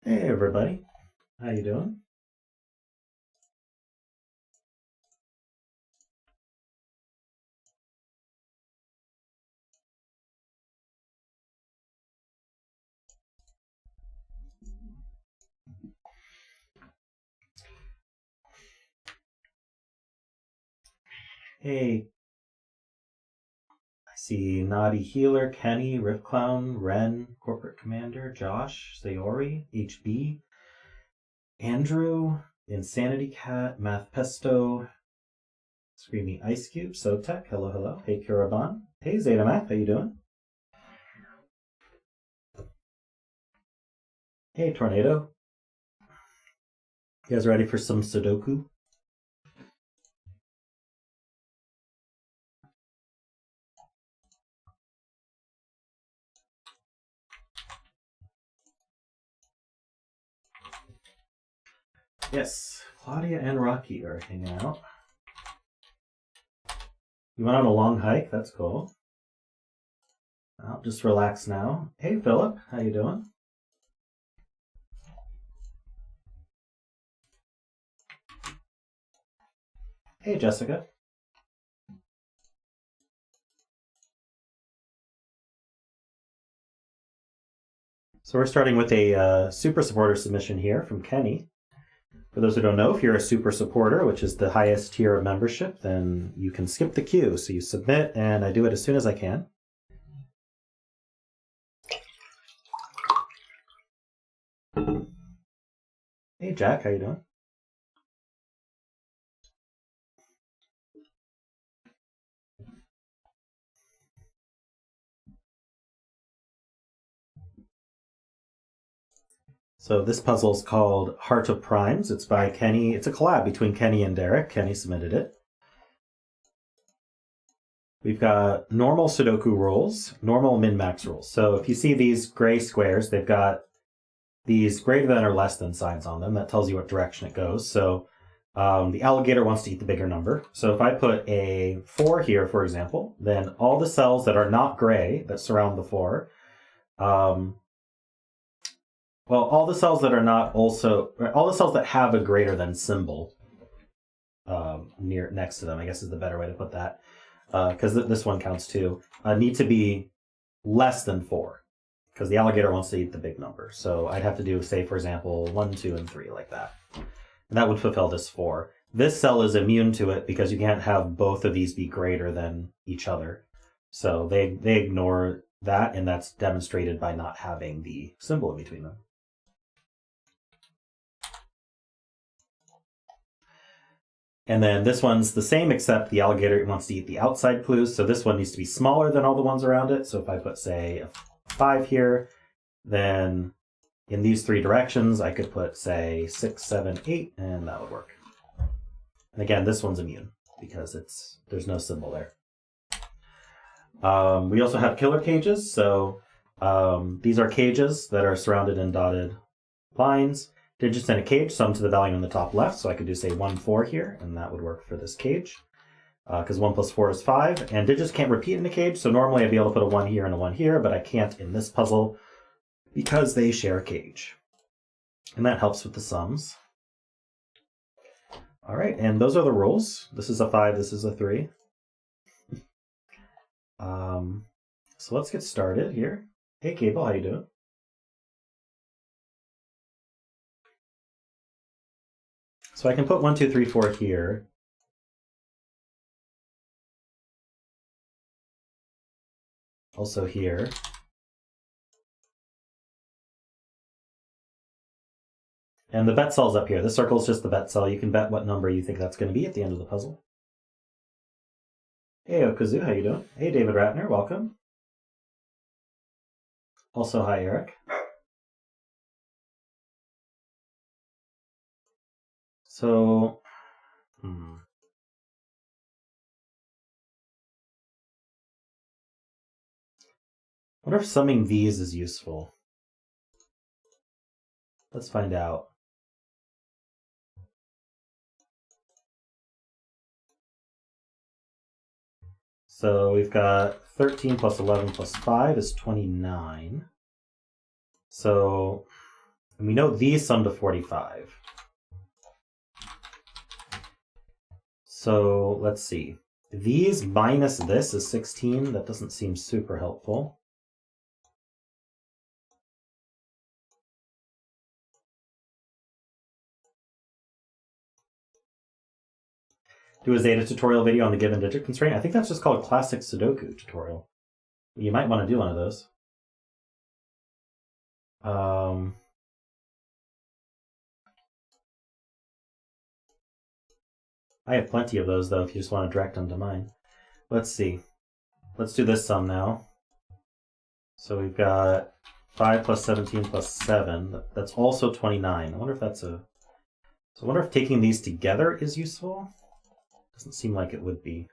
Hey everybody, how you doing? Hey, I see Naughty Healer, Kenny, Riffclown, Ren, Corporate Commander, Josh, Sayori, HB, Andrew, Insanity Cat, Math Pesto, Screamy Ice Cube, Sotech, hello, hello. Hey Kiraban. Hey Zeta Math, how you doing? Hey Tornado. You guys ready for some Sudoku? Yes, Claudia and Rocky are hanging out. You went on a long hike? That's cool. I'll just relax now. Hey Philip, how you doing? Hey Jessica. So we're starting with a super supporter submission here from Kenny. For those who don't know, if you're a super supporter, which is the highest tier of membership, then you can skip the queue. So you submit, and I do it as soon as I can. Hey Jack, how you doing? So this puzzle is called Heart of Primes. It's by Kenny. It's a collab between Kenny and Derek. Kenny submitted it. We've got normal Sudoku rules, normal min-max rules. So if you see these gray squares, they've got these greater than or less than signs on them. That tells you what direction it goes. So the alligator wants to eat the bigger number. So if I put a 4 here, for example, then all the cells that are not gray that surround the 4, all the cells that are not also, all the cells that have a greater than symbol next to them, I guess is the better way to put that, because this one counts too, need to be less than 4, because the alligator wants to eat the big number. So I'd have to do, say, for example, 1, 2, and 3 like that. And that would fulfill this 4. This cell is immune to it because you can't have both of these be greater than each other. So they ignore that, and that's demonstrated by not having the symbol in between them. And then this one's the same, except the alligator wants to eat the outside clues. So this one needs to be smaller than all the ones around it. So if I put, say, a 5 here, then in these 3 directions, I could put, say, 6, 7, 8, and that would work. And again, this one's immune because there's no symbol there. We also have killer cages. So these are cages that are surrounded in dotted lines. Digits in a cage sum to the value on the top left. So I could do, say, 1, 4 here, and that would work for this cage. Because 1 plus 4 is 5. And digits can't repeat in a cage. So normally I'd be able to put a 1 here and a 1 here, but I can't in this puzzle because they share a cage. And that helps with the sums. All right, and those are the rules. This is a 5, this is a 3. So let's get started here. Hey, Cable, how you doing? So I can put 1, 2, 3, 4 here. Also here. And the bet cell's up here. This circle is just the bet cell. You can bet what number you think that's going to be at the end of the puzzle. Hey, Okazu, how you doing? Hey, David Ratner, welcome. Also, hi, Eric. So, I wonder if summing these is useful. Let's find out. So we've got 13 plus 11 plus 5 is 29. So And we know these sum to 45. So let's see. These minus this is 16. That doesn't seem super helpful. Do a Zeta tutorial video on the given digit constraint. I think that's just called classic Sudoku tutorial. You might want to do one of those. I have plenty of those, though, if you just want to direct them to mine. Let's see. Let's do this sum now. So we've got 5 plus 17 plus 7. That's also 29. I wonder if that's a... So I wonder if taking these together is useful? Doesn't seem like it would be.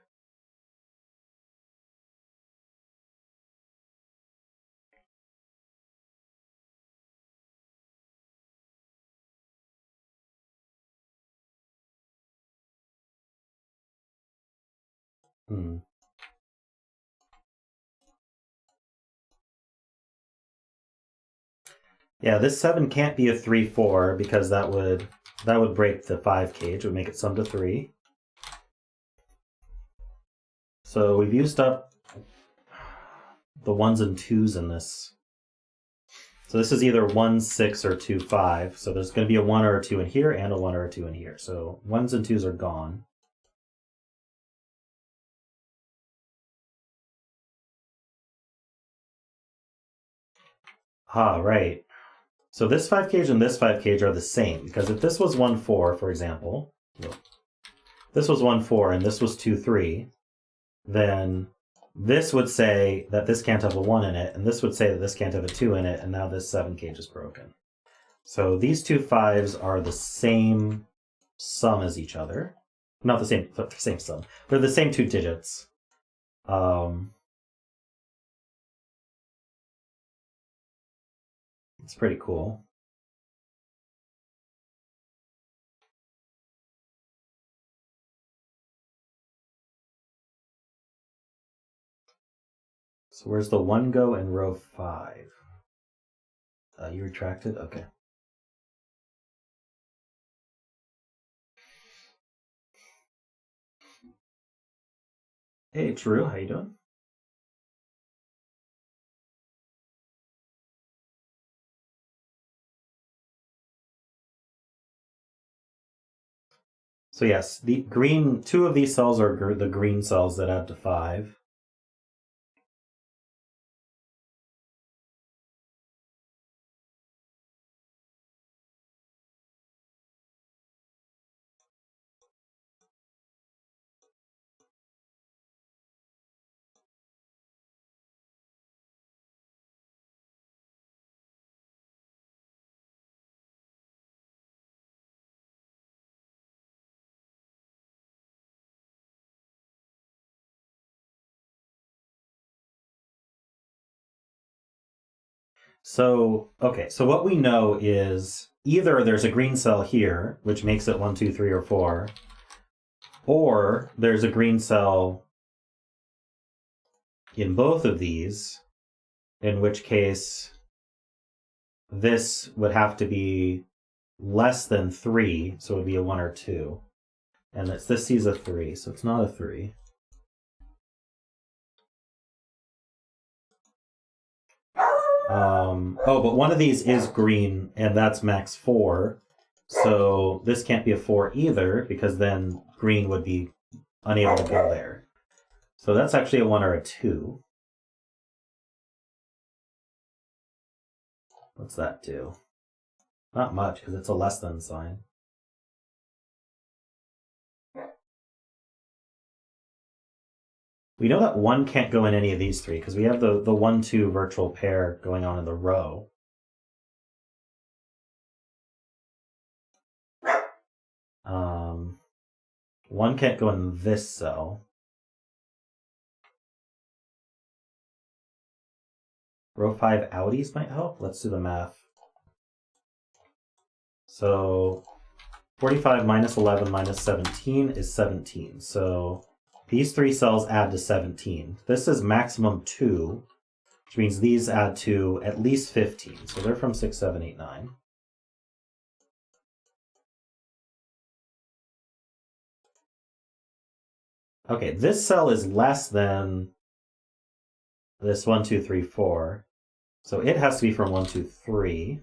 Yeah, this 7 can't be a 3-4 because that would break the 5 cage. It would make it sum to 3. So we've used up the 1s and 2s in this. So this is either 1, 6, or 2, 5. So there's going to be a 1 or a 2 in here and a 1 or a 2 in here. So 1s and 2s are gone. Ah, right. So this 5 cage and this 5 cage are the same, because if this was 1, 4, for example, this was 1, 4 and this was 2, 3, then this would say that this can't have a 1 in it, and this would say that this can't have a 2 in it, and now this 7 cage is broken. So these two 5s are the same sum as each other. Not the same sum. They're the same 2 digits. It's pretty cool. So where's the 1 go in row 5? You retracted? Okay. Hey, Drew, how you doing? So yes, the green, 2 of these cells are the green cells that add to 5. So, okay, so what we know is either there's a green cell here, which makes it 1, 2, 3, or 4, or there's a green cell in both of these, in which case this would have to be less than 3, so it would be a 1 or 2. And this sees a 3, so it's not a 3. But one of these is green, and that's max 4. So this can't be a 4 either, because then green would be unable to go there. So that's actually a 1 or a 2. What's that do? Not much, because it's a less than sign. We know that 1 can't go in any of these 3, because we have the 1, 2 virtual pair going on in the row. One can't go in this cell. Row 5 outies might help. Let's do the math. So 45 minus 11 minus 17 is 17. So these 3 cells add to 17. This is maximum 2, which means these add to at least 15. So they're from 6, 7, 8, 9. Okay, this cell is less than this 1, 2, 3, 4. So it has to be from 1, 2, 3.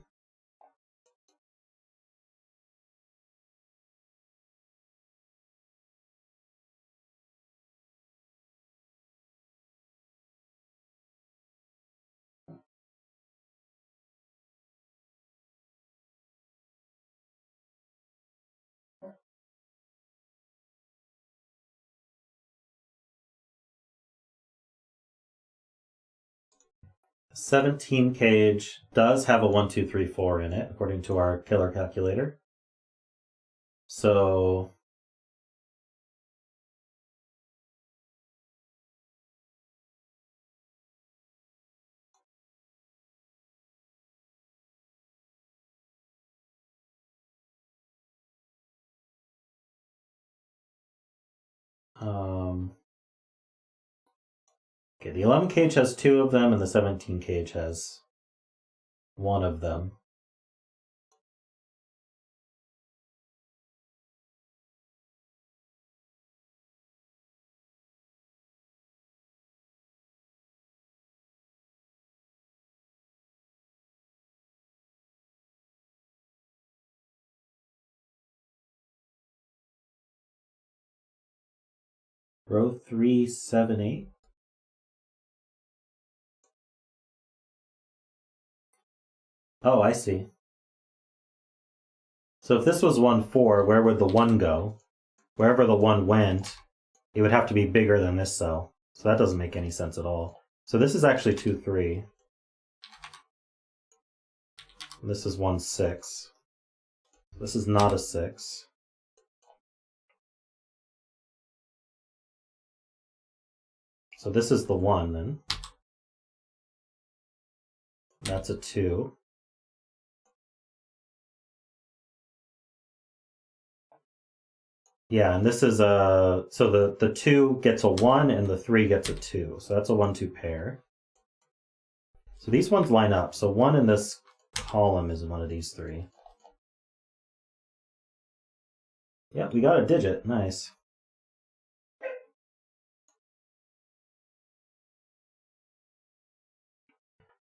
The 17 cage does have a 1, 2, 3, 4 in it, according to our killer calculator. So okay, the 11 cage has 2 of them, and the 17 cage has 1 of them. Row 3, 7, 8. Oh, I see. So if this was 1, 4, where would the 1 go? Wherever the 1 went, it would have to be bigger than this cell. So that doesn't make any sense at all. So this is actually 2, 3. This is 1, 6. This is not a 6. So this is the 1 then. That's a 2. Yeah, and this is a, so the 2 gets a 1 and the 3 gets a 2. So that's a 1, 2 pair. So these ones line up. So 1 in this column is one of these 3. Yeah, we got a digit. Nice.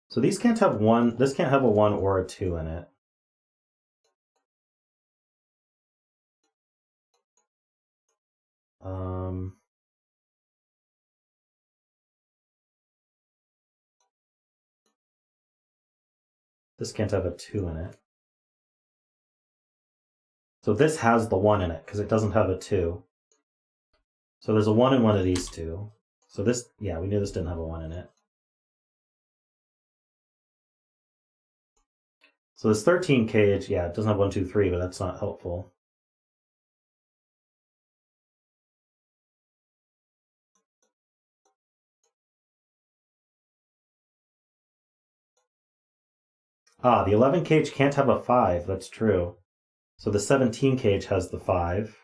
So these can't have 1, this can't have a 1 or a 2 in it. This can't have a 2 in it. So this has the 1 in it because it doesn't have a 2. So there's a 1 in one of these 2. So this, yeah, we knew this didn't have a 1 in it. So this 13 cage, yeah, it doesn't have 1, 2, 3, but that's not helpful. Ah, the 11 cage can't have a 5, that's true. So the 17 cage has the 5.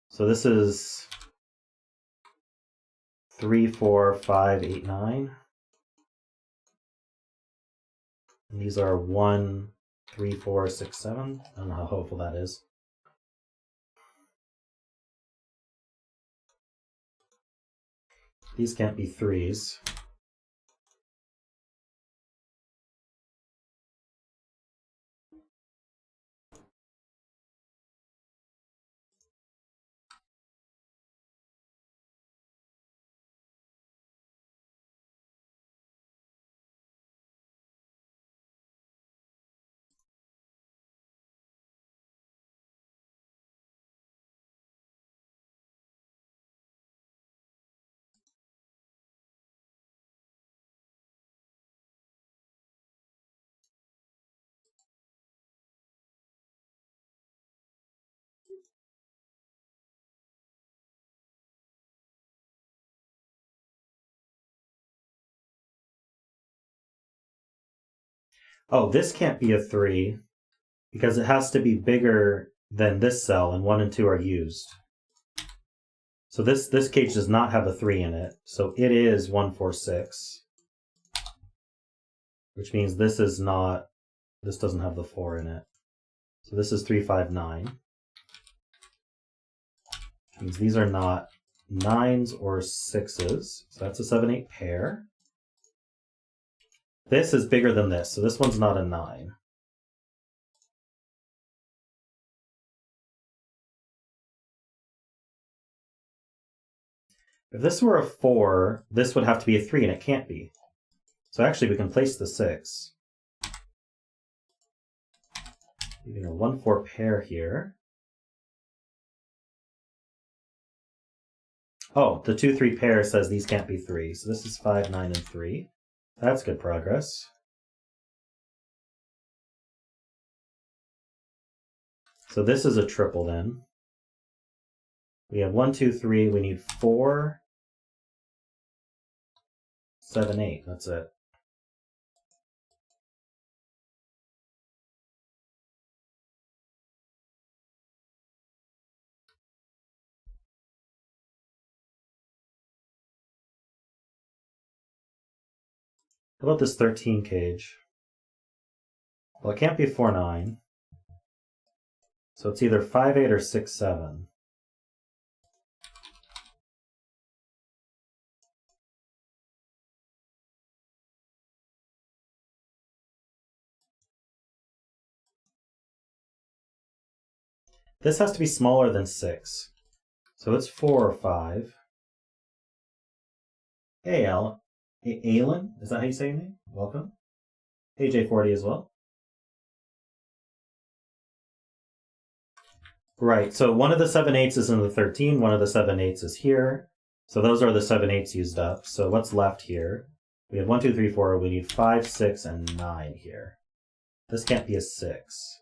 So this is 3, 4, 5, 8, 9. And these are 1, 3, 4, 6, 7. I don't know how helpful that is. These can't be 3s. Oh, this can't be a 3 because it has to be bigger than this cell, and 1 and 2 are used. So this cage does not have a 3 in it. So it is 1, 4, 6. Which means this is not, this doesn't have the 4 in it. So this is 3, 5, 9. Means these are not 9s or 6s. So that's a 7-8 pair. This is bigger than this, so this one's not a 9. If this were a 4, this would have to be a 3, and it can't be. So actually we can place the 6. Leaving a 1-4 pair here. Oh, the 2-3 pair says these can't be 3, so this is 5, 9, and 3. That's good progress. So this is a triple then. We have 1, 2, 3. We need 4, 7, 8. That's it. How about this 13 cage? Well, it can't be 4, 9. So it's either 5, 8 or 6, 7. This has to be smaller than 6. So it's 4 or 5. Hey, Alan. Alan? Is that how you say your name? Welcome. Hey, J40 as well. Right, so one of the 7/8s is in the 13, one of the 7/8s is here. So those are the 7/8s used up. So what's left here? We have 1, 2, 3, 4. We need 5, 6, and 9 here. This can't be a 6.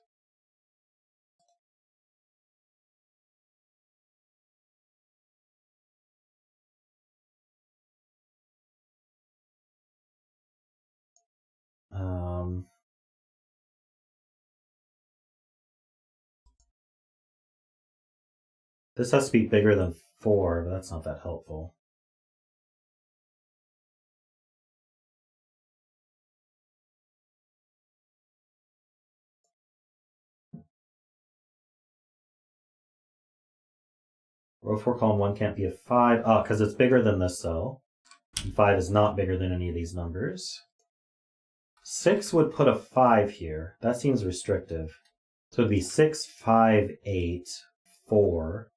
This has to be bigger than 4, but that's not that helpful. Row 4, column 1 can't be a 5. Oh, because it's bigger than this cell. And 5 is not bigger than any of these numbers. 6 would put a 5 here. That seems restrictive. So it'd be 6, 5, 8, 4.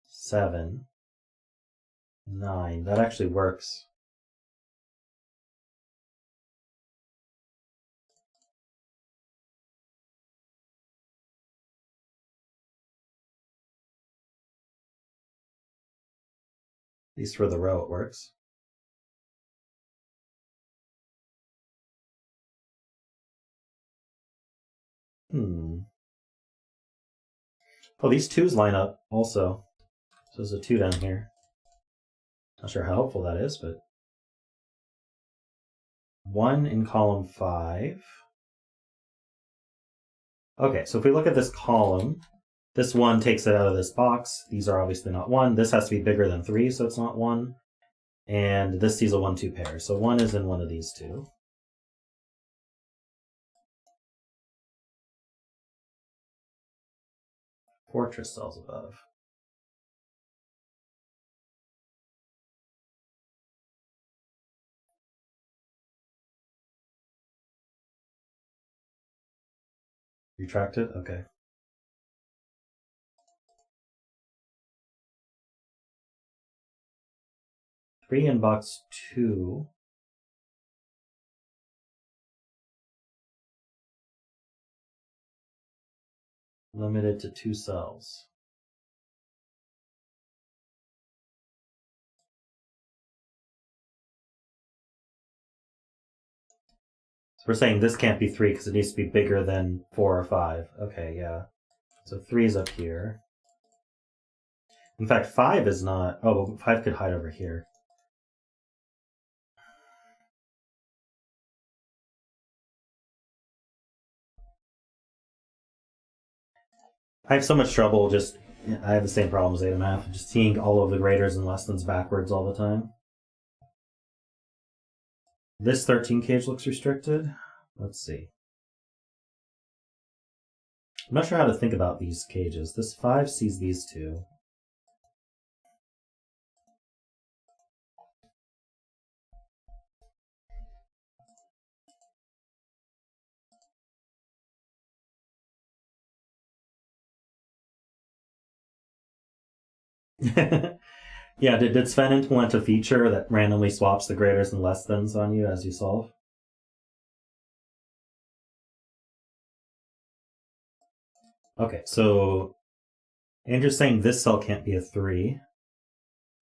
7, 9. That actually works. At least for the row it works. Oh, these 2s line up also. So there's a 2 down here. Not sure how helpful that is, but 1 in column 5. Okay, so if we look at this column, this 1 takes it out of this box. These are obviously not 1. This has to be bigger than 3, so it's not 1. And this sees a 1, 2 pair. So 1 is in one of these 2. Fortress cells above. Retracted? Okay. Three in box 2. Limited to 2 cells. So we're saying this can't be 3 because it needs to be bigger than 4 or 5. Okay, yeah. So 3 is up here. In fact, 5 is not... Oh, 5 could hide over here. I have so much trouble just... I have the same problem as Ada Math. Just seeing all of the graders and less thans backwards all the time. This 13 cage looks restricted. Let's see. I'm not sure how to think about these cages. This 5 sees these two. Yeah, did Sven implement a feature that randomly swaps the greaters and less thans on you as you solve? Okay, so Andrew's saying this cell can't be a 3.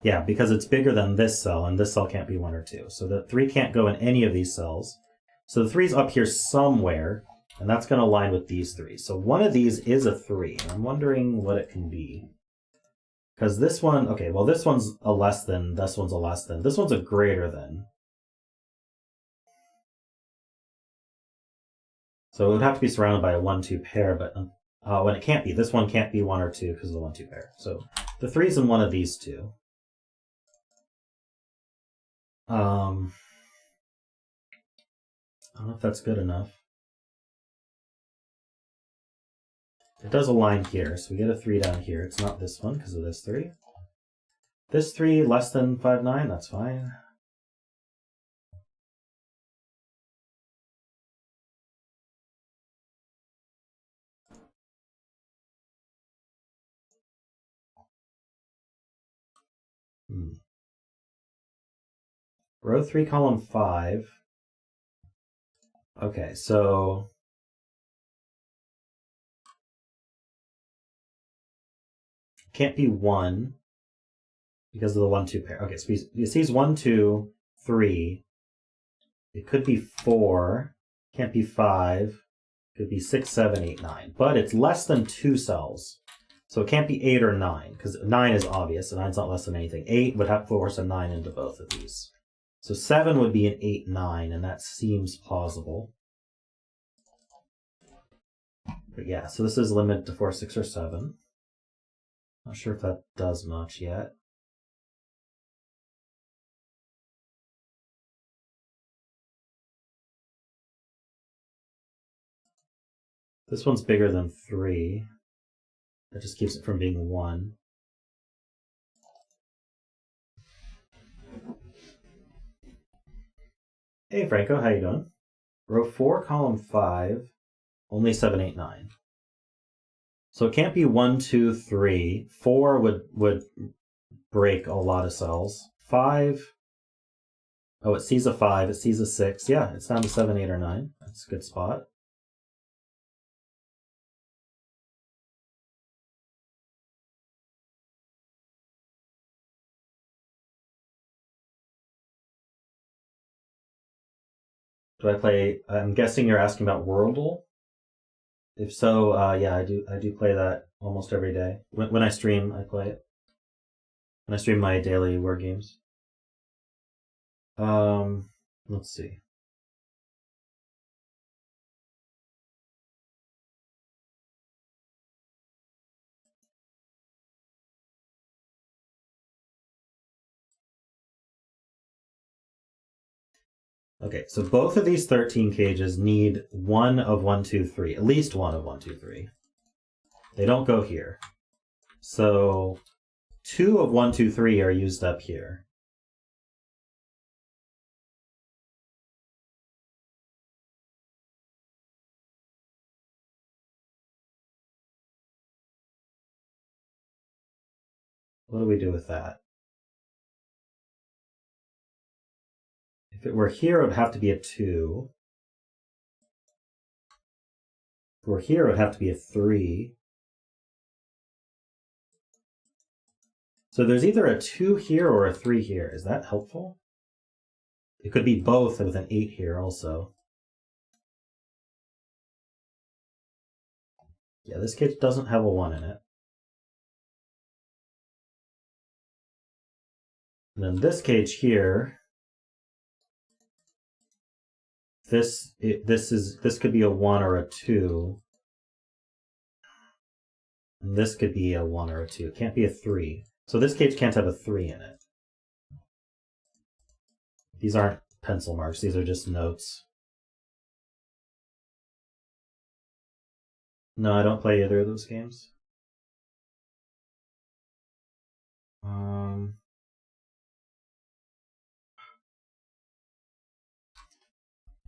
Yeah, because it's bigger than this cell, and this cell can't be 1 or 2. So the 3 can't go in any of these cells. So the 3's up here somewhere, and that's going to align with these 3. So one of these is a 3, and I'm wondering what it can be. Because this one, okay, well this one's a less than, this one's a less than, this one's a greater than. So it would have to be surrounded by a 1-2 pair, but when it can't be, this one can't be 1 or 2 because of the 1-2 pair. So the 3's in one of these two. I don't know if that's good enough. It does align here, so we get a 3 down here. It's not this one because of this 3. This 3 less than 5, 9, that's fine. Row 3, column 5. Okay, so can't be 1 because of the 1-2 pair. Okay, so it sees 1, 2, 3. It could be 4. Can't be 5. Could be 6, 7, 8, 9. But it's less than 2 cells. So it can't be 8 or 9, because 9 is obvious, and 9's not less than anything. 8 would have to force a 9 into both of these. So 7 would be an 8, 9, and that seems plausible. But yeah, so this is limited to 4, 6, or 7. Not sure if that does much yet. This one's bigger than 3. That just keeps it from being 1. Hey Franco, how you doing? Row 4, column 5, only 7, 8, 9. So it can't be 1, 2, 3. 4 would break a lot of cells. 5, oh, it sees a 5, it sees a 6. Yeah, it's down to 7, 8, or 9. That's a good spot. Do I play? I'm guessing you're asking about Wordle. If so, yeah, I do play that almost every day. When I stream, I play it. When I stream my daily word games. Let's see. Okay, so both of these 13 cages need 1 of 1, 2, 3. At least 1 of 1, 2, 3. They don't go here. So 2 of 1, 2, 3 are used up here. What do we do with that? If it were here, it would have to be a 2. If it were here, it would have to be a 3. So there's either a 2 here or a 3 here. Is that helpful? It could be both with an 8 here also. Yeah, this cage doesn't have a 1 in it. And then this cage here, this could be a 1 or a 2. And this could be a 1 or a 2. It can't be a 3. So this cage can't have a 3 in it. These aren't pencil marks. These are just notes. No, I don't play either of those games.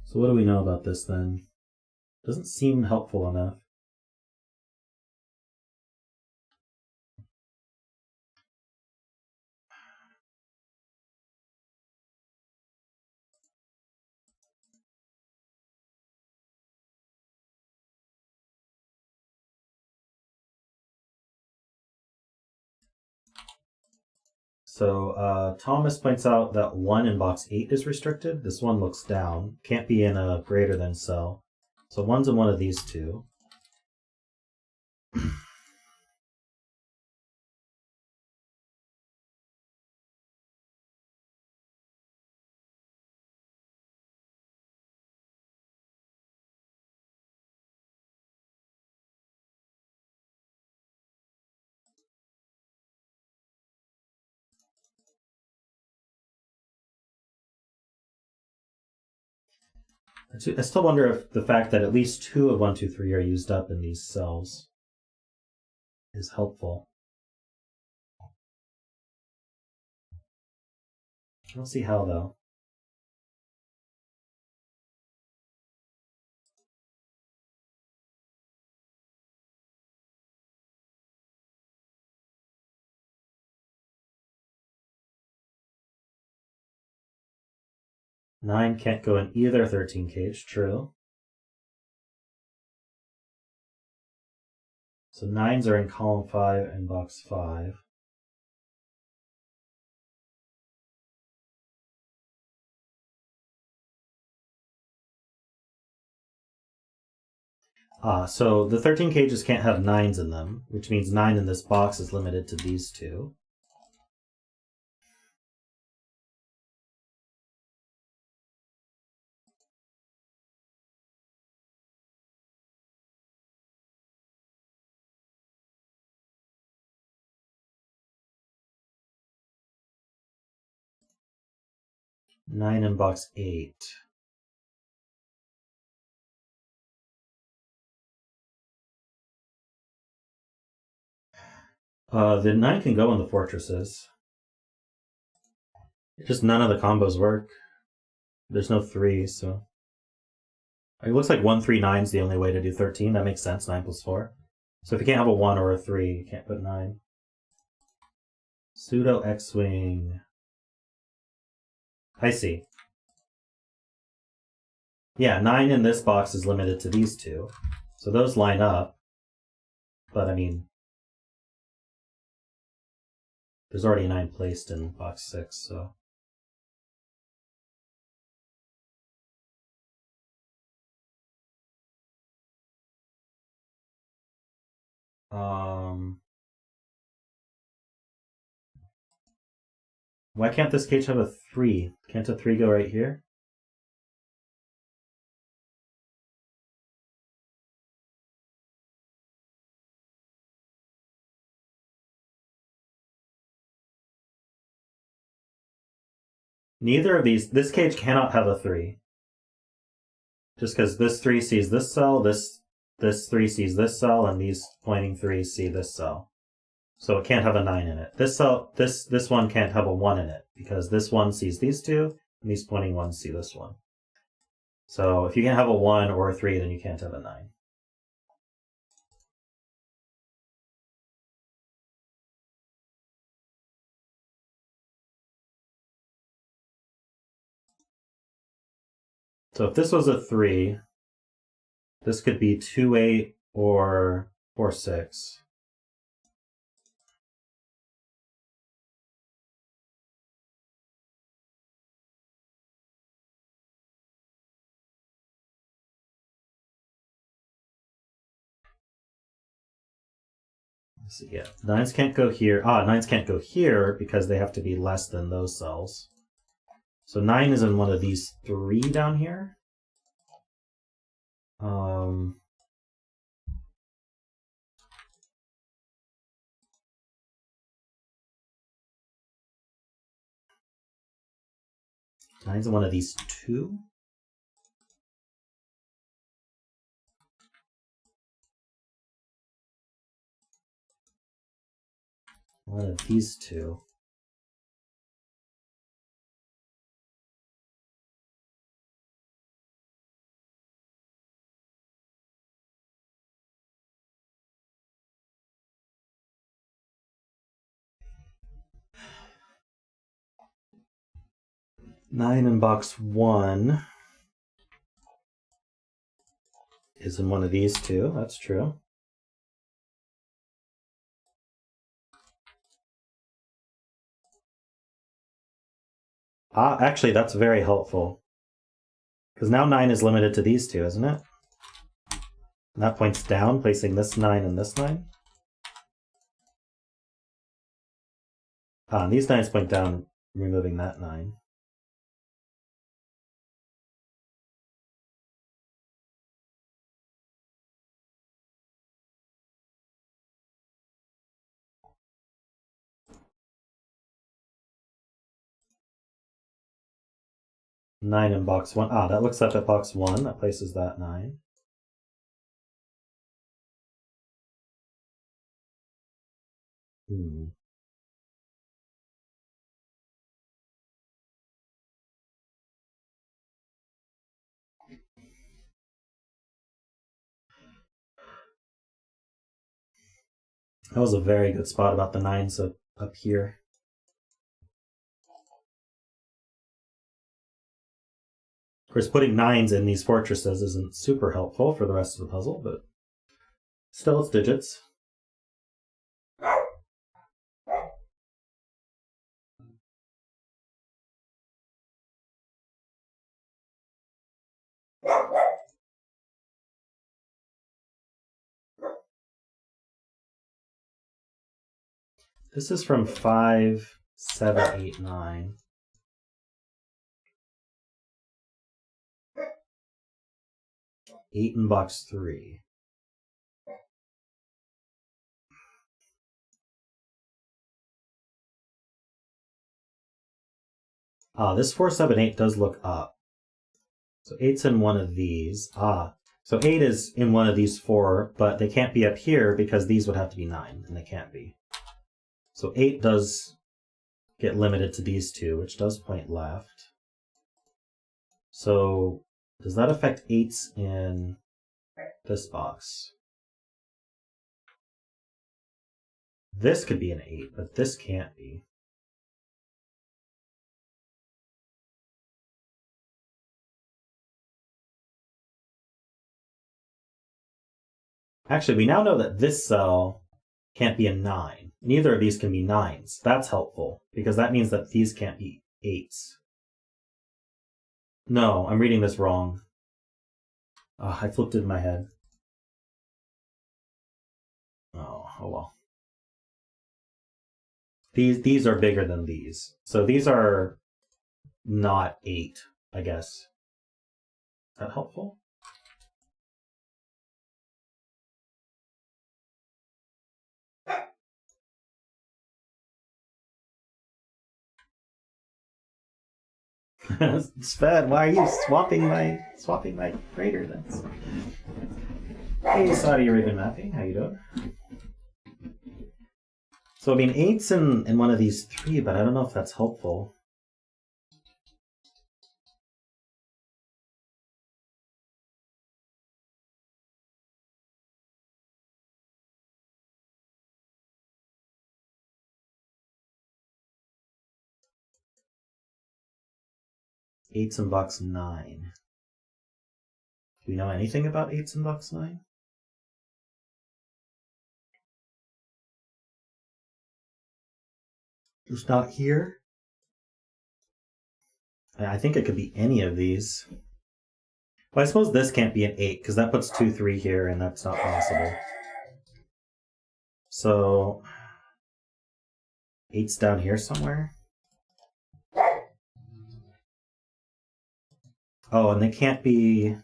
So what do we know about this then? Doesn't seem helpful enough. So Thomas points out that 1 in box 8 is restricted. This one looks down. Can't be in a greater than cell. So 1's in one of these two. I still wonder if the fact that at least 2 of 1, 2, 3 are used up in these cells is helpful. I don't see how, though. Nine can't go in either 13 cage, true. So 9s are in column 5 and box 5. So the 13 cages can't have 9s in them, which means 9 in this box is limited to these two. Nine in box 8. The 9 can go in the fortresses. Just none of the combos work. There's no 3, so... It looks like 1, 3, 9 is the only way to do 13. That makes sense, 9 plus 4. So if you can't have a 1 or a 3, you can't put 9. Pseudo X-Wing. I see. Yeah, 9 in this box is limited to these two. So those line up. But, I mean... There's already a 9 placed in box 6, so... Why can't this cage have a 3? Can't a 3 go right here? Neither of these... This cage cannot have a 3. Just because this 3 sees this cell, this 3 sees this cell, and these pointing 3s see this cell. So it can't have a 9 in it. This cell, this one can't have a 1 in it, because this one sees these two, and these pointing 1s see this one. So if you can't have a 1 or a 3, then you can't have a 9. So if this was a 3, this could be 2, 8 or 4, 6. Let's see, yeah. 9s can't go here. 9s can't go here because they have to be less than those cells. So 9 is in one of these 3 down here. 9's in one of these 2. one of these two. Nine in box 1 is in one of these two. That's true. Actually, that's very helpful. Because now 9 is limited to these two, isn't it? And that points down, placing this 9 and this 9. And these 9s point down, removing that 9. Nine in box 1. That looks up at box 1. That places that 9. That was a very good spot about the 9s up here. Of course, putting 9s in these fortresses isn't super helpful for the rest of the puzzle, but still it's digits. This is from 5, 7, 8, 9. Eight in box 3. This 4, 7, 8 does look up. So 8's in one of these. So 8 is in one of these 4, but they can't be up here because these would have to be 9, and they can't be. So 8 does get limited to these two, which does point left. So does that affect 8's in this box? This could be an 8, but this can't be. Actually, we now know that this cell can't be a 9. Neither of these can be 9s. That's helpful, because that means that these can't be 8s. No, I'm reading this wrong. I flipped it in my head. Oh well. These are bigger than these. So these are not 8, I guess. Is that helpful? Sven, why are you swapping my grader then? Hey, Saudi Arabian mapping, how you doing? So I mean, 8's in one of these 3, but I don't know if that's helpful. Eight's in box 9. Do we know anything about 8's in box 9? It's not here. I think it could be any of these. Well, I suppose this can't be an 8, because that puts 2, 3 here, and that's not possible. So 8's down here somewhere. Oh, and they can't be...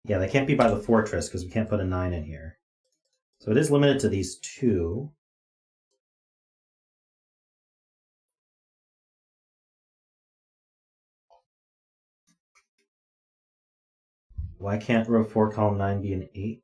Yeah, they can't be by the fortress, because we can't put a 9 in here. So it is limited to these 2. Why can't row 4, column 9 be an 8?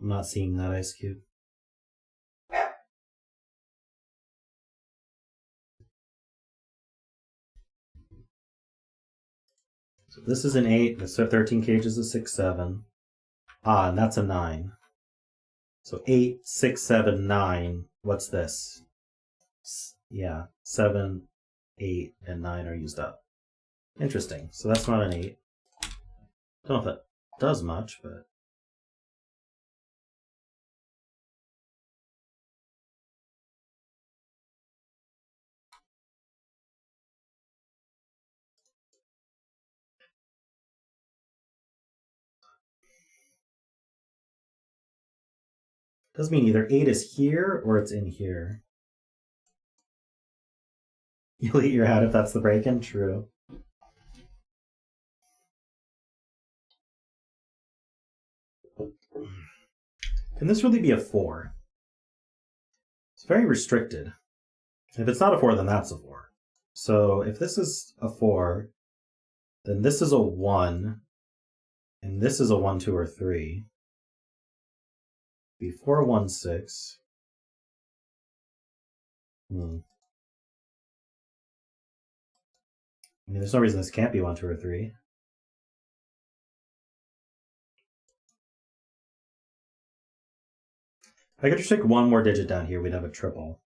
I'm not seeing that ice cube. So this is an 8. The 13 cage is a 6, 7. Ah, and that's a 9. So 8, 6, 7, 9. What's this? Yeah, 7, 8, and 9 are used up. Interesting. So that's not an 8. Don't know if that does much, but... does mean either 8 is here or it's in here. You'll eat your hat if that's the break-in? True. Can this really be a 4? It's very restricted. If it's not a 4, then that's a 4. So if this is a 4, then this is a 1, and this is a 1, 2, or 3. Be 4, 1, 6. I mean, there's no reason this can't be 1, 2, or 3. If I could just take one more digit down here, we'd have a triple.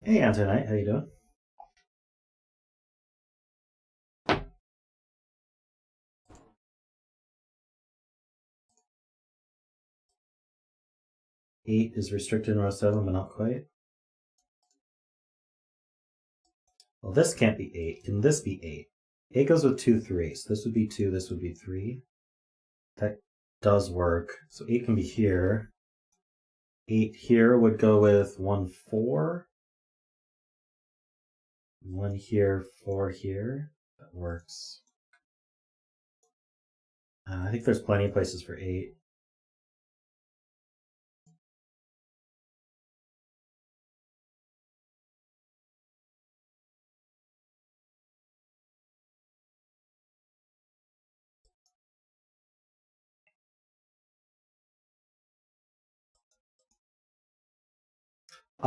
Hey, Antonite, how you doing? Eight is restricted in row 7, but not quite. Well, this can't be 8. Can this be 8? 8 goes with 2, 3. So this would be 2, this would be 3. That does work. So 8 can be here. 8 here would go with 1, 4. 1 here, 4 here. That works. I think there's plenty of places for 8.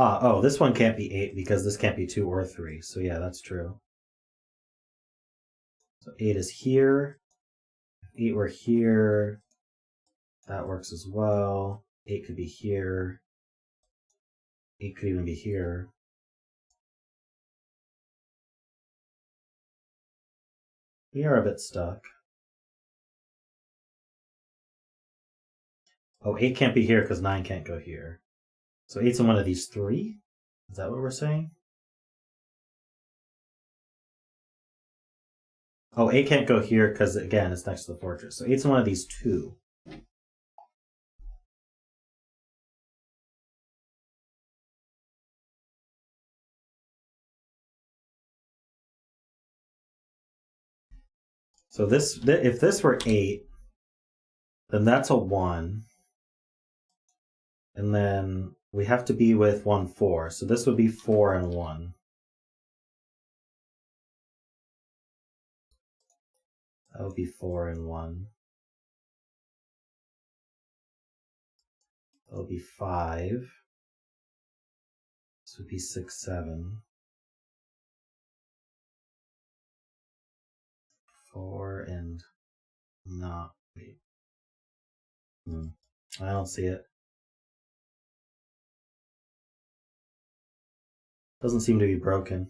Oh, this one can't be 8 because this can't be 2 or 3. So yeah, that's true. So 8 is here. If 8 were here, that works as well. 8 could be here. 8 could even be here. We are a bit stuck. Oh, 8 can't be here because 9 can't go here. So 8's in one of these 3? Is that what we're saying? Oh, 8 can't go here because, again, it's next to the fortress. So 8's in one of these 2. So if this were 8, then that's a 1. And then we have to be with 1, 4. So this would be 4 and 1. That would be 4 and 1. That would be 5. This would be 6, 7. 4 and not. Wait. I don't see it. Doesn't seem to be broken.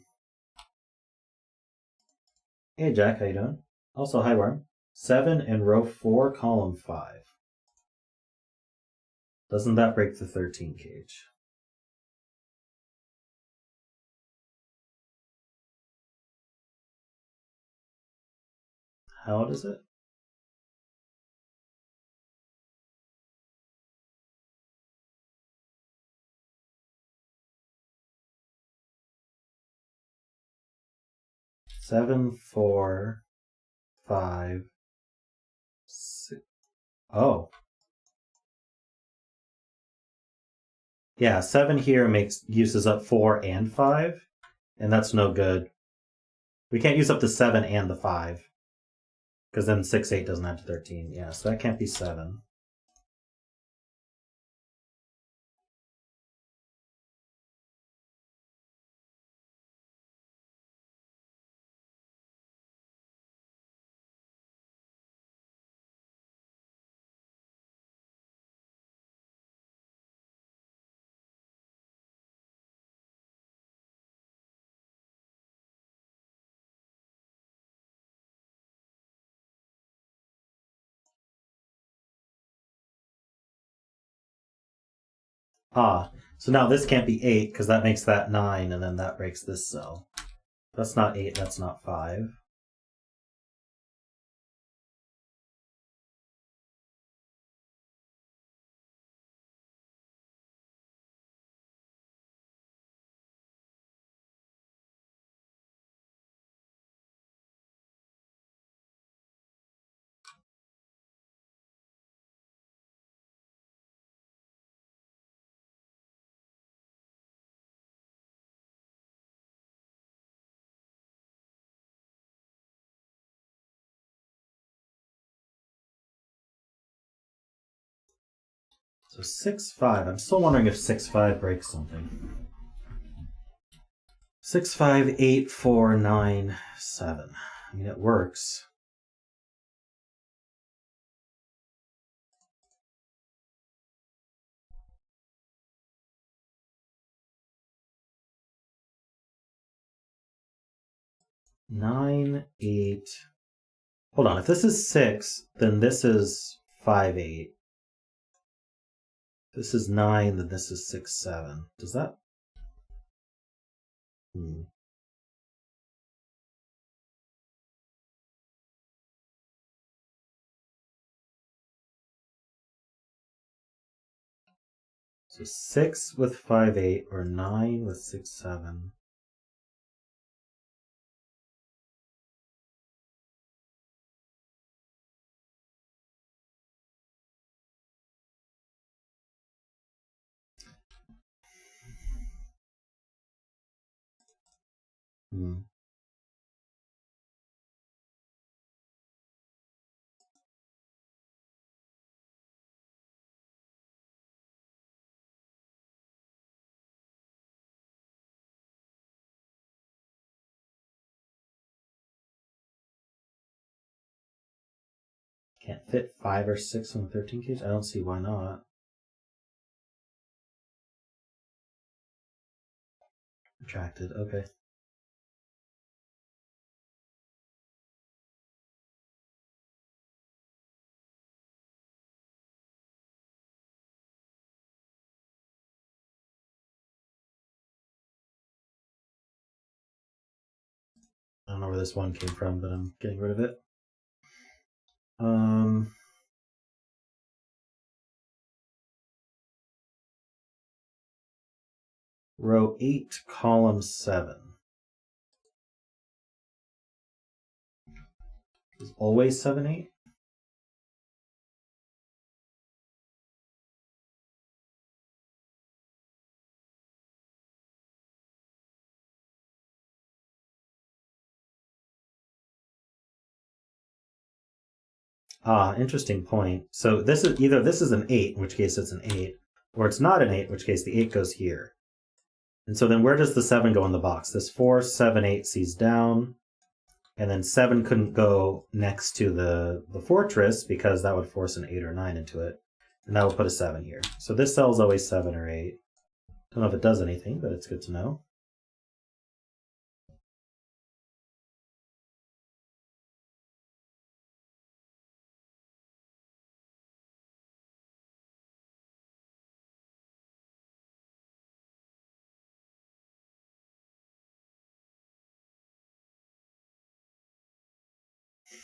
Hey Jack, how you doing? Also, hi Worm. 7 in row 4, column 5. Doesn't that break the 13 cage? How does it? Seven, 4, 5, 6. Oh. Yeah, 7 here uses up 4 and 5, and that's no good. We can't use up the 7 and the 5, because then 6, 8 doesn't add to 13. Yeah, so that can't be 7. Ah, so now this can't be 8, because that makes that 9, and then that breaks this cell. That's not 8, that's not 5. So 6, 5. I'm still wondering if 6, 5 breaks something. 6, 5, 8, 4, 9, 7. I mean, it works. Nine, 8. Hold on. If this is 6, then this is 5, 8. If this is 9, then this is 6, 7. Does that? So 6 with 5, 8, or 9 with 6, 7. Can't fit 5 or 6 on the 13 cage? I don't see why not. Retracted, okay. I don't know where this 1 came from, but I'm getting rid of it. Row 8, column 7. Is always 7, 8? Ah, interesting point. So this is either this is an 8, in which case it's an 8, or it's not an 8, in which case the 8 goes here. And so then where does the 7 go in the box? This 4, 7, 8 sees down, and then 7 couldn't go next to the fortress because that would force an 8 or 9 into it. And that would put a 7 here. So this cell is always 7 or 8. Don't know if it does anything, but it's good to know.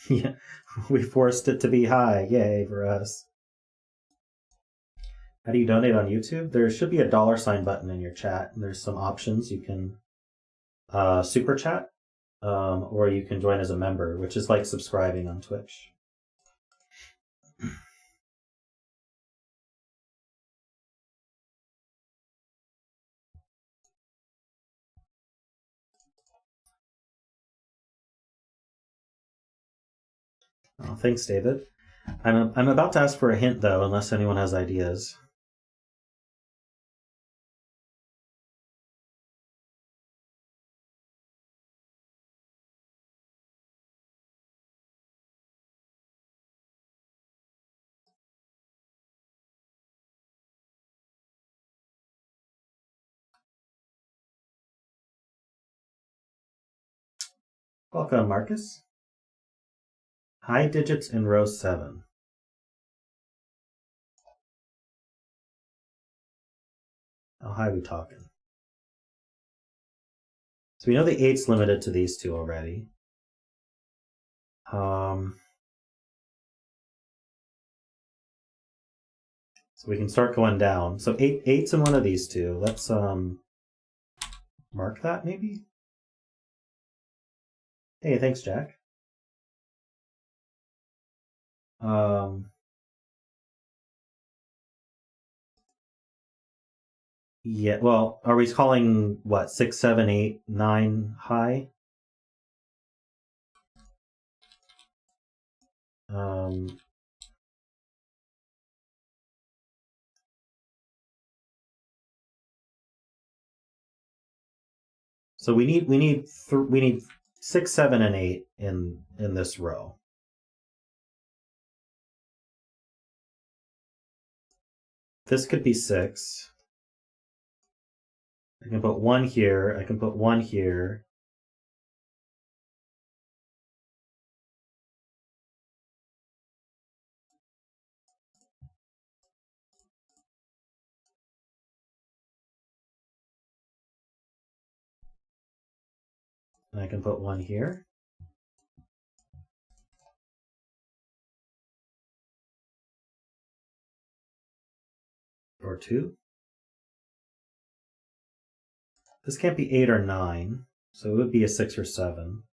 Yeah, we forced it to be high. Yay for us. How do you donate on YouTube? There should be a $sign button in your chat, and there's some options. You can super chat, or you can join as a member, which is like subscribing on Twitch. Oh, thanks, David. I'm about to ask for a hint, though, unless anyone has ideas. Welcome, Marcus. High digits in row 7. How high are we talking? So we know the 8's limited to these two already. So we can start going down. So 8's in one of these two. Let's mark that maybe. Hey, thanks, Jack. Yeah, well, are we calling what 6, 7, 8, 9 high? So we need 6, 7, and 8 in this row. This could be 6. I can put 1 here. I can put 1 here. And I can put 1 here. Or 2. This can't be 8 or 9, so it would be a 6 or 7.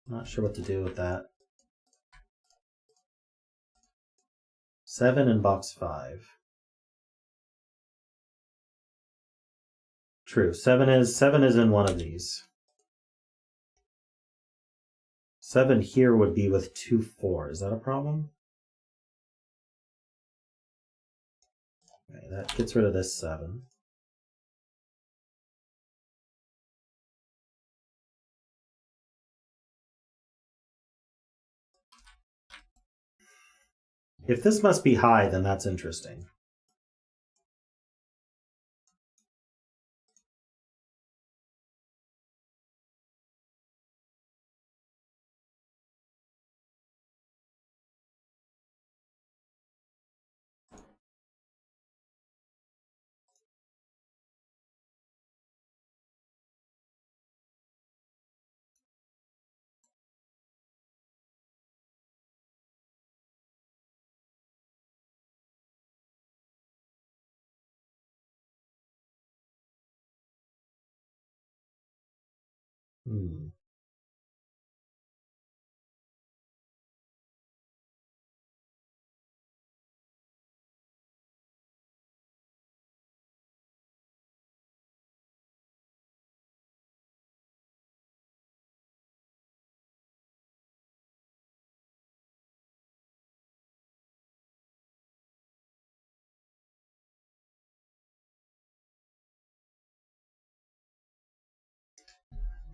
Not sure what to do with that. 7 in box 5. True. 7 is in one of these. 7 here would be with 2 4. Is that a problem? Okay, that gets rid of this 7. If this must be high, then that's interesting.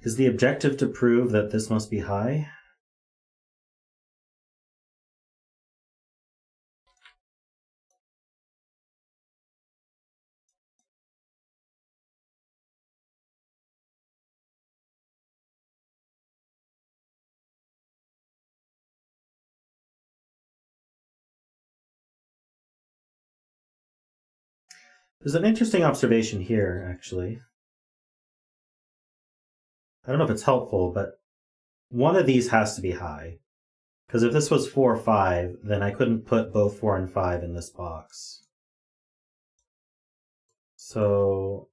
Is the objective to prove that this must be high? There's an interesting observation here, actually. I don't know if it's helpful, but one of these has to be high. Because if this was 4 or 5, then I couldn't put both 4 and 5 in this box. So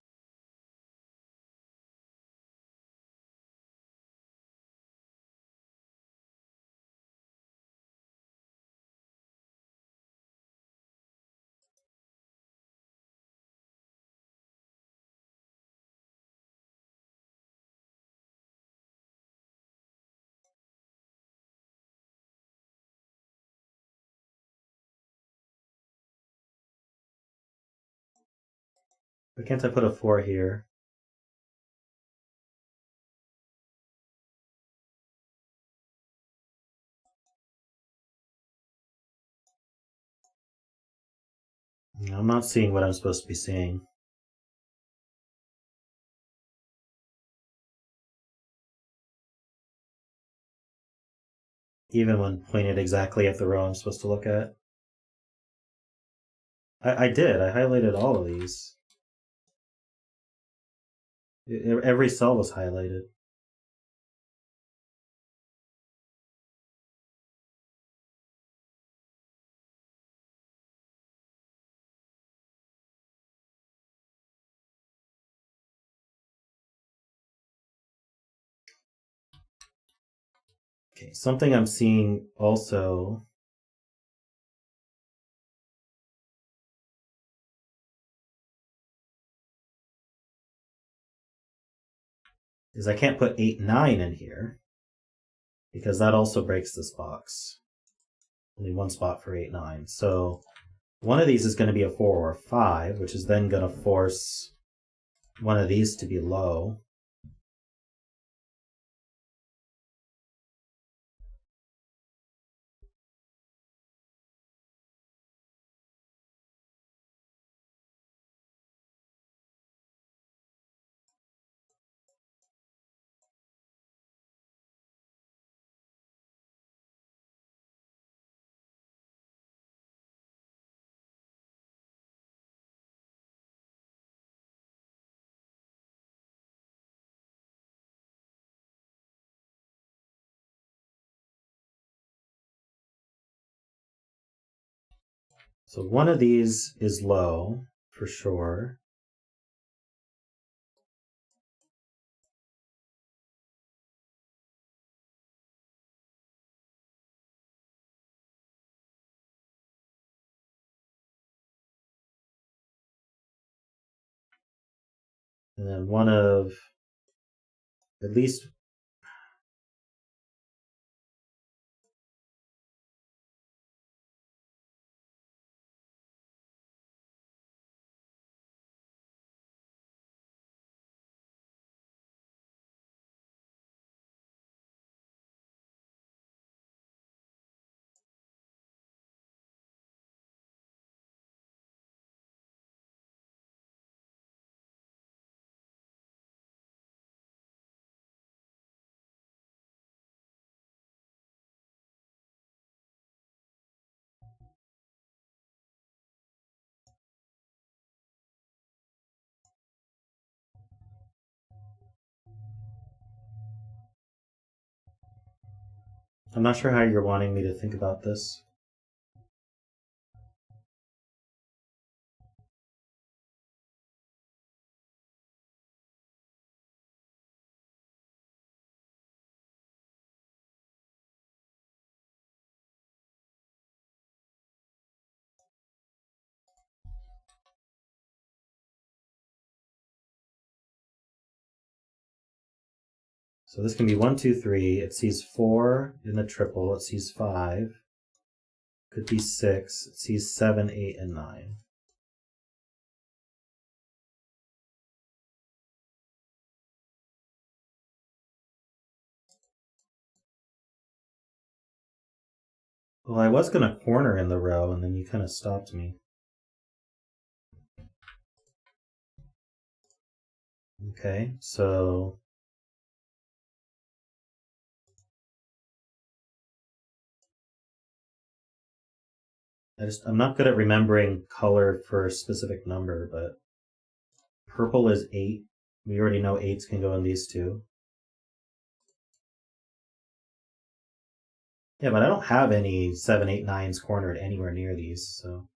But can't I put a 4 here? I'm not seeing what I'm supposed to be seeing. Even when pointed exactly at the row I'm supposed to look at. I did. I highlighted all of these. Every cell was highlighted. Okay, something I'm seeing also is I can't put 8, 9 in here because that also breaks this box. Only one spot for 8, 9. So one of these is going to be a 4 or a 5, which is then going to force one of these to be low. So one of these is low for sure. And then one of at least I'm not sure how you're wanting me to think about this. So this can be 1, 2, 3. It sees 4 in the triple. It sees 5. Could be 6. It sees 7, 8, and 9. Well, I was going to corner in the row, and then you kind of stopped me. Okay, so I'm not good at remembering color for a specific number, but purple is 8. We already know 8s can go in these two. Yeah, but I don't have any 7, 8, 9s cornered anywhere near these, so.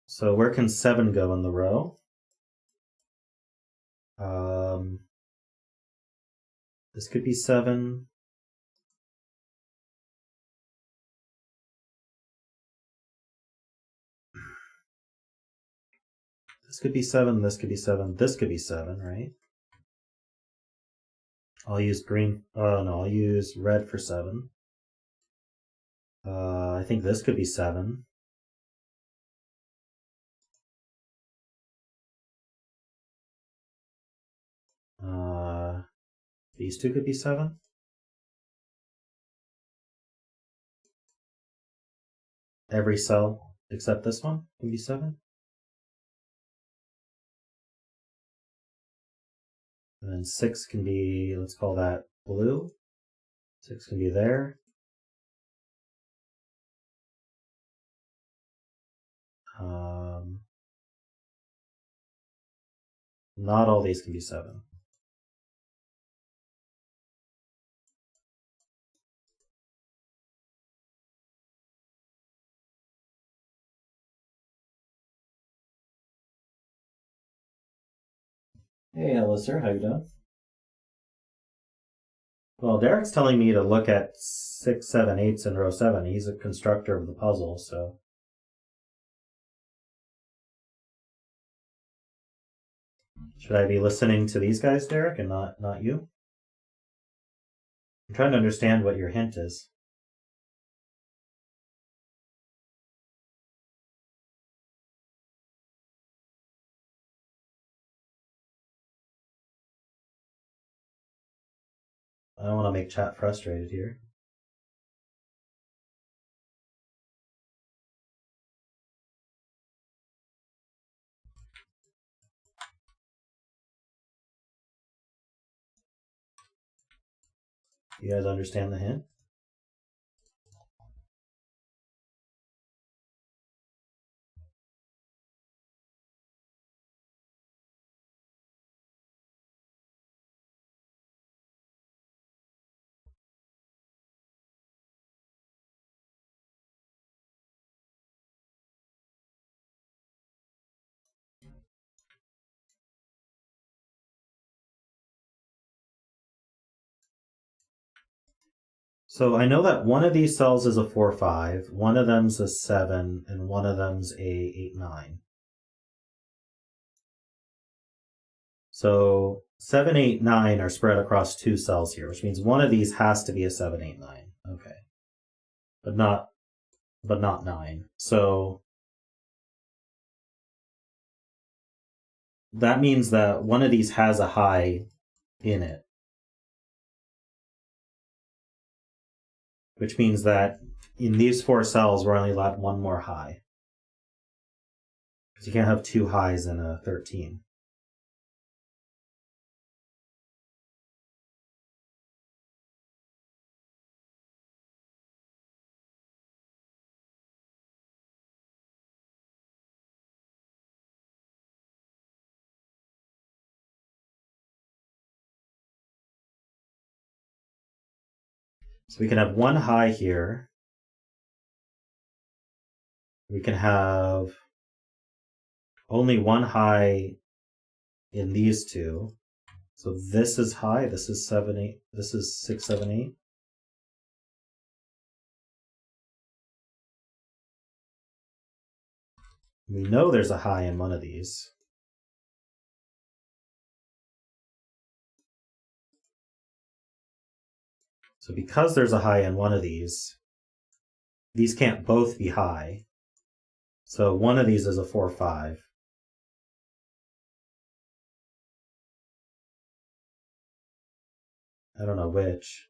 So where can 7 go in the row? This could be 7. This could be 7, this could be 7, this could be 7, right? I'll use green. Oh no, I'll use red for 7. I think this could be 7. These two could be 7. Every cell except this one can be 7. And then 6 can be, let's call that blue. 6 can be there. Not all these can be 7. Hey, hello, sir. How you doing? Well, Derek's telling me to look at 6, 7, 8s in row 7. He's a constructor of the puzzle, so. Should I be listening to these guys, Derek, and not you? I'm trying to understand what your hint is. I don't want to make chat frustrated here. You guys understand the hint? So I know that one of these cells is a 4, 5, one of them's a 7, and one of them's a 8, 9. So 7, 8, 9 are spread across 2 cells here, which means one of these has to be a 7, 8, 9. Okay. But not 9. So that means that one of these has a high in it. Which means that in these 4 cells, we're only allowed one more high. Because you can't have 2 highs in a 13. So we can have one high here. We can have only one high in these two. So this is high, this is 7, 8, this is 6, 7, 8. We know there's a high in one of these. So because there's a high in one of these can't both be high. So one of these is a 4, 5. I don't know which.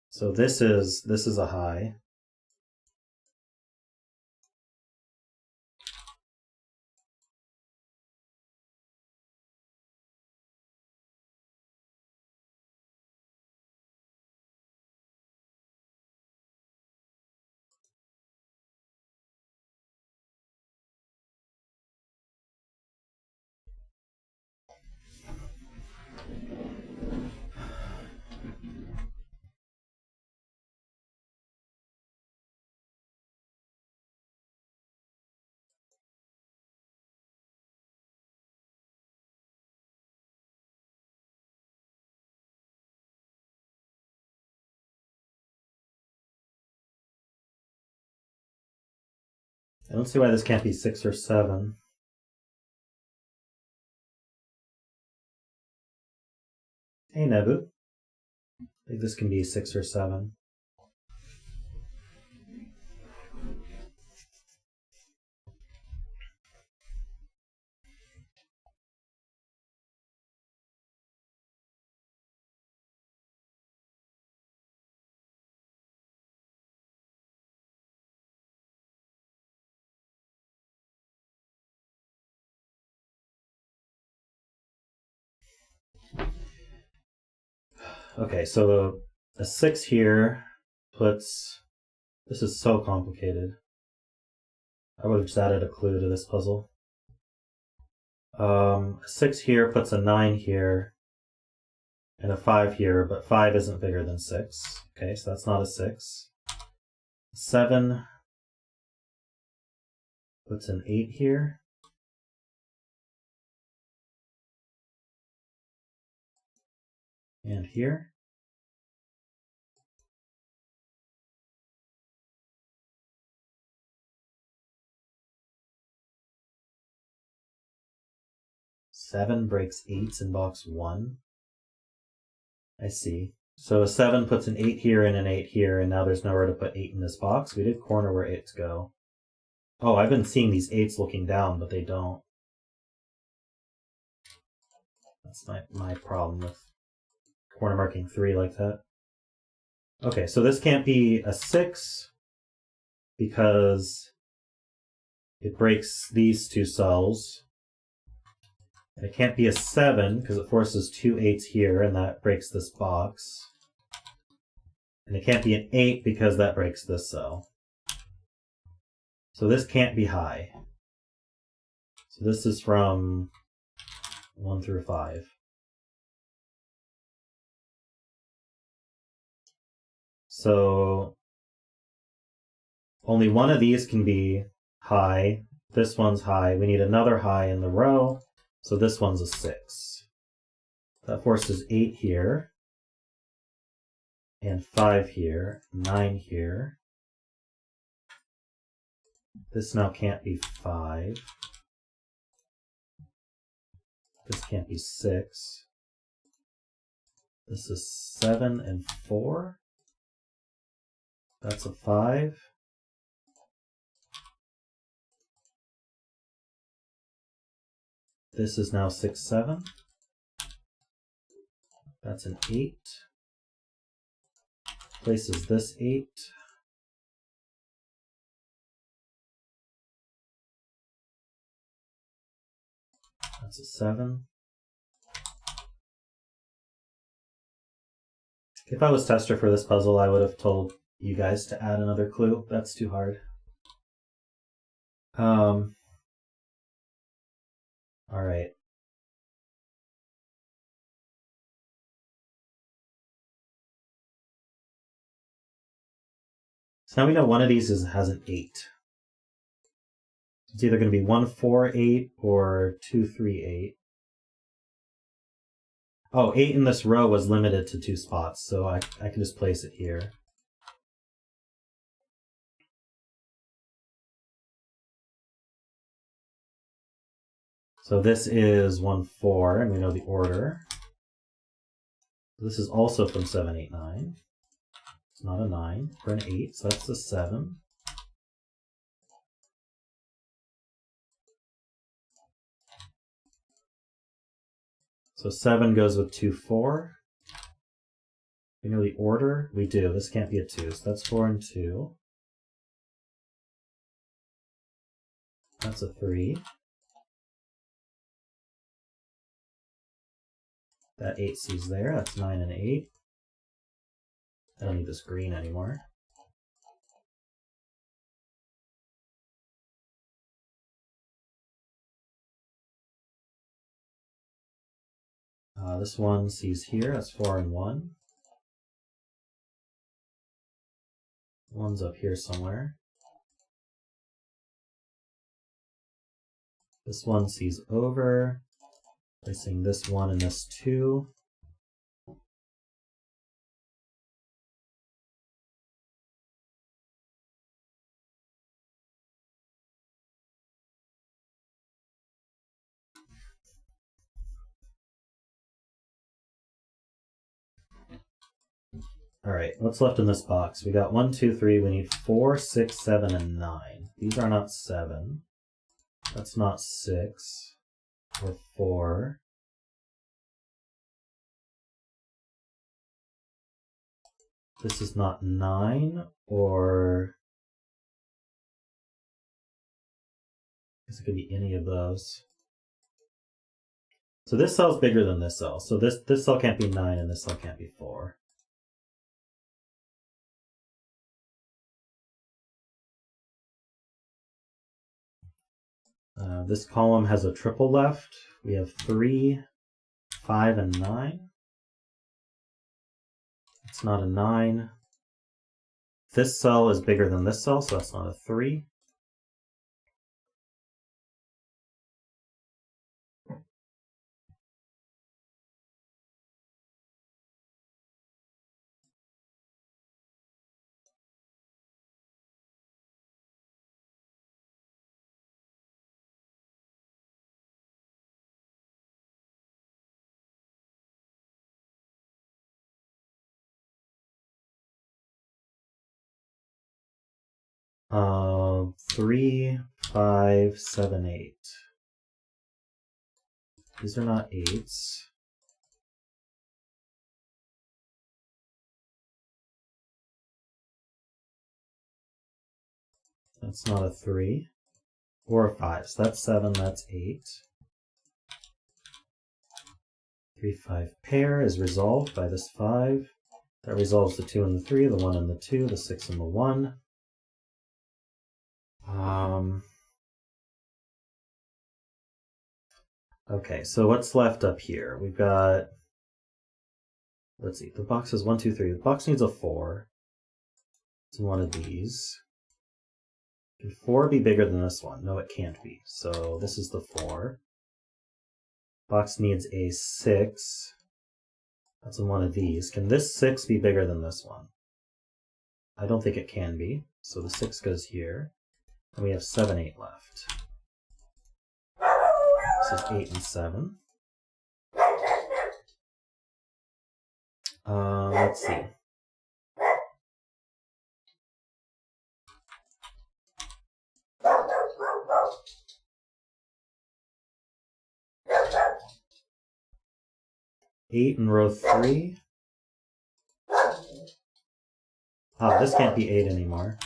So this is a high. I don't see why this can't be 6 or 7. Hey, Nebu. I think this can be 6 or 7. Okay, so a 6 here puts... This is so complicated. I would have just added a clue to this puzzle. A 6 here puts a 9 here, and a 5 here, but 5 isn't bigger than 6. Okay, so that's not a 6. 7 puts an 8 here. And here. Seven breaks 8s in box 1. I see. So a 7 puts an 8 here and an 8 here, and now there's nowhere to put 8 in this box. We did corner where 8s go. Oh, I've been seeing these 8s looking down, but they don't. That's my problem with corner marking 3 like that. Okay, so this can't be a 6 because it breaks these 2 cells. And it can't be a 7 because it forces 2 8s here and that breaks this box. And it can't be an 8 because that breaks this cell. So this can't be high. So this is from 1 through 5. So only one of these can be high. This one's high. We need another high in the row. So this one's a 6. That forces 8 here. And 5 here. 9 here. This now can't be 5. This can't be 6. This is 7 and 4. That's a 5. This is now 6, 7. That's an 8. Places this 8. That's a 7. If I was tester for this puzzle, I would have told you guys to add another clue. That's too hard. All right. So now we know one of these has an 8. It's either going to be 1, 4, 8 or 2, 3, 8. Oh, 8 in this row was limited to 2 spots, so I can just place it here. So this is 1, 4, and we know the order. This is also from 7, 8, 9. It's not a 9, for an 8, so that's the 7. So 7 goes with 2, 4. We know the order? We do. This can't be a 2, so that's 4 and 2. That's a 3. That 8 C's there. That's 9 and 8. I don't need this green anymore. This one C's here. That's 4 and 1. One's up here somewhere. This one C's over. Placing this 1 and this 2. All right, what's left in this box? We got 1, 2, 3. We need 4, 6, 7, and 9. These are not 7. That's not 6 or 4. This is not 9 or... I guess it could be any of those. So this cell's bigger than this cell. So this cell can't be 9 and this cell can't be 4. This column has a triple left. We have 3, 5, and 9. It's not a 9. This cell is bigger than this cell, so that's not a 3. Uh, 3, 5, 7, 8. These are not 8s. That's not a 3 or a 5. So that's 7, that's 8. 3, 5 pair is resolved by this 5. That resolves the 2 and the 3, the 1 and the 2, the 6 and the 1. Okay, so what's left up here? We've got, let's see, the box is 1, 2, 3. The box needs a 4. It's one of these. Can 4 be bigger than this one? No, it can't be. So this is the 4. Box needs a 6. That's in one of these. Can this 6 be bigger than this one? I don't think it can be. So the 6 goes here. And we have 7, 8 left. This is 8 and 7. Let's see. Eight in row 3. Ah, this can't be 8 anymore.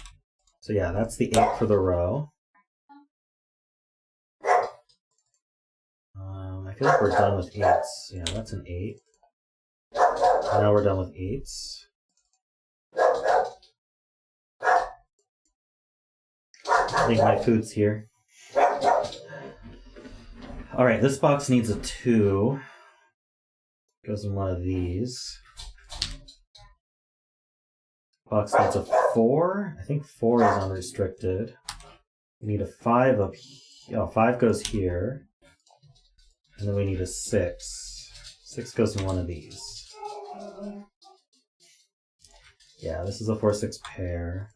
So yeah, that's the 8 for the row. I feel like we're done with 8s. Yeah, that's an 8. Now we're done with 8s. I think my food's here. Alright, this box needs a 2. Goes in one of these. Box needs a 4. I think 4 is unrestricted. We need a 5 up here. Oh, 5 goes here. And then we need a 6. 6 goes in one of these. Yeah, this is a 4, 6 pair.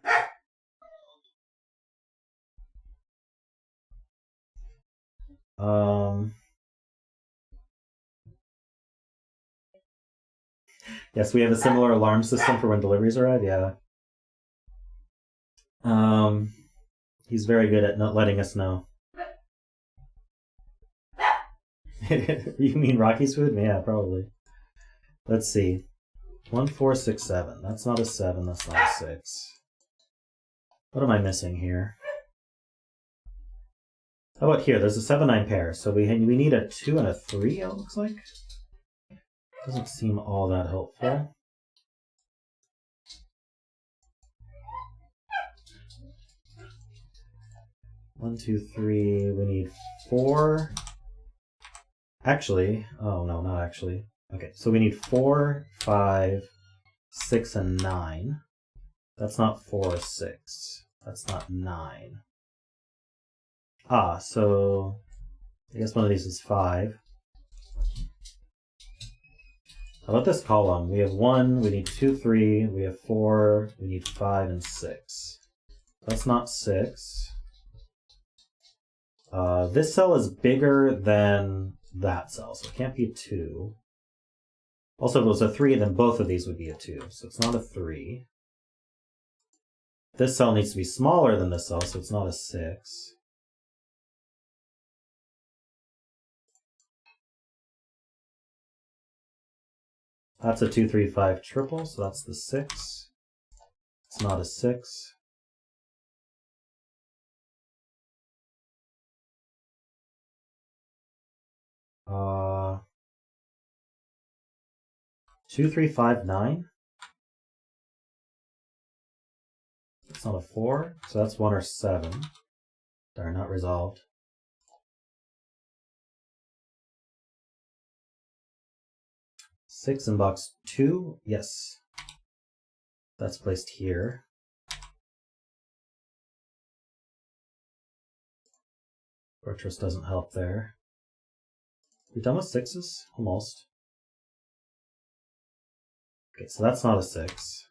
Yes, we have a similar alarm system for when deliveries arrive, yeah. He's very good at not letting us know. You mean Rocky's food? Yeah, probably. Let's see. 1, 4, 6, 7. That's not a 7, that's not a 6. What am I missing here? How about here? There's a 7, 9 pair, so we need a 2 and a 3, it looks like. Doesn't seem all that helpful. One, 2, 3. We need 4. Actually, oh no, not actually. Okay, so we need 4, 5, 6, and 9. That's not 4 or 6. That's not 9. Ah, so I guess one of these is 5. How about this column? We have 1, we need 2, 3, we have 4, we need 5, and 6. That's not 6. This cell is bigger than that cell, so it can't be 2. Also, if it was a 3, then both of these would be a 2. So it's not a 3. This cell needs to be smaller than this cell, so it's not a 6. That's a 2, 3, 5 triple, so that's the 6. It's not a 6. Uh, 2, 3, 5, 9. It's not a 4, so that's 1 or 7. Darn, not resolved. Six in box 2, yes. That's placed here. Fortress doesn't help there. We done with 6s? Almost. Okay, so that's not a 6.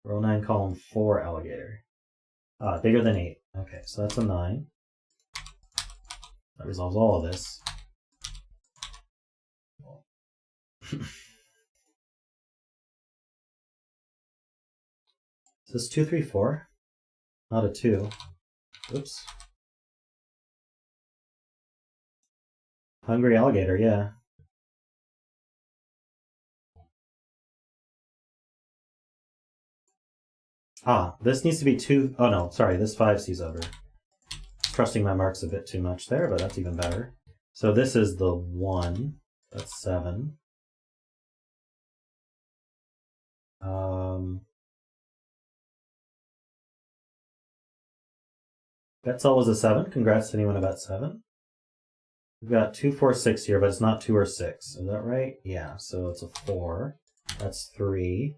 Row 9, column 4, alligator. Bigger than 8. Okay, so that's a 9. That resolves all of this. Is this 2, 3, 4? Not a 2. Oops. Hungry alligator, yeah. This needs to be 2. Oh no, sorry, this 5 sees over. Trusting my marks a bit too much there, but that's even better. So this is the 1. That's 7. Bet cell was a 7. Congrats to anyone who bet 7. We've got 2, 4, 6 here, but it's not 2 or 6. Is that right? Yeah, so it's a 4. That's 3.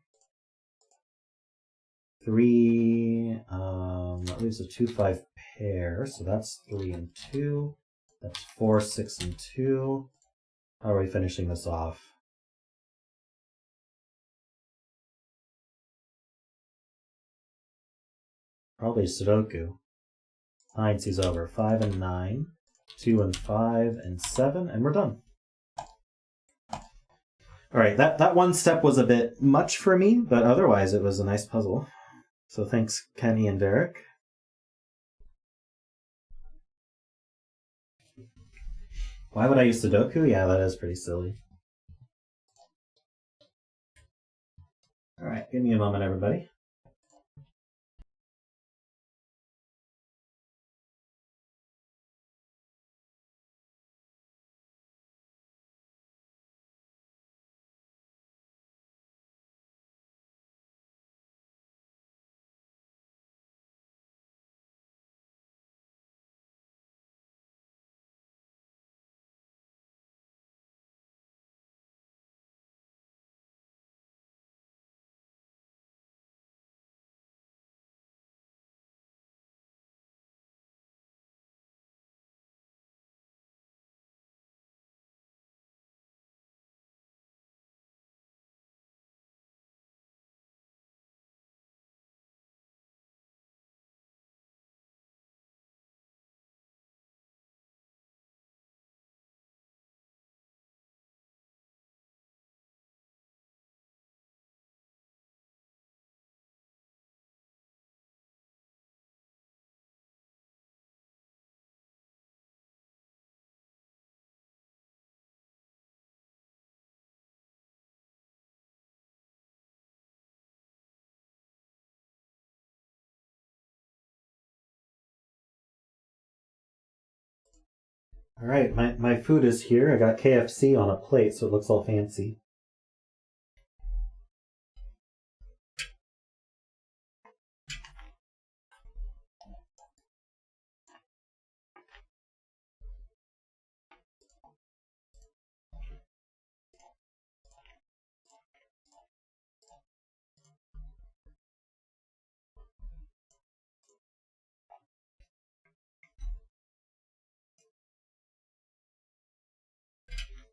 3, that leaves a 2, 5 pair, so that's 3 and 2. That's 4, 6, and 2. How are we finishing this off? Probably Sudoku. 9 sees over. 5 and 9. 2 and 5 and 7, and we're done. Alright, that one step was a bit much for me, but otherwise it was a nice puzzle. So thanks, Kenny and Derek. Why would I use Sudoku? Yeah, that is pretty silly. Alright, give me a moment, everybody. Alright, my food is here. I got KFC on a plate, so it looks all fancy.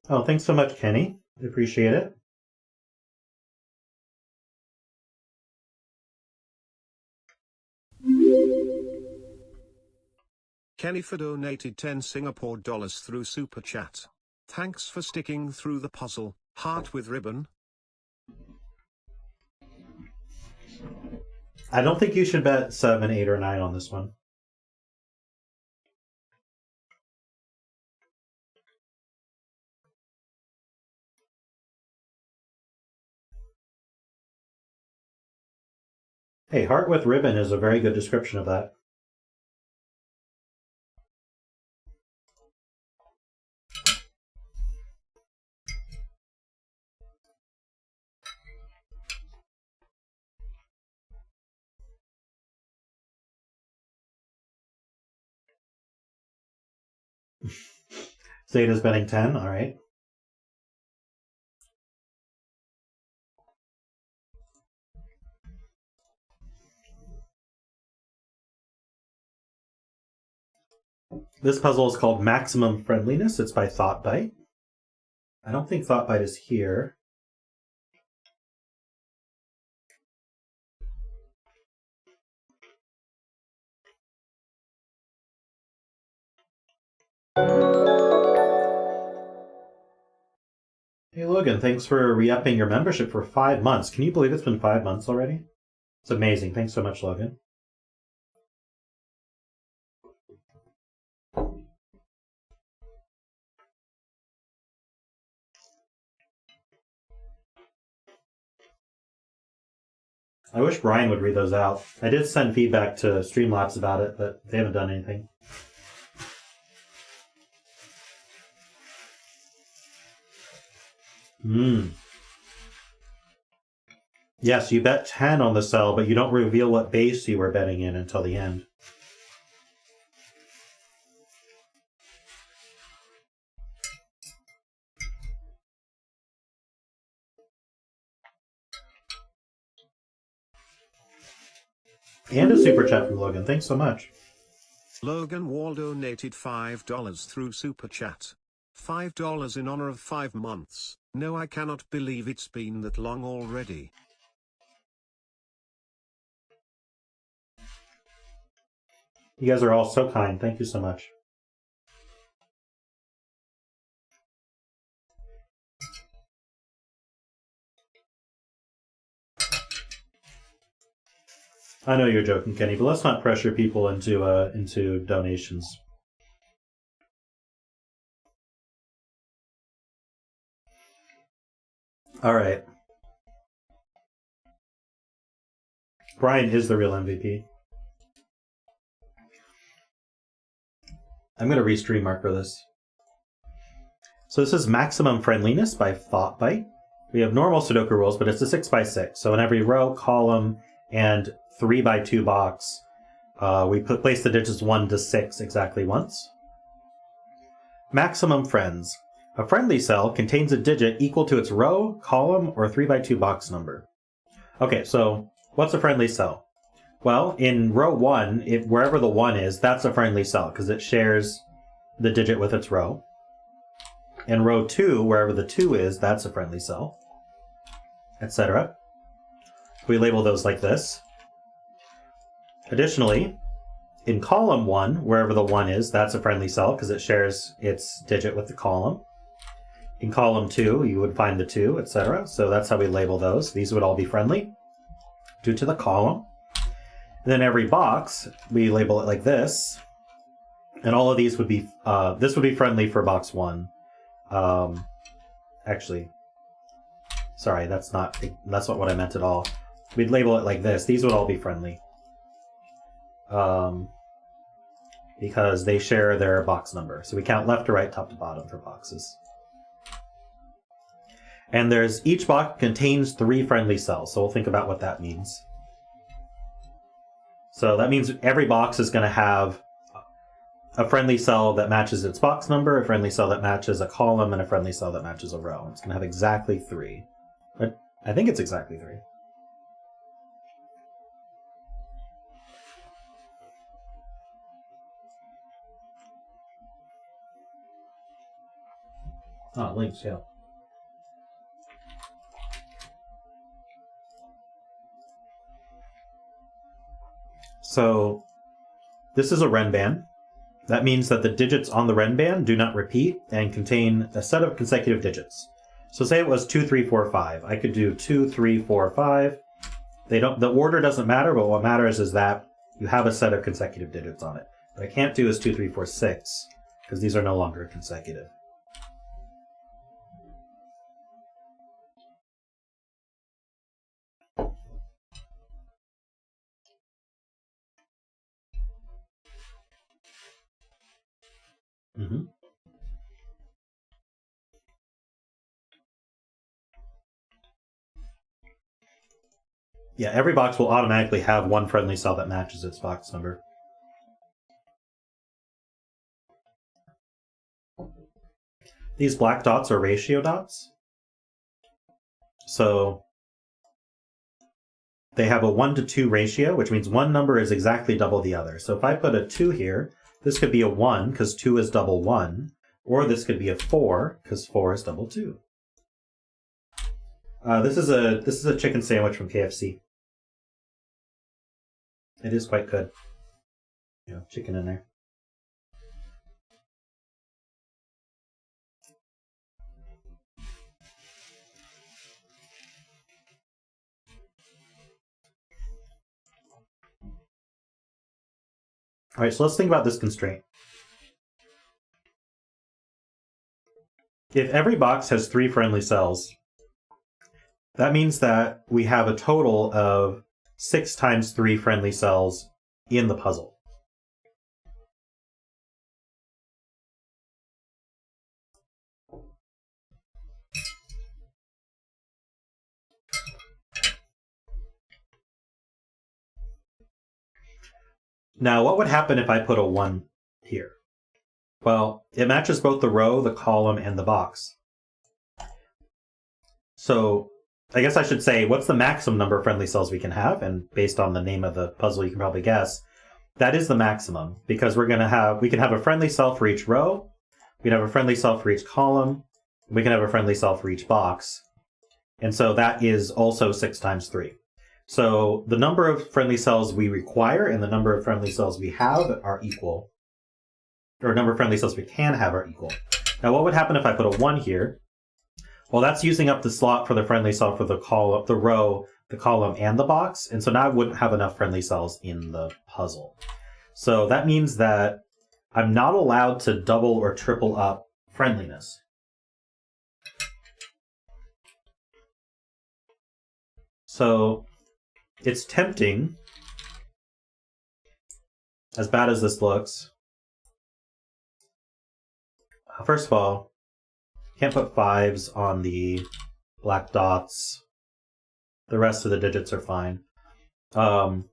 Oh, thanks so much, Kenny. Appreciate it. Kennyfa donated 10 Singapore dollars through Super Chat. Thanks for sticking through the puzzle. Heart with ribbon. I don't think you should bet 7, 8, or 9 on this one. Hey, heart with ribbon is a very good description of that. Zeta's betting 10, all right. This puzzle is called Maximum Friendliness. It's by Thoughtbyte. I don't think Thoughtbyte is here. Hey Logan, thanks for re-upping your membership for 5 months. Can you believe it's been 5 months already? It's amazing. Thanks so much, Logan. I wish Brian would read those out. I did send feedback to Streamlabs about it, but they haven't done anything. Yes, you bet 10 on the cell, but you don't reveal what base you were betting in until the end. And a super chat from Logan. Thanks so much. Logan Wall donated $5 through Super Chat. $5 in honor of 5 months. No, I cannot believe it's been that long already. You guys are all so kind. Thank you so much. I know you're joking, Kenny, but let's not pressure people into donations. All right. Brian is the real MVP. I'm going to restream mark for this. So this is Maximum Friendliness by Thoughtbyte. We have normal Sudoku rules, but it's a 6x6. So in every row, column, and 3x2 box, we place the digits 1 to 6 exactly once. Maximum Friends. A friendly cell contains a digit equal to its row, column, or 3x2 box number. Okay, so what's a friendly cell? Well, in row 1, wherever the 1 is, that's a friendly cell because it shares the digit with its row. In row 2, wherever the 2 is, that's a friendly cell, etc. We label those like this. Additionally, in column 1, wherever the 1 is, that's a friendly cell because it shares its digit with the column. In column 2, you would find the 2, etc. So that's how we label those. These would all be friendly due to the column. And then every box, we label it like this. And all of these would be, this would be friendly for box 1. Actually, sorry, that's not what I meant at all. We'd label it like this. These would all be friendly. Because they share their box number. So we count left to right, top to bottom for boxes. And each box contains 3 friendly cells. So we'll think about what that means. So that means every box is going to have a friendly cell that matches its box number, a friendly cell that matches a column, and a friendly cell that matches a row. It's going to have exactly 3. But I think it's exactly 3. Oh, links, yeah. So this is a Renban. That means that the digits on the ren band do not repeat and contain a set of consecutive digits. So say it was 2, 3, 4, 5. I could do 2, 3, 4, 5. The order doesn't matter, but what matters is that you have a set of consecutive digits on it. What I can't do is 2, 3, 4, 6, because these are no longer consecutive. Mm-hmm. Yeah, every box will automatically have one friendly cell that matches its box number. These black dots are ratio dots. So they have a 1-to-2 ratio, which means one number is exactly double the other. So if I put a 2 here, this could be a 1, because 2 is double 1. Or this could be a 4, because 4 is double 2. This is a chicken sandwich from KFC. It is quite good. Chicken in there. All right, so let's think about this constraint. If every box has 3 friendly cells, that means that we have a total of 6 times 3 friendly cells in the puzzle. Now, what would happen if I put a 1 here? Well, it matches both the row, the column, and the box. So I guess I should say, what's the maximum number of friendly cells we can have? And based on the name of the puzzle, you can probably guess. That is the maximum, because we can have a friendly cell for each row, we can have a friendly cell for each column, we can have a friendly cell for each box. And so that is also 6 times 3. So the number of friendly cells we require and the number of friendly cells we have are equal. Or number of friendly cells we can have are equal. Now what would happen if I put a 1 here? Well, that's using up the slot for the friendly cell for the row, the column, and the box. And so now I wouldn't have enough friendly cells in the puzzle. So that means that I'm not allowed to double or triple up friendliness. So it's tempting, as bad as this looks. First of all, can't put 5s on the black dots. The rest of the digits are fine. Row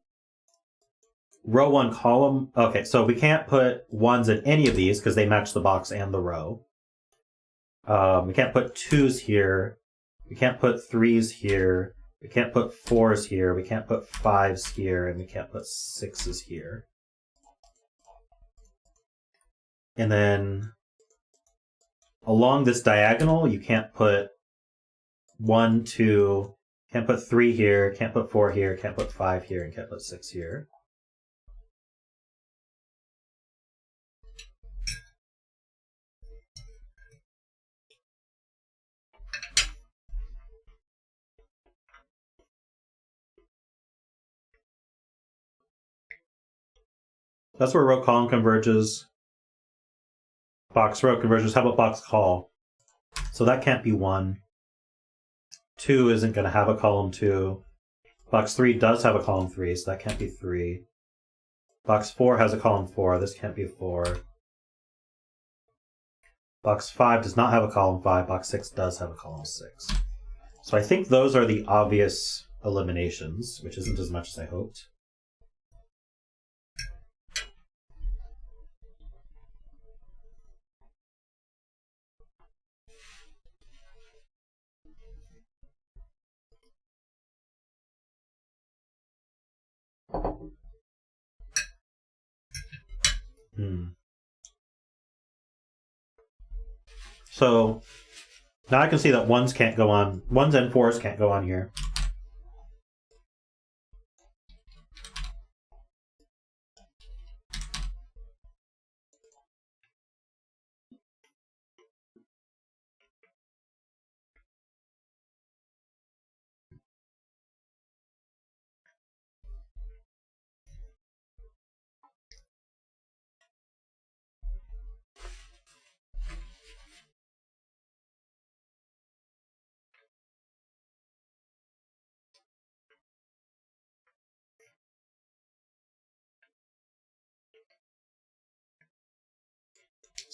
1, column... Okay, so we can't put 1s in any of these because they match the box and the row. We can't put 2s here. We can't put 3s here. We can't put 4s here. We can't put 5s here. And we can't put 6s here. And then along this diagonal, you can't put 1, 2, can't put 3 here, can't put 4 here, can't put 5 here, and can't put 6 here. That's where row column converges. Box row converges. How about box call? So that can't be 1. 2 isn't going to have a column 2. Box 3 does have a column 3, so that can't be 3. Box 4 has a column 4. This can't be 4. Box 5 does not have a column 5. Box 6 does have a column 6. So I think those are the obvious eliminations, which isn't as much as I hoped. So now I can see that 1s can't go on. 1s and 4s can't go on here.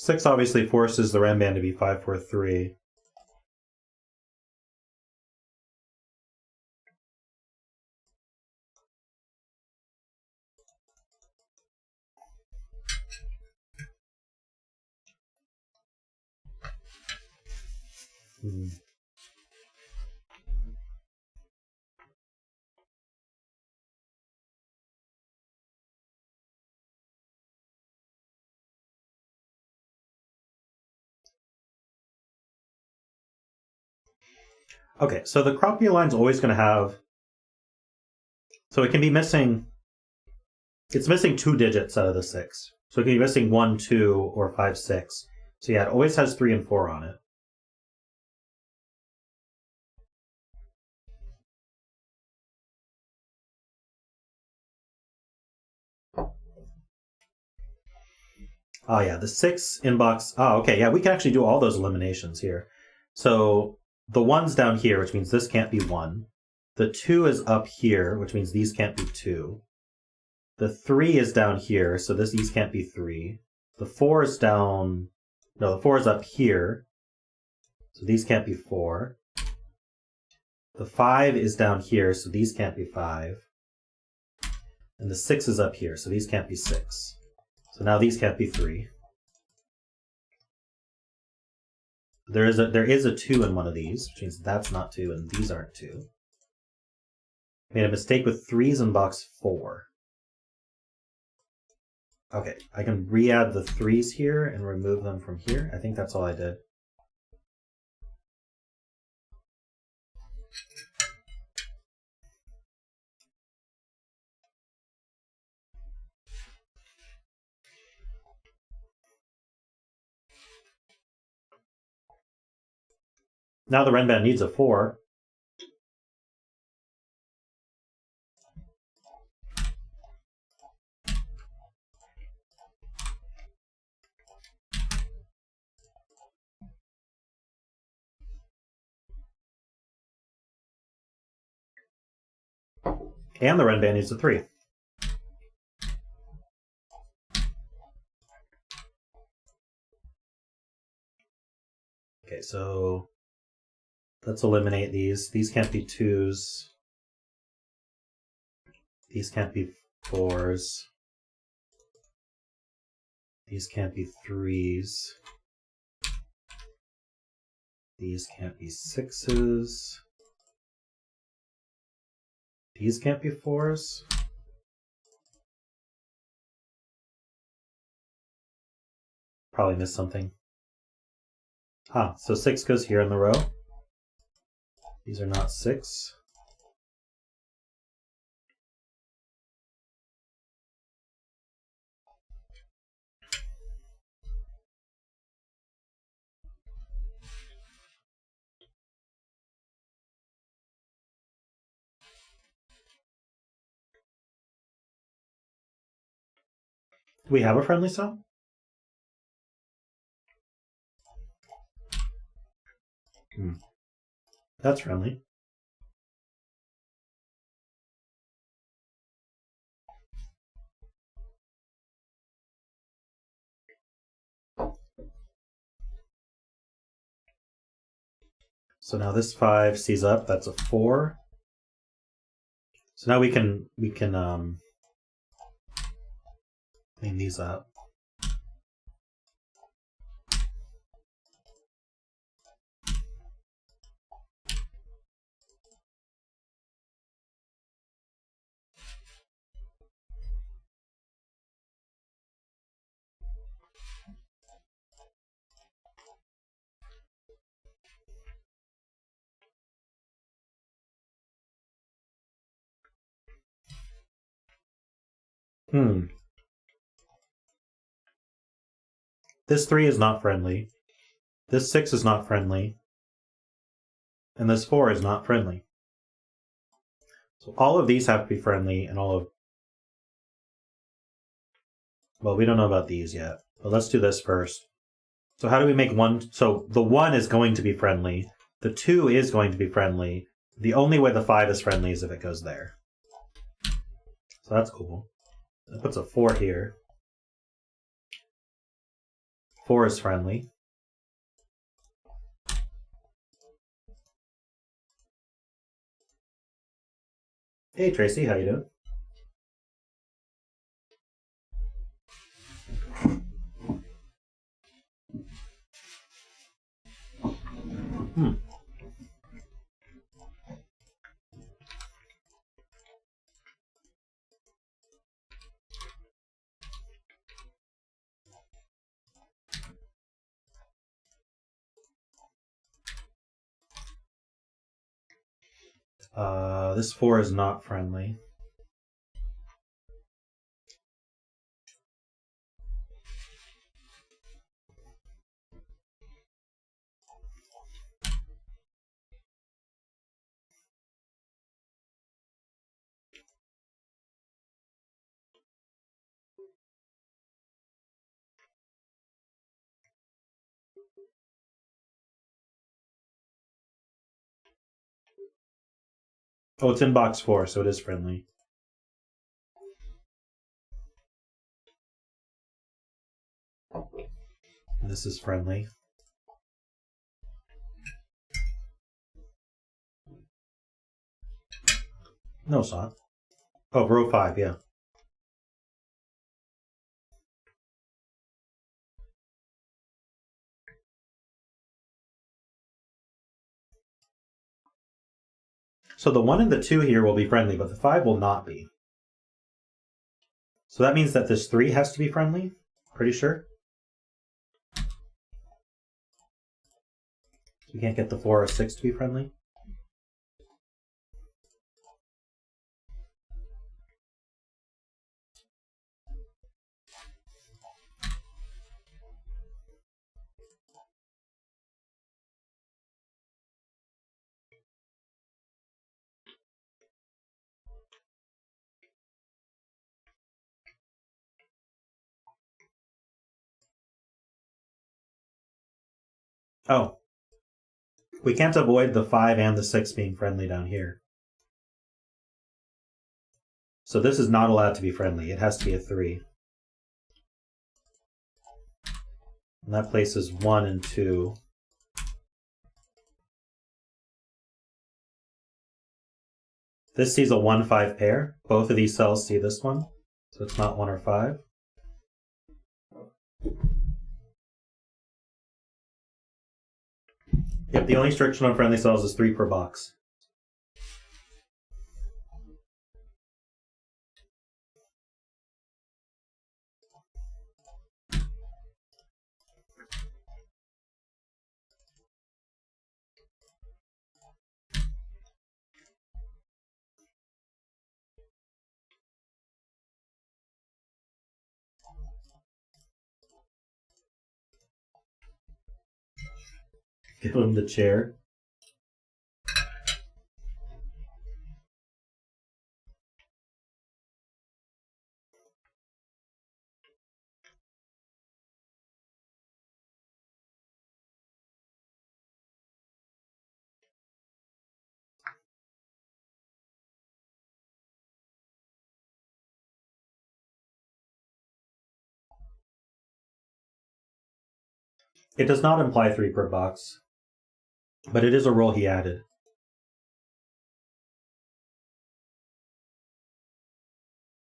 6 obviously forces the Renban to be 5, 4, 3. Okay, so the crop view line's always going to have... So it can be missing... It's missing 2 digits out of the 6. So it can be missing 1, 2, or 5, 6. So yeah, it always has 3 and 4 on it. Oh yeah, the 6 inbox... Oh, okay, yeah, we can actually do all those eliminations here. So the 1's down here, which means this can't be 1. The 2 is up here, which means these can't be 2. The 3 is down here, so these can't be 3. The 4 is down... No, the 4 is up here, so these can't be 4. The 5 is down here, so these can't be 5. And the 6 is up here, so these can't be 6. So now these can't be 3. There is a 2 in one of these, which means that's not 2, and these aren't 2. Made a mistake with 3's in box 4. Okay, I can re-add the 3's here and remove them from here. I think that's all I did. Now the Renban needs a 4. And the Renban needs a 3. Okay, so let's eliminate these. These can't be 2's. These can't be 4's. These can't be 3's. These can't be 6's. These can't be 4's. Probably missed something. Ah, so 6 goes here in the row. These are not 6. Do we have a friendly cell? That's friendly. So now this 5 sees up, that's a 4. So now we can clean these up. This 3 is not friendly. This 6 is not friendly. And this 4 is not friendly. So all of these have to be friendly, and all of... Well, we don't know about these yet, but let's do this first. So how do we make 1? So the 1 is going to be friendly. The 2 is going to be friendly. The only way the 5 is friendly is if it goes there. So that's cool. That puts a 4 here. 4 is friendly. Hey Tracy, how you doing? This 4 is not friendly. Oh, it's in box 4, so it is friendly. This is friendly. No, it's not. Oh, row 5, yeah. So the 1 and the 2 here will be friendly, but the 5 will not be. So that means that this 3 has to be friendly? Pretty sure? You can't get the 4 or 6 to be friendly? Oh. We can't avoid the 5 and the 6 being friendly down here. So this is not allowed to be friendly. It has to be a 3. And that places 1 and 2. This sees a 1-5 pair. Both of these cells see this one. So it's not 1 or 5. Yep, the only restriction on friendly cells is 3 per box. Give him the chair. It does not imply 3 per box, but it is a rule he added.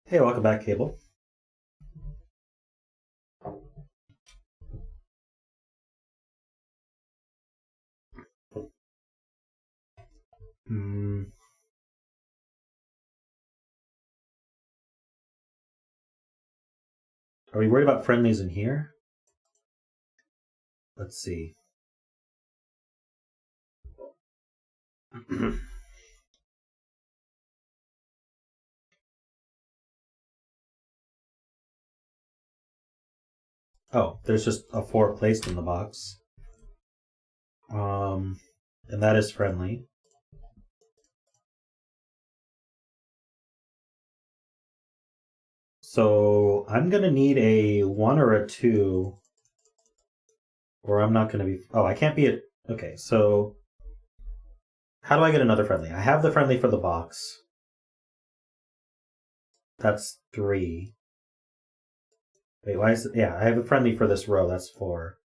Hey, welcome back, Cable. Are we worried about friendlies in here? Let's see. Oh, there's just a 4 placed in the box. And that is friendly. So I'm going to need a 1 or a 2, or I'm not going to be... Oh, I can't be a... Okay, so how do I get another friendly? I have the friendly for the box. That's 3. Wait, why is it? Yeah, I have a friendly for this row. That's 4.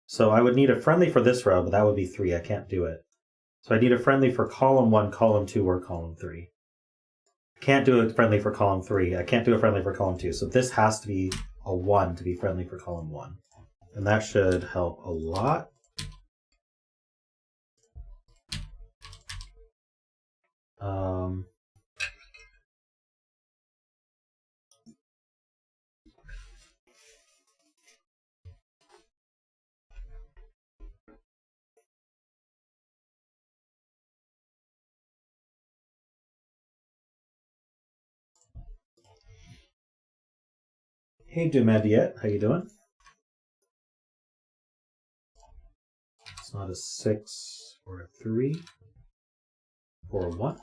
So I would need a friendly for this row, but that would be 3. I can't do it. So I need a friendly for column 1, column 2, or column 3. I can't do a friendly for column 3. I can't do a friendly for column 2. So this has to be a 1 to be friendly for column 1. And that should help a lot. Hey, Dumadiet, how you doing? It's not a 6 or a 3 or a 1.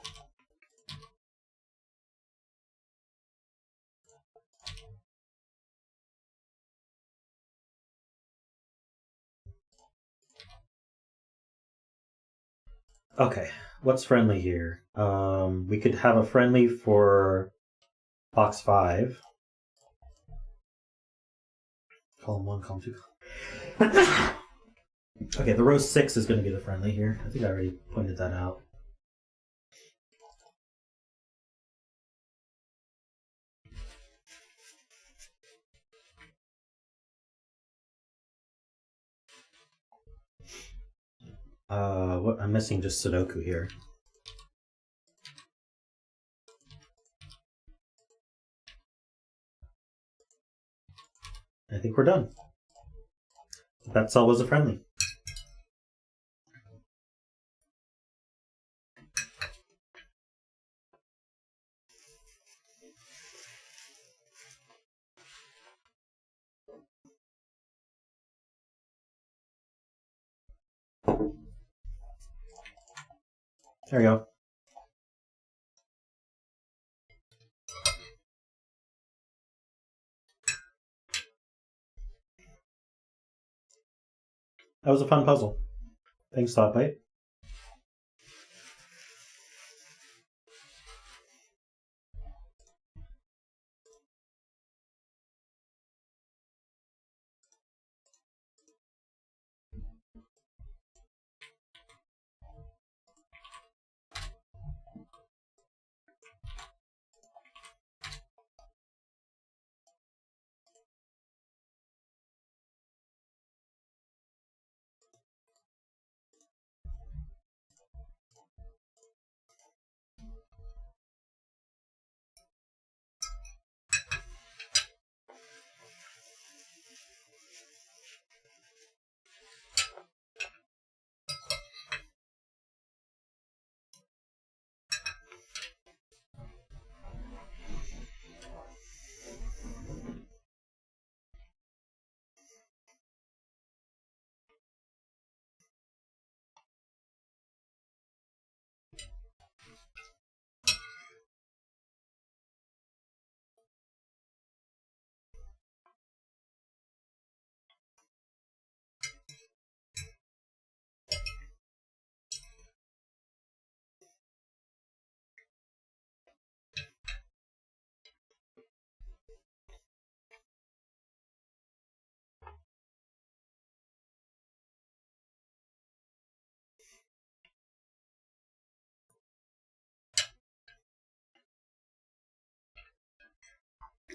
Okay, what's friendly here? We could have a friendly for box 5. Column 1, column 2. Okay, the row 6 is going to be the friendly here. I think I already pointed that out. What I'm missing just Sudoku here. I think we're done. That cell was a friendly. There we go. That was a fun puzzle. Thanks, thoughtbyte.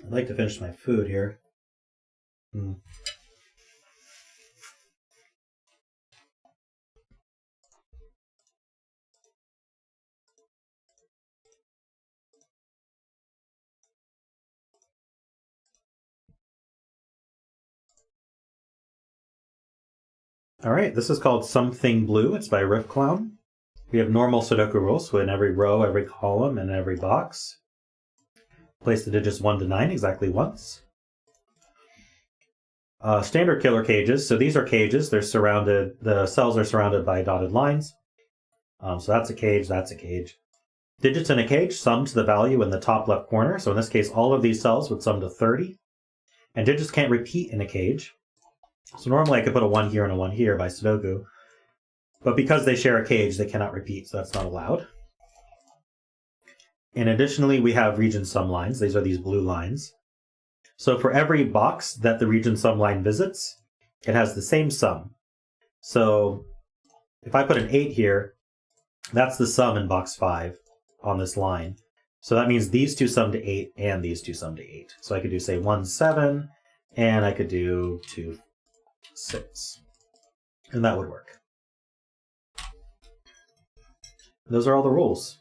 I'd like to finish my food here. All right, this is called Something Blue. It's by Riffclown. We have normal Sudoku rules, so in every row, every column, and every box, place the digits 1 to 9 exactly once. Standard killer cages. So these are cages. They're surrounded. The cells are surrounded by dotted lines. So that's a cage. That's a cage. Digits in a cage sum to the value in the top left corner. So in this case, all of these cells would sum to 30. And digits can't repeat in a cage. So normally I could put a 1 here and a 1 here by Sudoku. But because they share a cage, they cannot repeat, so that's not allowed. And additionally, we have region sum lines. These are these blue lines. So for every box that the region sum line visits, it has the same sum. So if I put an 8 here, that's the sum in box 5 on this line. So that means these two sum to 8 and these two sum to 8. So I could do, say, 1, 7, and I could do 2, 6. And that would work. Those are all the rules.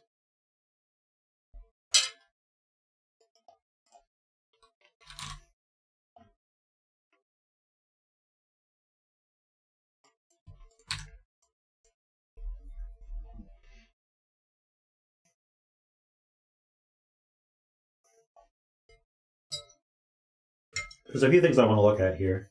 There's a few things I want to look at here.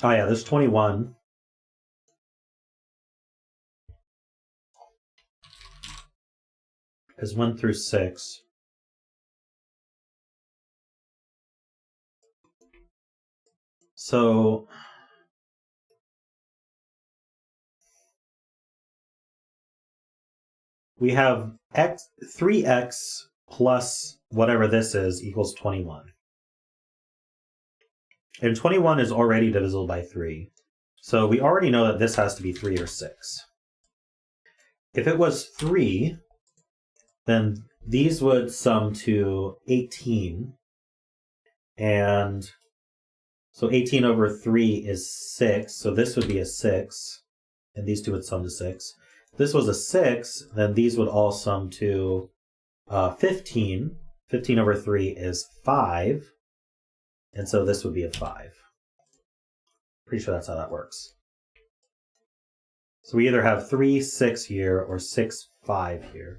Oh yeah, there's 21. Is 1 through 6. So we have 3x plus whatever this is equals 21. And 21 is already divisible by 3. So we already know that this has to be 3 or 6. If it was 3, then these would sum to 18. And so 18 over 3 is 6. So this would be a 6. And these two would sum to 6. If this was a 6, then these would all sum to 15. 15 over 3 is 5. And so this would be a 5. Pretty sure that's how that works. So we either have 3, 6 here or 6, 5 here.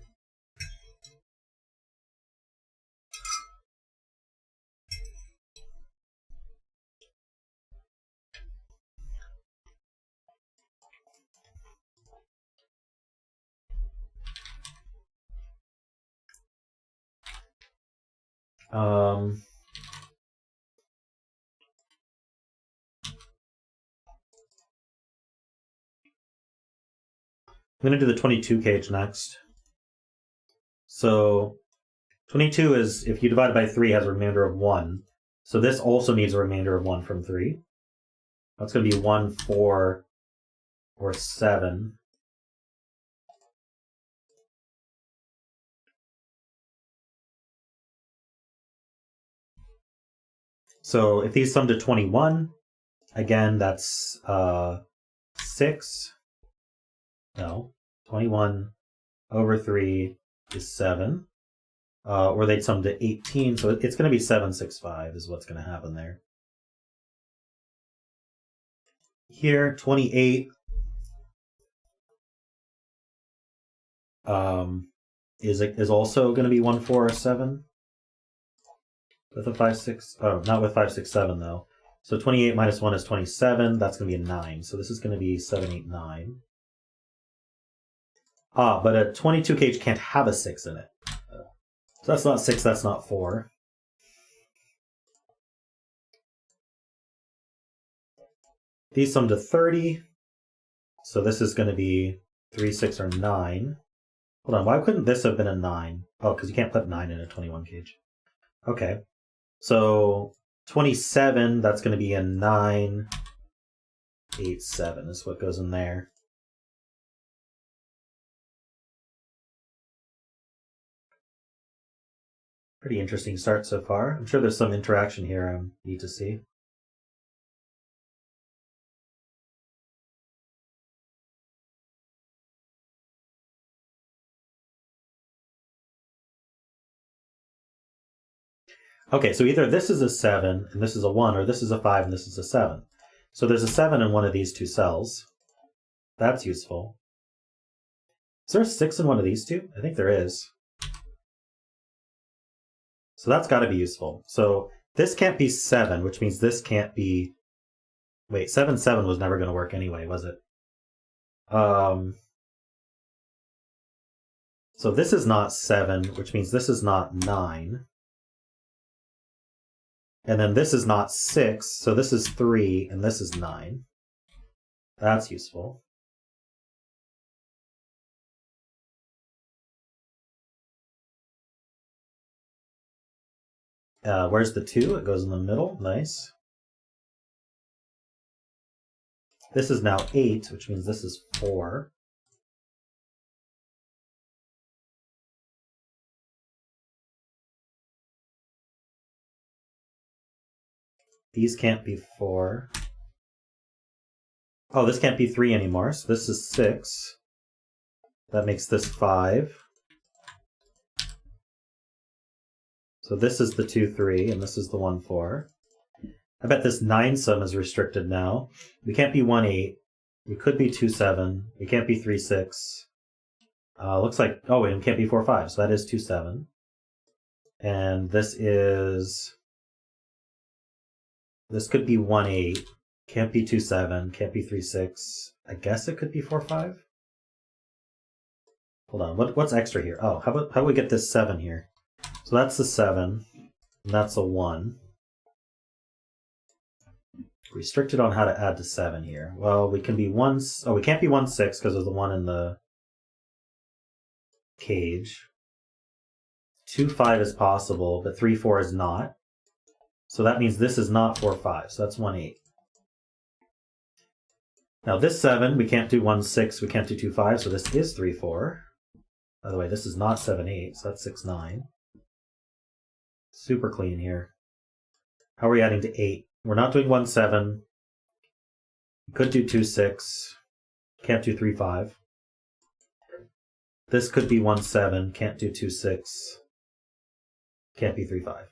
I'm going to do the 22 cage next. So 22 is, if you divide it by 3, has a remainder of 1. So this also needs a remainder of 1 from 3. That's going to be 1, 4, or 7. So if these sum to 21, again, that's 6. No, 21 over 3 is 7. Or they'd sum to 18, so it's going to be 765 is what's going to happen there. Here, 28 is also going to be 1, 4, or 7. With a 5, 6, oh, not with 5, 6, 7 though. So 28 minus 1 is 27. That's going to be a 9. So this is going to be 7, 8, 9. But a 22 cage can't have a 6 in it. So that's not 6, that's not 4. These sum to 30. So this is going to be 3, 6, or 9. Hold on, why couldn't this have been a 9? Oh, because you can't put 9 in a 21 cage. Okay. So 27, that's going to be a 9, 8, 7 is what goes in there. Pretty interesting start so far. I'm sure there's some interaction here I need to see. Okay, so either this is a 7 and this is a 1, or this is a 5 and this is a 7. So there's a 7 in one of these two cells. That's useful. Is there a 6 in one of these two? I think there is. So that's got to be useful. So this can't be 7, which means this can't be... Wait, 7, 7 was never going to work anyway, was it? So this is not 7, which means this is not 9. And then this is not 6, so this is 3, and this is 9. That's useful. Where's the 2? It goes in the middle. Nice. This is now 8, which means this is 4. These can't be 4. Oh, this can't be 3 anymore, so this is 6. That makes this 5. So this is the 2, 3, and this is the 1, 4. I bet this 9 sum is restricted now. We can't be 1, 8. We could be 2, 7. We can't be 3, 6. Looks like, oh wait, we can't be 4, 5, so that is 2, 7. And this could be 1, 8. Can't be 2, 7. Can't be 3, 6. I guess it could be 4, 5. Hold on, what's extra here? Oh, how about we get this 7 here? So that's the 7, and that's a 1. Restricted on how to add to 7 here. Well, we can be 1... Oh, we can't be 1, 6 because of the 1 in the cage. 2, 5 is possible, but 3, 4 is not. So that means this is not 4, 5, so that's 1, 8. Now this 7, we can't do 1, 6, we can't do 2, 5, so this is 3, 4. By the way, this is not 7, 8, so that's 6, 9. Super clean here. How are we adding to 8? We're not doing 1, 7. We could do 2, 6. Can't do 3, 5. This could be 1, 7. Can't do 2, 6. Can't be 3, 5.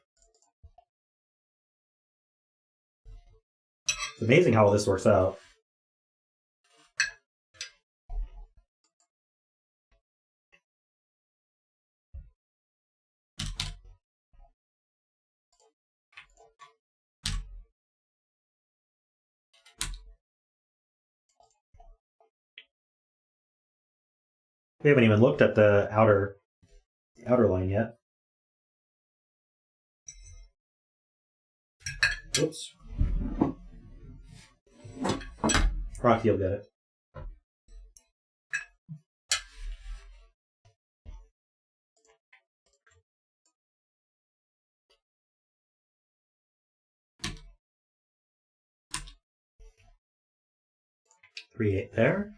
It's amazing how all this works out. We haven't even looked at the outer line yet. Whoops. Rocky will get it. Three, 8 there.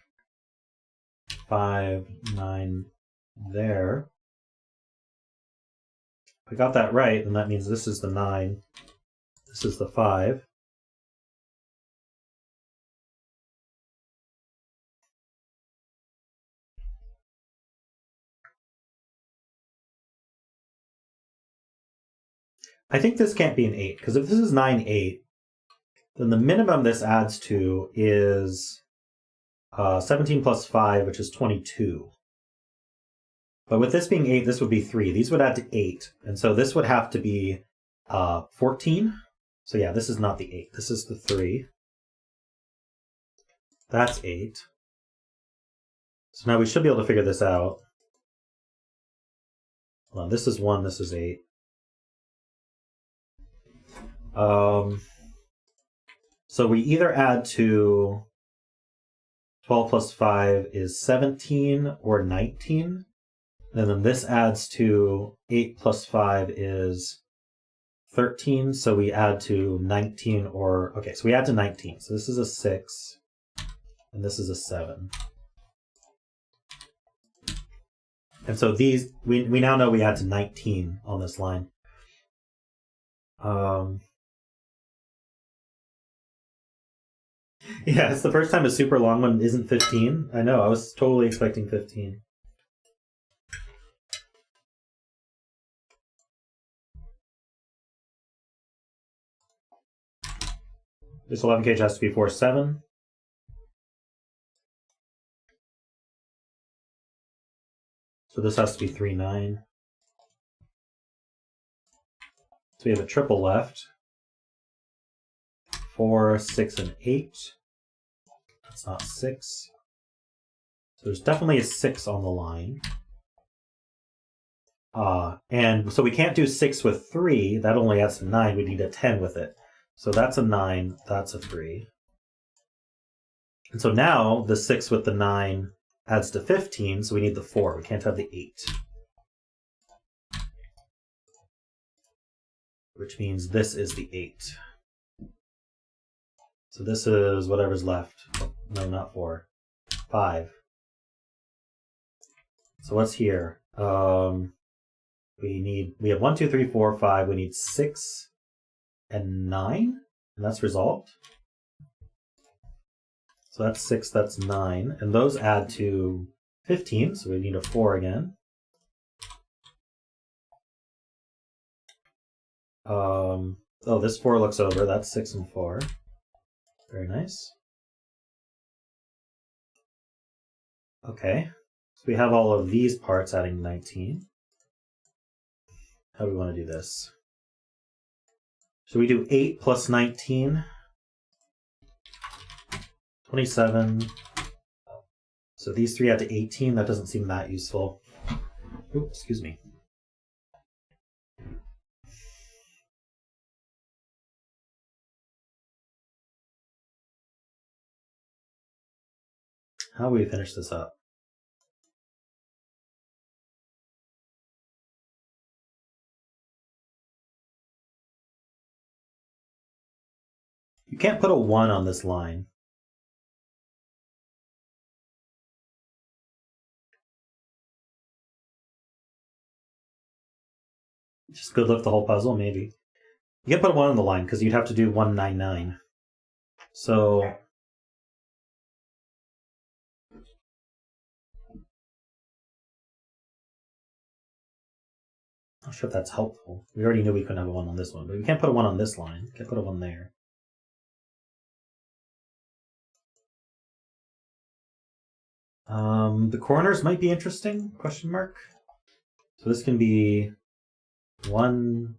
5, 9 there. If I got that right, then that means this is the 9. This is the 5. I think this can't be an 8, because if this is 9, 8, then the minimum this adds to is 17 plus 5, which is 22. But with this being 8, this would be 3. These would add to 8. And so this would have to be 14. So yeah, this is not the 8. This is the 3. That's 8. So now we should be able to figure this out. Well, this is 1, this is 8. So we either add to 12 plus 5 is 17 or 19. And then this adds to 8 plus 5 is 13. So we add to 19 or... Okay, so we add to 19. So this is a 6. And this is a 7. And so these... We now know we add to 19 on this line. Yeah, it's the first time a super long one isn't 15. I know, I was totally expecting 15. This 11 cage has to be 4, 7. So this has to be 3, 9. So we have a triple left. 4, 6, and 8. That's not 6. So there's definitely a 6 on the line. And so we can't do 6 with 3. That only adds to 9. We need a 10 with it. So that's a 9. That's a 3. And so now the 6 with the 9 adds to 15. So we need the 4. We can't have the 8. which means this is the 8. So this is whatever's left. No, not 4. 5. So what's here? We have 1, 2, 3, 4, 5. We need 6 and 9, and that's resolved. So that's 6, that's 9, and those add to 15, so we need a 4 again. Oh, this 4 looks over. That's 6 and 4. Very nice. Okay, so we have all of these parts adding 19. How do we want to do this? Should we do 8 plus 19? 27. So these 3 add to 18. That doesn't seem that useful. Oops, excuse me. How will we finish this up? You can't put a 1 on this line. Just good luck the whole puzzle, maybe. You can put a 1 on the line because you'd have to do 199. So I'm not sure if that's helpful. We already knew we couldn't have a 1 on this one, but we can't put a 1 on this line. Can't put a 1 there. The corners might be interesting, question mark. So this can be 1,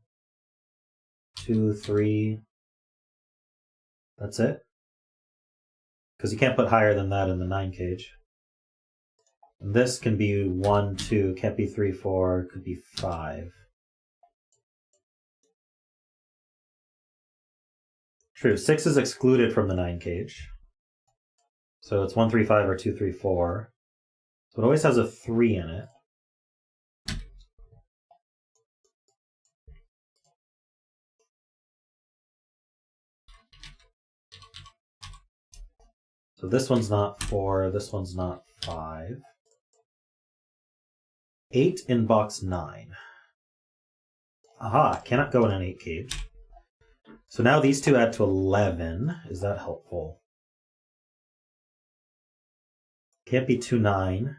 2, 3. That's it. Because you can't put higher than that in the 9 cage. And this can be 1, 2, can't be 3, 4, could be 5. True, 6 is excluded from the 9 cage. So it's 1, 3, 5 or 2, 3, 4. So it always has a 3 in it. So this one's not 4, this one's not 5. 8 in box 9. Aha, cannot go in an 8 cage. So now these two add to 11. Is that helpful? Can't be 2, 9.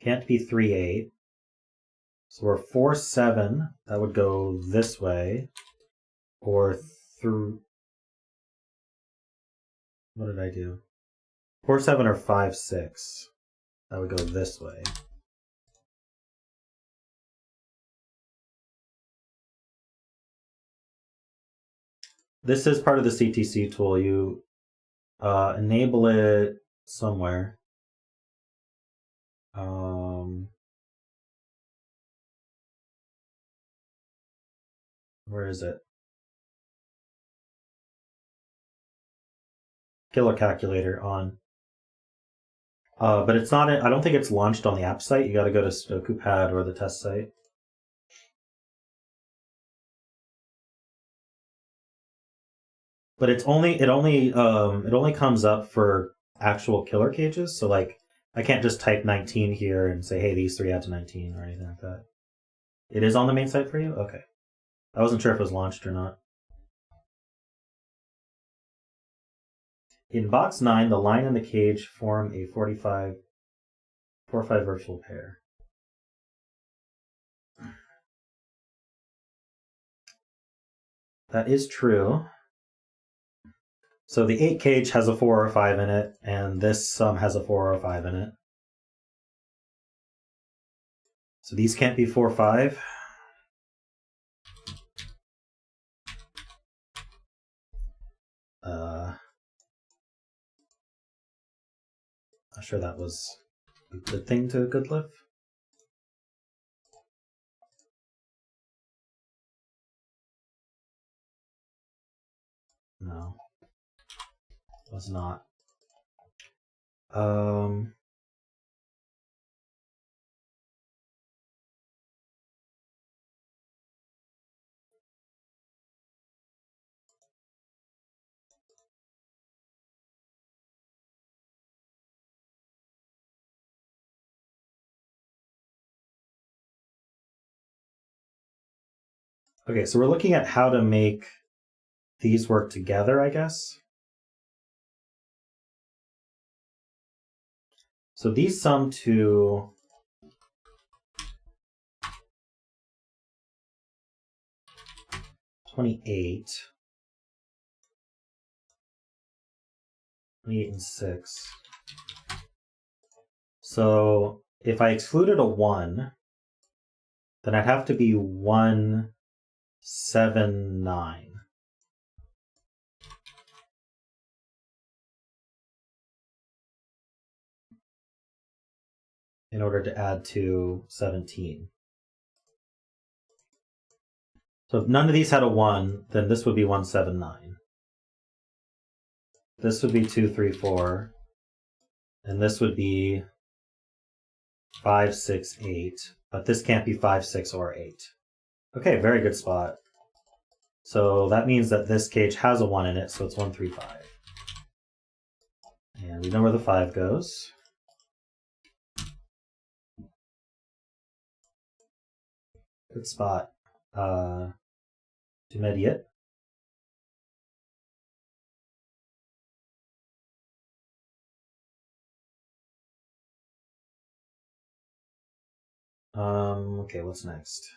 Can't be 3, 8. So we're 4, 7. That would go this way. Or through. What did I do? 4, 7 or 5, 6. That would go this way. This is part of the CTC tool. You enable it somewhere. Where is it? Killer calculator on. But it's not. I don't think it's launched on the app site. You got to go to Sudoku Pad or the test site. But it only comes up for actual killer cages. So like, I can't just type 19 here and say, hey, these 3 add to 19 or anything like that. It is on the main site for you? Okay. I wasn't sure if it was launched or not. In box 9, the line and the cage form a 4-5 virtual pair. That is true. So the 8 cage has a 4 or 5 in it, and this has a 4 or 5 in it. So these can't be 4 or 5. Not sure that was a good thing to good live. No. It was not. Okay, so we're looking at how to make these work together, I guess. So these sum to 28. 28 and 6. So if I excluded a 1, then I'd have to be 179. In order to add to 17. So if none of these had a 1, then this would be 179. This would be 2, 3, 4. And this would be 5, 6, 8. But this can't be 5, 6, or 8. Okay, very good spot. So that means that this cage has a 1 in it, so it's 1, 3, 5. And we know where the 5 goes. Good spot. Dumediate. Okay, what's next?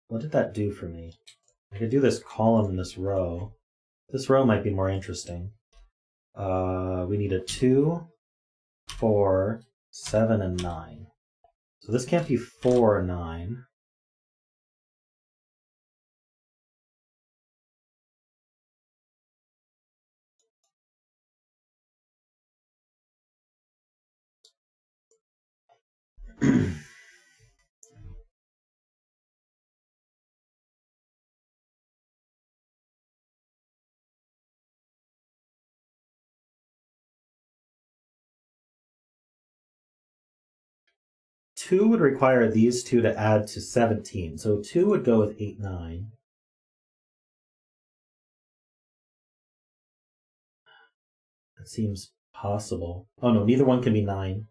What did that do for me? I could do this column and this row. This row might be more interesting. We need a 2, 4, 7, and 9. So this can't be 4 or 9. Two would require these two to add to 17. So 2 would go with 8, 9. That seems possible. Oh no, neither one can be 9.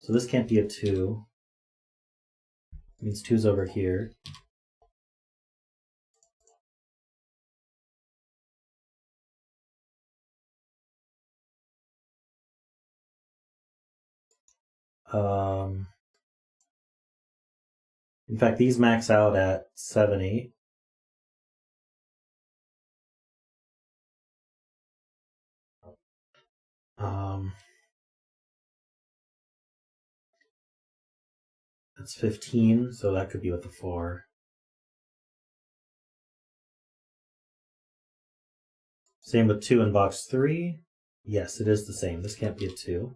So this can't be a 2. It means 2's over here. In fact, these max out at 7, 8. That's 15, so that could be with the 4. Same with 2 in box 3. Yes, it is the same. This can't be a 2.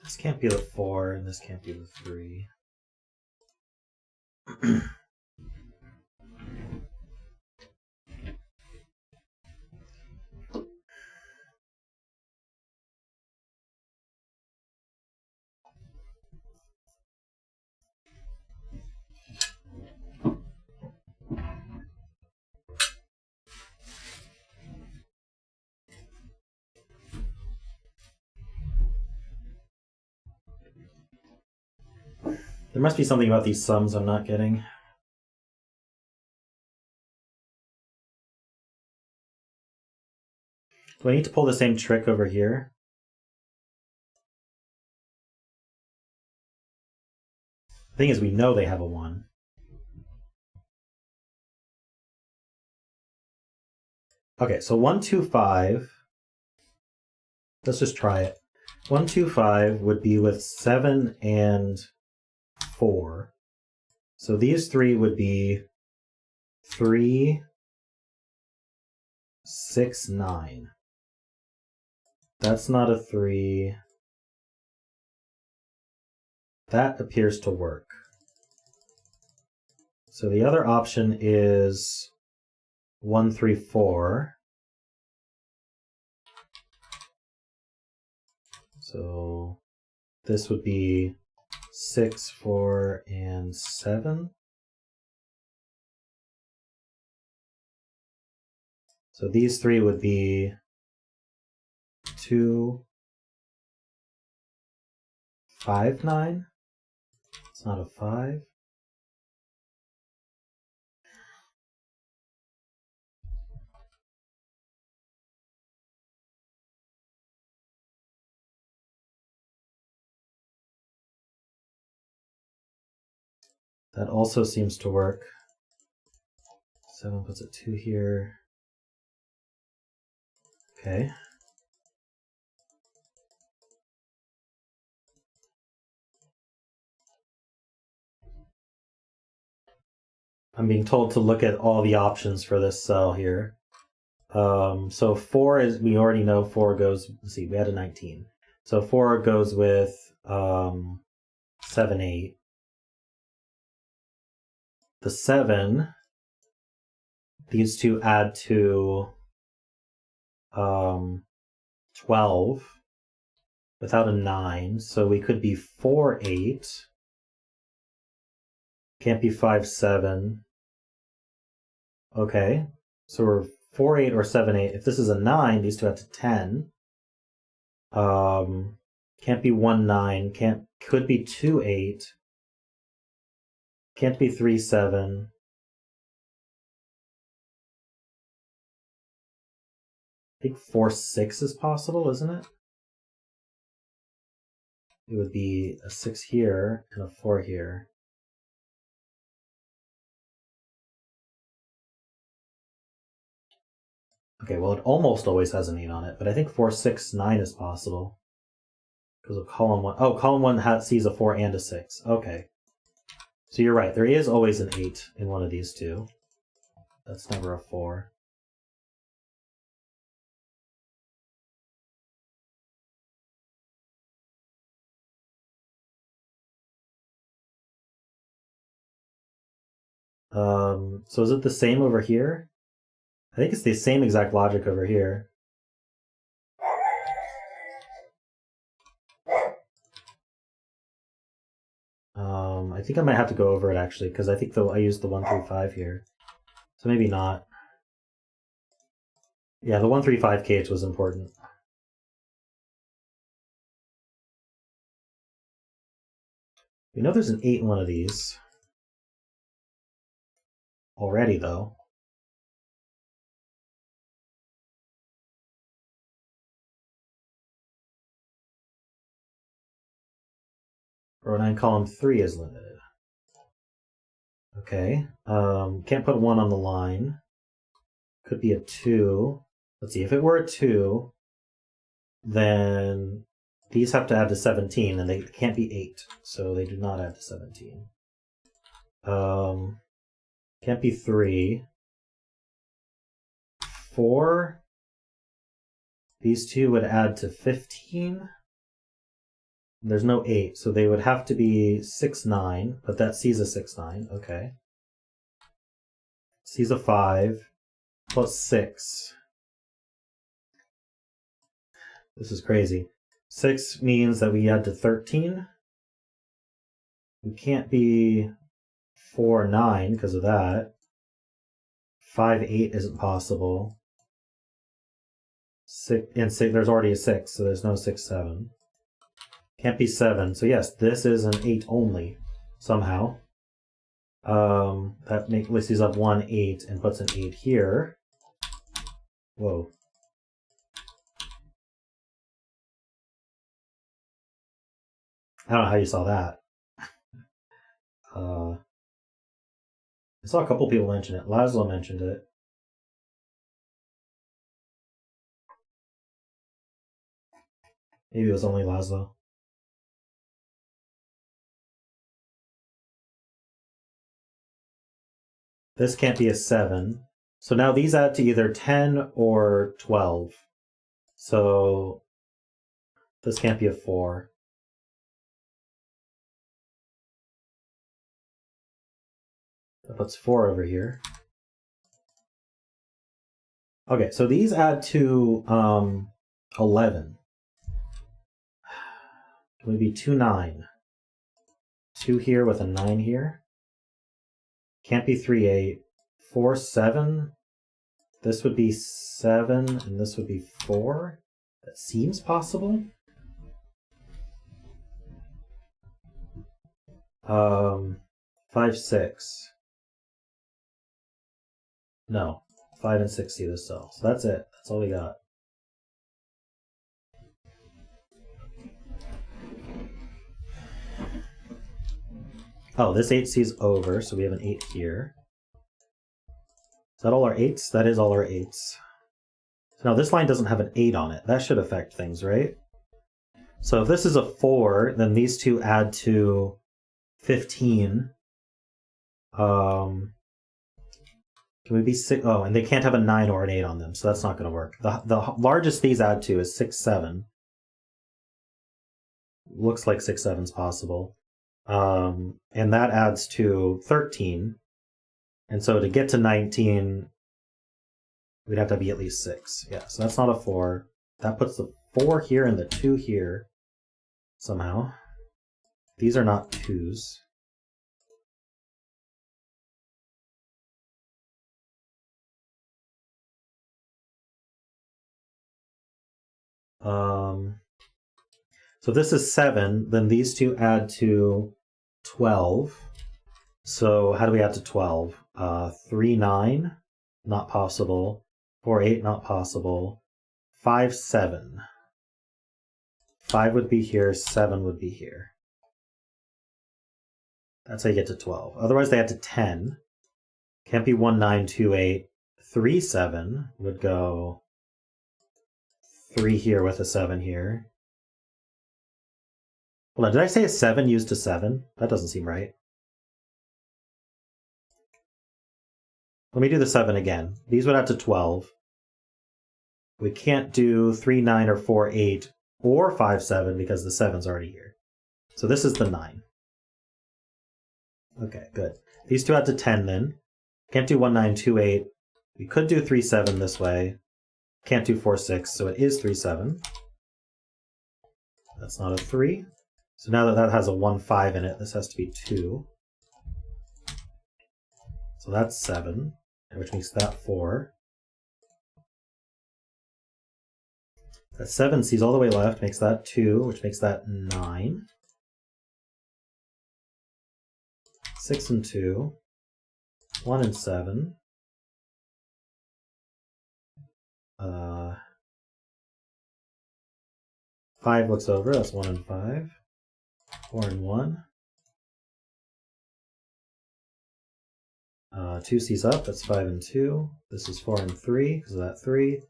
This can't be the 4, and this can't be the 3. There must be something about these sums I'm not getting. Do I need to pull the same trick over here? The thing is, we know they have a 1. Okay, so 1, 2, 5. Let's just try it. 1, 2, 5 would be with 7 and 4. So these 3 would be 3, 6, 9. That's not a 3. That appears to work. So the other option is 1, 3, 4. this would be 6, 4, and 7. So these three would be 2, 5, 9. It's not a 5. That also seems to work. 7 puts a 2 here. Okay. I'm being told to look at all the options for this cell here. So 4 is, we already know 4 goes, let's see, we had a 19. So 4 goes with 7, 8. The 7, these two add to 12 without a 9. So we could be 4, 8. Can't be 5, 7. Okay. So we're 4, 8 or 7, 8. If this is a 9, these two add to 10. Can't be 1, 9. Could be 2, 8. Can't be 3, 7. I think 4, 6 is possible, isn't it? It would be a 6 here and a 4 here. Okay, well, it almost always has an 8 on it, but I think 4, 6, 9 is possible. Because of column 1. Oh, column 1 sees a 4 and a 6. Okay. So you're right. There is always an 8 in one of these two. That's never a 4. So is it the same over here? I think it's the same exact logic over here. I think I might have to go over it actually, because I think I used the 1 through 5 here. So maybe not. Yeah, the 1, 3, 5 kh was important. We know there's an 8 in one of these. Already, though. Row 9, column 3 is limited. Okay. Can't put 1 on the line. Could be a 2. Let's see, if it were a 2, then these have to add to 17, and they can't be 8, so they do not add to 17. Can't be 3. 4. These two would add to 15. There's no 8, so they would have to be 6, 9, but that C's a 6, 9. Okay. C's a 5 plus 6. This is crazy. 6 means that we add to 13. We can't be 4, 9 because of that. 5, 8 isn't possible. 6, and 6, there's already a 6, so there's no 6, 7. Can't be 7. So yes, this is an 8 only, somehow. That lists these up 1, 8, and puts an 8 here. Whoa. I don't know how you saw that. I saw a couple people mention it. Laszlo mentioned it. Maybe it was only Laszlo. This can't be a 7. So now these add to either 10 or 12. So this can't be a 4. That puts 4 over here. Okay, so these add to 11. would be 2, 9. 2 here with a 9 here. Can't be 3, 8. 4, 7. This would be 7, and this would be 4. That seems possible. 5, 6. No. 5 and 6 see this cell. So that's it. That's all we got. Oh, this 8 sees over, so we have an 8 here. Is that all our 8s? That is all our 8s. So now this line doesn't have an 8 on it. That should affect things, right? So if this is a 4, then these two add to 15. Can we be 6? Oh, and they can't have a 9 or an 8 on them, so that's not going to work. The largest these add to is 6, 7. Looks like 6, 7 is possible. And that adds to 13. And so to get to 19, we'd have to be at least 6. Yeah, so that's not a 4. That puts the 4 here and the 2 here somehow. These are not 2s. So this is 7, then these two add to 12. So how do we add to 12? 3, 9, not possible. 4, 8, not possible. 5, 7. 5 would be here, 7 would be here. That's how you get to 12. Otherwise they add to 10. Can't be 1, 9, 2, 8. 3, 7 would go 3 here with a 7 here. Hold on, did I say a 7 used to 7? That doesn't seem right. Let me do the 7 again. These would add to 12. We can't do 3, 9, or 4, 8, or 5, 7 because the 7's already here. So this is the 9. Okay, good. These two add to 10 then. Can't do 1, 9, 2, 8. We could do 3, 7 this way. Can't do 4, 6, so it is 3, 7. That's not a 3. So now that that has a 1, 5 in it, this has to be 2. So that's 7, which makes that 4. That 7 sees all the way left, makes that 2, which makes that 9. 6 and 2. 1 and 7. 5 looks over, that's 1 and 5. 4 and 1. 2 sees up, that's 5 and 2. This is 4 and 3, because of that 3.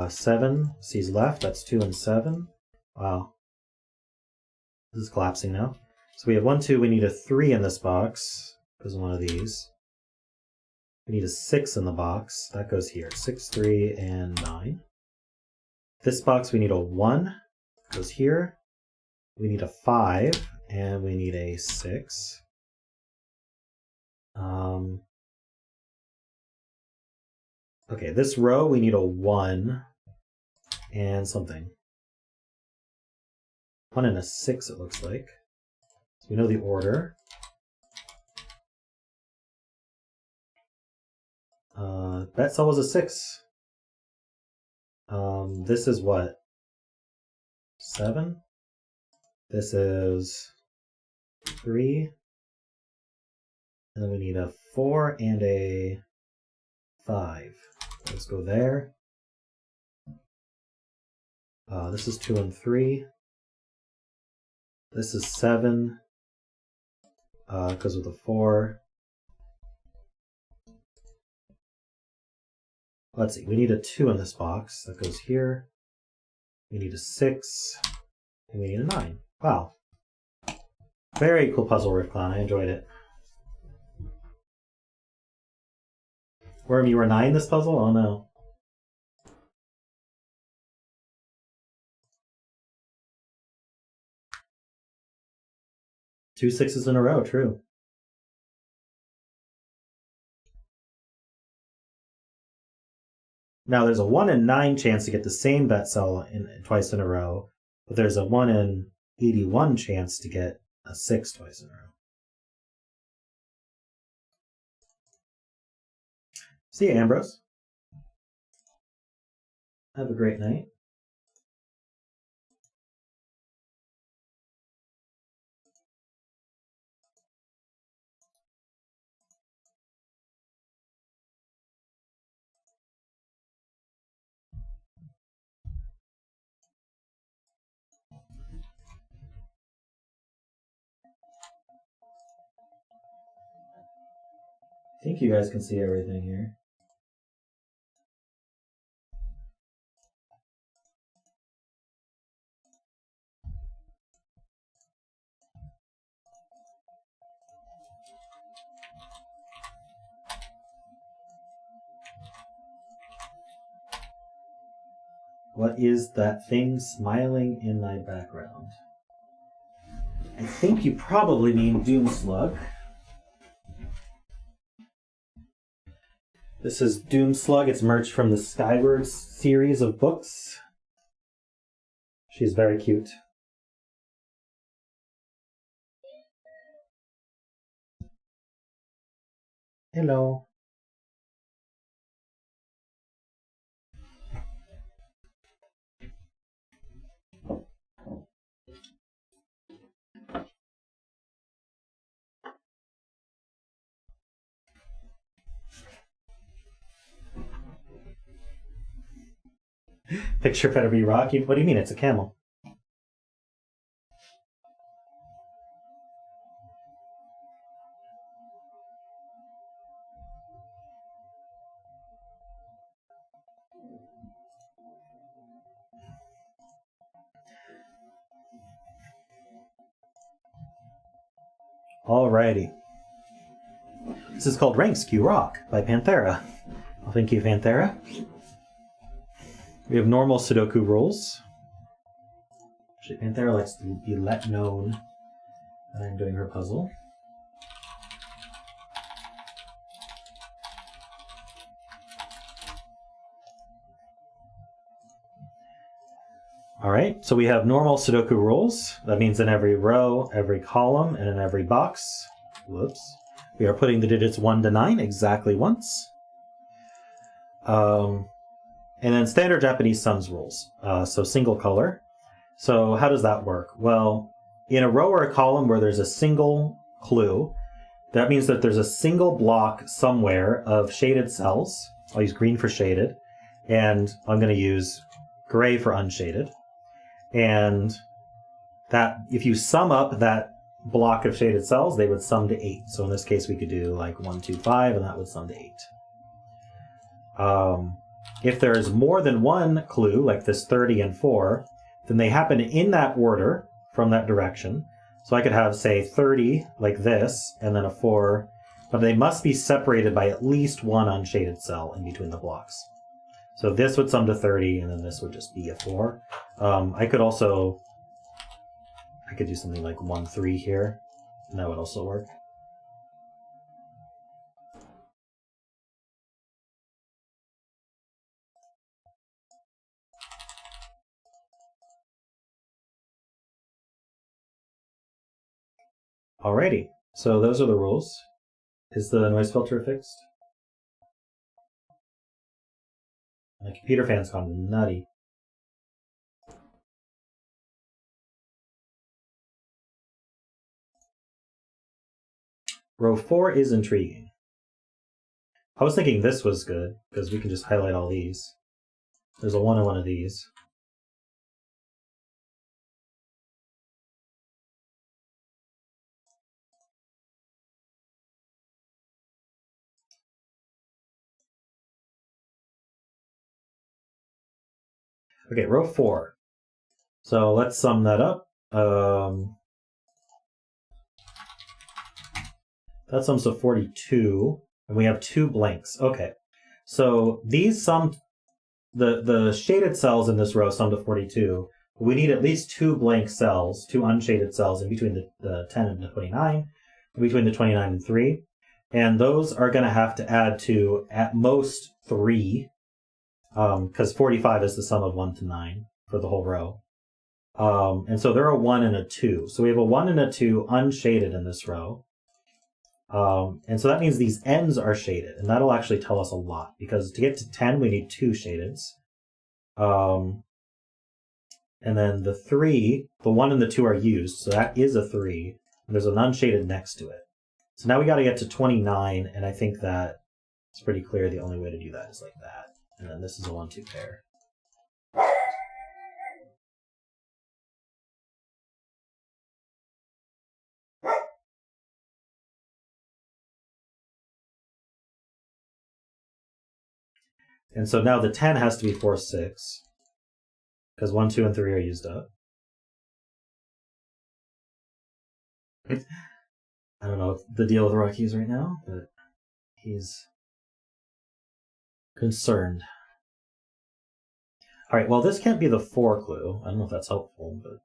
7 sees left, that's 2 and 7. Wow. This is collapsing now. So we have 1, 2, we need a 3 in this box, because of one of these. We need a 6 in the box, that goes here. 6, 3, and 9. This box we need a 1, goes here. We need a 5, and we need a 6. Okay, this row we need a 1 and something. 1 and a 6 it looks like. So we know the order. That cell was a 6. This is what? 7? This is 3. And then we need a 4 and a 5. Let's go there. This is 2 and 3. This is 7. Because of the 4. Let's see, we need a 2 in this box. That goes here. We need a 6. And we need a 9. Wow. Very cool puzzle, riffclown. I enjoyed it. Worm, you were 9 this puzzle? Oh no. Two 6s in a row, true. Now there's a 1 in 9 chance to get the same bet cell twice in a row, But there's a 1 in 81 chance to get a 6 twice in a row. See you, Ambrose. Have a great night. I think you guys can see everything here. What is that thing smiling in my background? I think you probably mean Doomslug. This is Doomslug. It's merged from the Skyward series of books. She's very cute. Hello. Picture better be rocky. What do you mean? It's a camel. Alrighty. This is called Rangsk, You Rock by Panthera. Well, thank you, Panthera. We have normal Sudoku rules. Actually, Panthera likes to be let known that I'm doing her puzzle. Alright, so we have normal Sudoku rules. That means in every row, every column, and in every box, whoops, we are putting the digits 1 to 9 exactly once. And then standard Japanese sums rules, so single color. So how does that work? Well, in a row or a column where there's a single clue, that means that there's a single block somewhere of shaded cells. I'll use green for shaded, and I'm going to use gray for unshaded. And that if you sum up that block of shaded cells, they would sum to 8. So in this case, we could do like 1, 2, 5, and that would sum to 8. If there's more than one clue, like this 30 and 4, then they happen in that order from that direction. So I could have, say, 30 like this, and then a 4, but they must be separated by at least one unshaded cell in between the blocks. So this would sum to 30, and then this would just be a 4. I could do something like 1, 3 here, and that would also work. Alrighty, so those are the rules. Is the noise filter fixed? My computer fan's gone nutty. Row 4 is intriguing. I was thinking this was good, because we can just highlight all these. There's a 1 in one of these. Okay, row 4. So let's sum that up. That sums to 42, and we have 2 blanks. Okay, so these sum, the shaded cells in this row sum to 42. We need at least 2 blank cells, 2 unshaded cells in between the 10 and the 29, between the 29 and 3. And those are going to have to add to at most 3, because 45 is the sum of 1 to 9 for the whole row. And so they're a 1 and a 2. So we have a 1 and a 2 unshaded in this row. And so that means these ends are shaded, and that'll actually tell us a lot, because to get to 10, we need 2 shadeds. And then the 3, the 1 and the 2 are used, so that is a 3, and there's an unshaded next to it. So now we got to get to 29, and I think that it's pretty clear the only way to do that is like that. And then this is a 1-2 pair. And so now the 10 has to be 4, 6, because 1, 2, and 3 are used up. I don't know the deal with Rockies right now, but he's concerned. All right, well, this can't be the 4 clue. I don't know if that's helpful, but...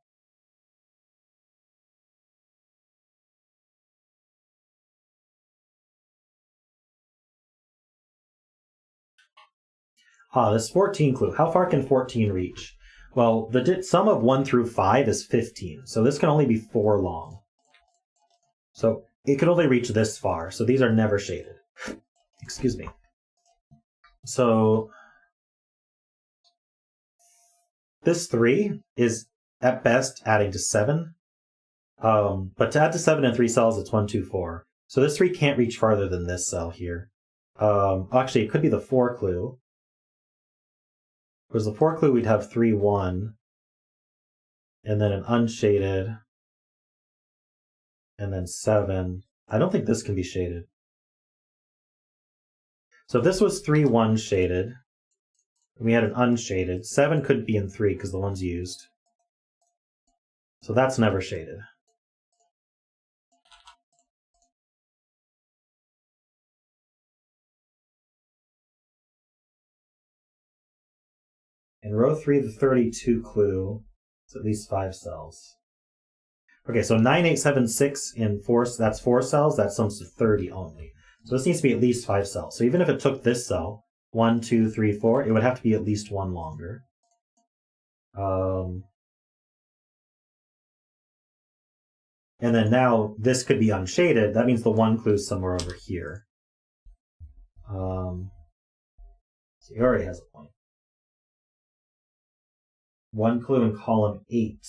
this 14 clue. How far can 14 reach? Well, the sum of 1 through 5 is 15, so this can only be 4 long. So it can only reach this far, so these are never shaded. Excuse me. So this 3 is, at best, adding to 7. But to add to 7 in 3 cells, it's 1, 2, 4. So this 3 can't reach farther than this cell here. Actually, it could be the 4 clue. Because the 4 clue, we'd have 3, 1, and then an unshaded, and then 7. I don't think this can be shaded. So if this was 3, 1 shaded, and we had an unshaded, 7 couldn't be in 3 because the 1's used. So that's never shaded. In row 3, the 32 clue, it's at least 5 cells. Okay, so 9, 8, 7, 6 in 4, that's 4 cells, that sums to 30 only. So this needs to be at least 5 cells. So even if it took this cell, 1, 2, 3, 4, it would have to be at least 1 longer. And then now this could be unshaded. That means the 1 clue is somewhere over here. So he already has a point. 1 clue in column 8.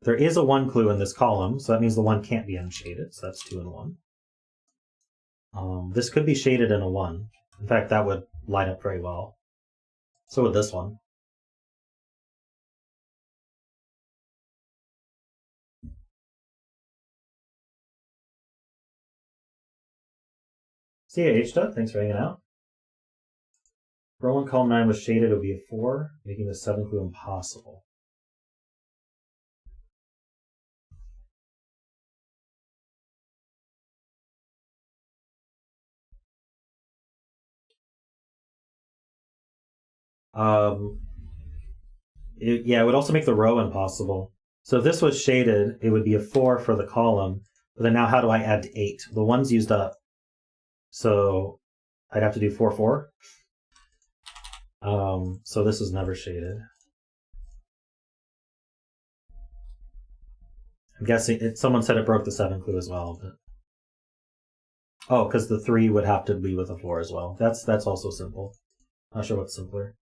There is a 1 clue in this column, so that means the 1 can't be unshaded, so that's 2 and 1. This could be shaded in a 1. In fact, that would line up very well. So would this one. See ya, H-Dub. Thanks for hanging out. Row 1, column 9 was shaded, it would be a 4, making the 7 clue impossible. It would also make the row impossible. So if this was shaded, it would be a 4 for the column. But then now how do I add to 8? The 1's used up. So I'd have to do 4, 4. So this is never shaded. I'm guessing someone said it broke the 7 clue as well. But... oh, because the 3 would have to be with a 4 as well. That's also simple. Not sure what's simpler.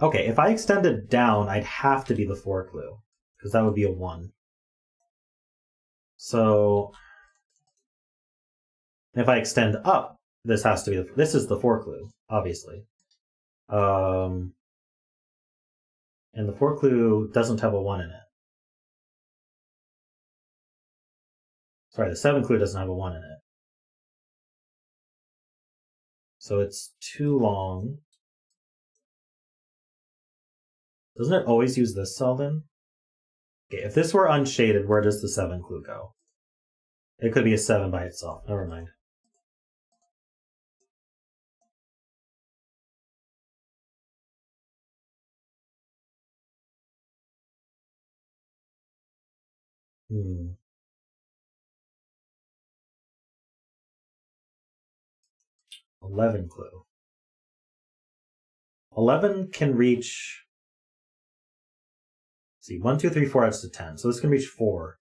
Okay, if I extended down, I'd have to be the 4 clue, because that would be a 1. So if I extend up, this has to be this is the 4 clue, obviously. And the 4 clue doesn't have a 1 in it. Sorry, the 7 clue doesn't have a 1 in it. So it's too long. Doesn't it always use this cell then? Okay, if this were unshaded, where does the 7 clue go? It could be a 7 by itself. Never mind. Hmm. 11 clue. 11 can reach, let's see, 1, 2, 3, 4 adds to 10. So this can reach 4.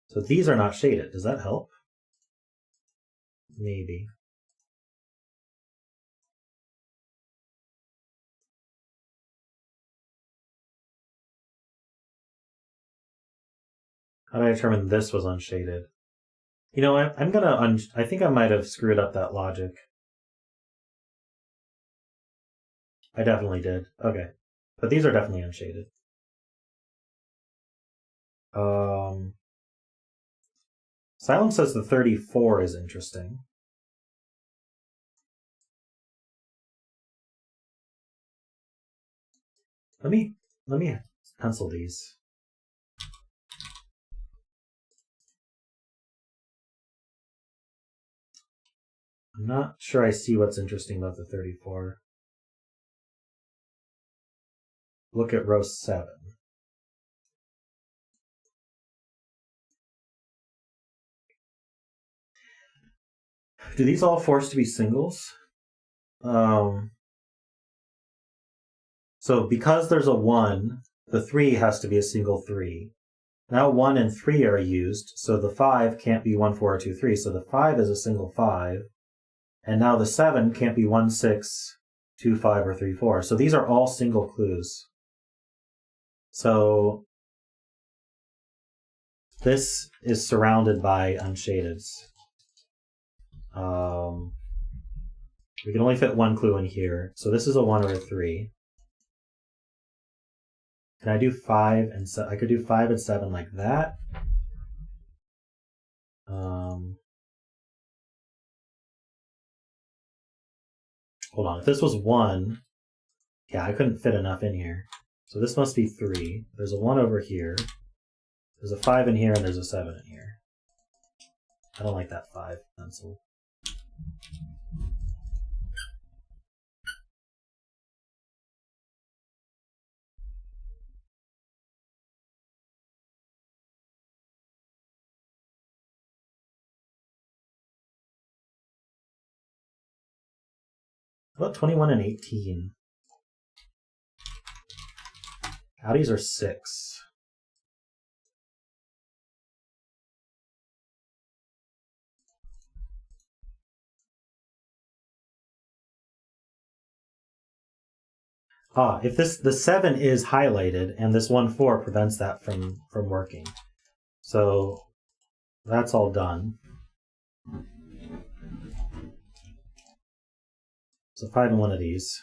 So these are not shaded. Does that help? Maybe. How did I determine this was unshaded? You know, I'm gonna, I think I might have screwed up that logic. I definitely did. Okay. But these are definitely unshaded. Silence says the 34 is interesting. Let me pencil these. I'm not sure I see what's interesting about the 34. Look at row 7. Do these all force to be singles? So because there's a 1, the 3 has to be a single 3. Now 1 and 3 are used, so the 5 can't be 1, 4, or 2, 3. So the 5 is a single 5. And now the 7 can't be 1, 6, 2, 5, or 3, 4. So these are all single clues. So this is surrounded by unshadeds. We can only fit one clue in here. So this is a 1 or a 3. Can I do 5 and 7? I could do 5 and 7 like that. Hold on. If this was 1, yeah, I couldn't fit enough in here. So this must be 3. There's a 1 over here. There's a 5 in here, and there's a 7 in here. I don't like that 5 pencil. How about 21 and 18? Audis are 6. If the 7 is highlighted, and this 1, 4 prevents that from working. So that's all done. So 5 in one of these.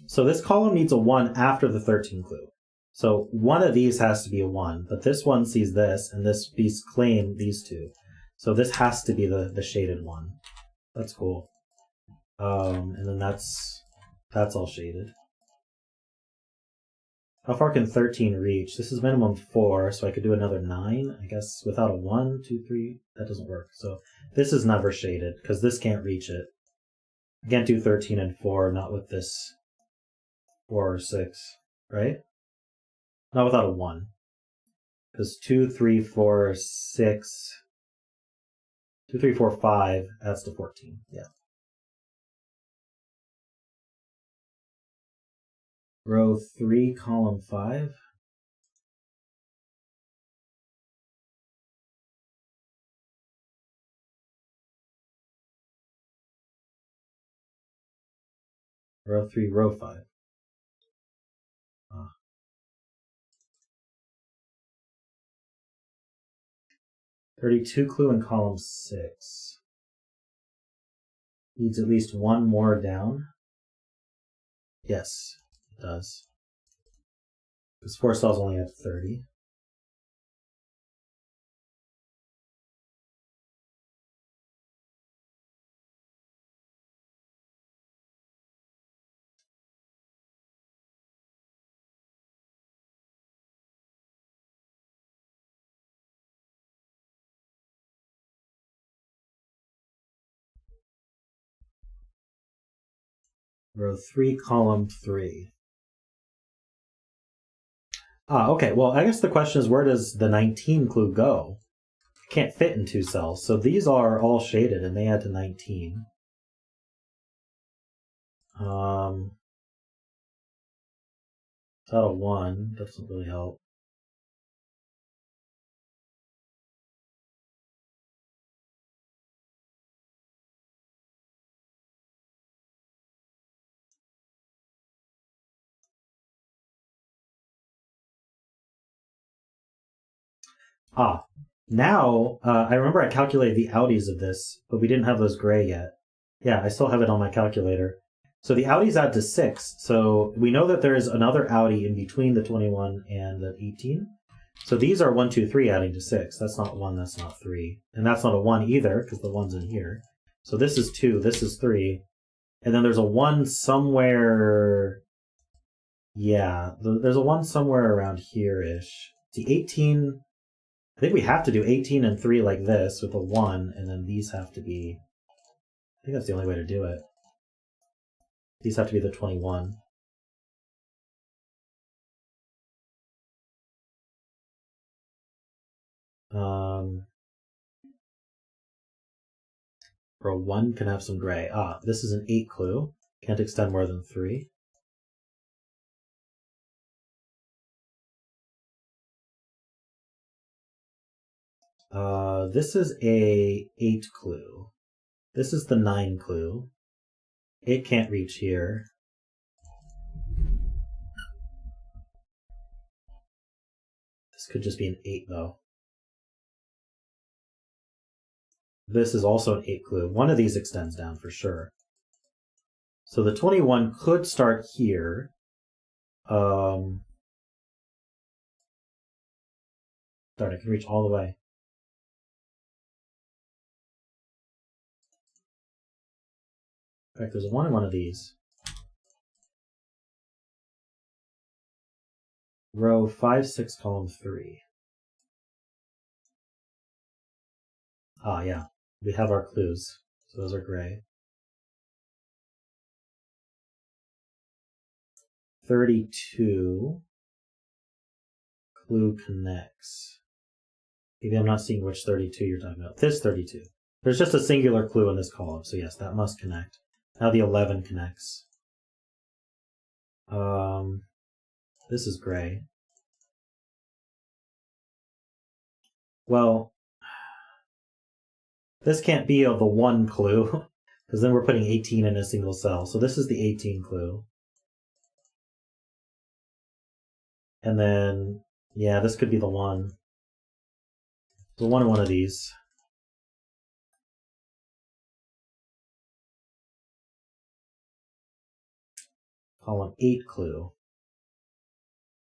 So this column needs a 1 after the 13 clue. So one of these has to be a 1, but this one sees this, and these claim these two. So this has to be the shaded one. That's cool. And then that's all shaded. How far can 13 reach? This is minimum 4, so I could do another 9, I guess, without a 1, 2, 3. That doesn't work. So this is never shaded, because this can't reach it. I can't do 13 and 4, not with this 4 or 6, right? Not without a 1. Because 2, 3, 4, 6... 2, 3, 4, 5 adds to 14. Yeah. Row 3, column 5. Row 3, row 5. 32 clue in column 6. Needs at least one more down. Yes, it does. Because 4 stalls only have 30. Row 3, column 3. Okay. Well, I guess the question is, where does the 19 clue go? It can't fit in 2 cells. So these are all shaded, and they add to 19. It's out of 1. That doesn't really help. Now, I remember I calculated the outies of this, but we didn't have those gray yet. Yeah, I still have it on my calculator. So the outies add to 6. So we know that there is another outie in between the 21 and the 18. So these are 1, 2, 3 adding to 6. That's not 1, that's not 3. And that's not a 1 either, because the 1's in here. So this is 2, this is 3. And then there's a 1 somewhere... Yeah, there's a 1 somewhere around here-ish. The 18... I think we have to do 18 and 3 like this with a 1, and then these have to be... I think that's the only way to do it. These have to be the 21. Or a 1 can have some gray. This is an 8 clue. Can't extend more than 3. This is a 8 clue. This is the 9 clue. 8 can't reach here. This could just be an 8, though. This is also an 8 clue. One of these extends down for sure. So the 21 could start here. Darn, it can reach all the way. In fact, there's a 1 in one of these. Row 5, 6, column 3. Yeah. We have our clues. So those are gray. 32. Clue connects. Maybe I'm not seeing which 32 you're talking about. This 32. There's just a singular clue in this column, so yes, that must connect. Now the 11 connects. This is gray. Well, this can't be the 1 clue, because then we're putting 18 in a single cell. So this is the 18 clue. And then, yeah, this could be the 1. The 1 in one of these. Column 8 clue.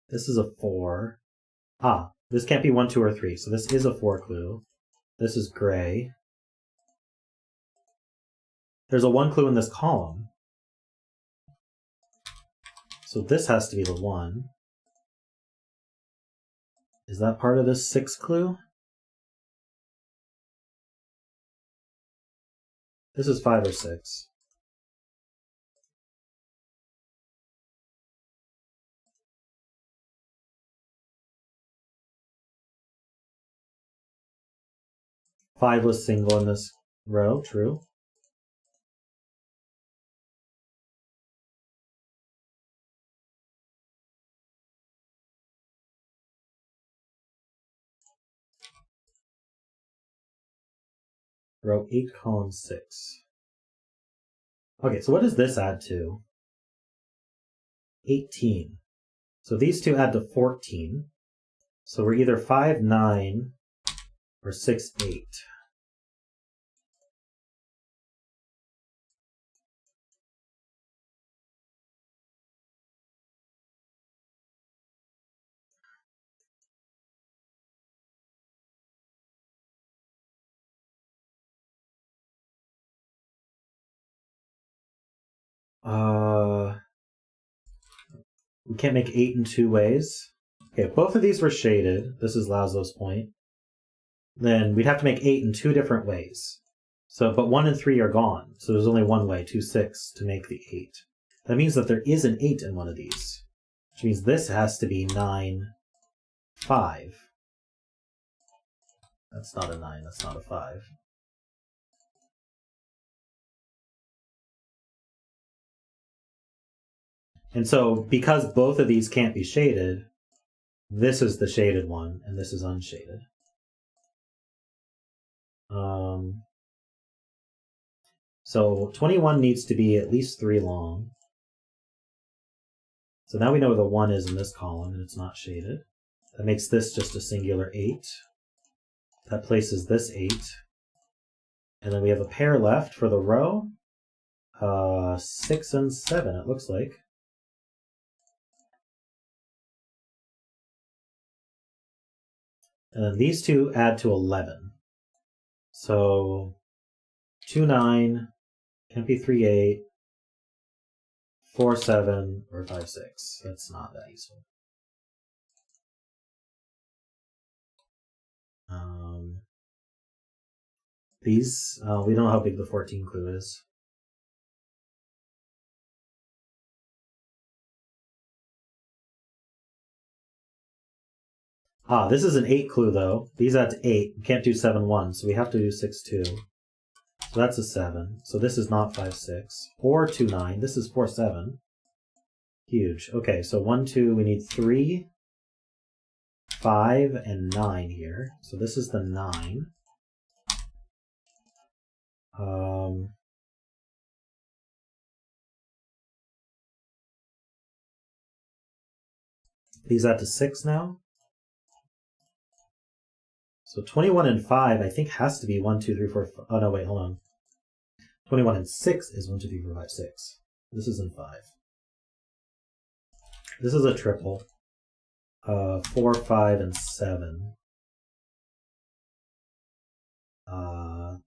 This is a 4. This can't be 1, 2, or 3, so this is a 4 clue. This is gray. There's a 1 clue in this column. So this has to be the 1. Is that part of this 6 clue? This is 5 or 6. Five was single in this row, true. Row 8, column 6. Okay, so what does this add to? 18. So these two add to 14. So we're either 5, 9, or 6, 8. We can't make 8 in 2 ways. Okay, if both of these were shaded, this is Laszlo's point, then we'd have to make 8 in 2 different ways. So, but 1 and 3 are gone, so there's only one way, 2, 6, to make the 8. That means that there is an 8 in one of these, which means this has to be 9 5. That's not a 9, that's not a 5. And so, because both of these can't be shaded, this is the shaded one, and this is unshaded. So 21 needs to be at least 3 long. So now we know where the 1 is in this column, and it's not shaded. That makes this just a singular 8. That places this 8. And then we have a pair left for the row. 6 and 7, it looks like. And then these two add to 11. So 2, 9, can't be 3, 8, 4, 7, or 5, 6. That's not that useful. These, we don't know how big the 14 clue is. This is an 8 clue though. These add to 8. We can't do 7, 1, so we have to do 6, 2. So that's a 7. So this is not 5, 6. Or 2, 9. This is 4, 7. Huge. Okay, so 1, 2, we need 3, 5, and 9 here. So this is the 9. These add to 6 now. So 21 and 5, I think, has to be 1, 2, 3, 4, 5. Oh, no, wait, hold on. 21 and 6 is 1, 2, 3, 4, 5, 6. This isn't 5. This is a triple. 4, 5, and 7. I'm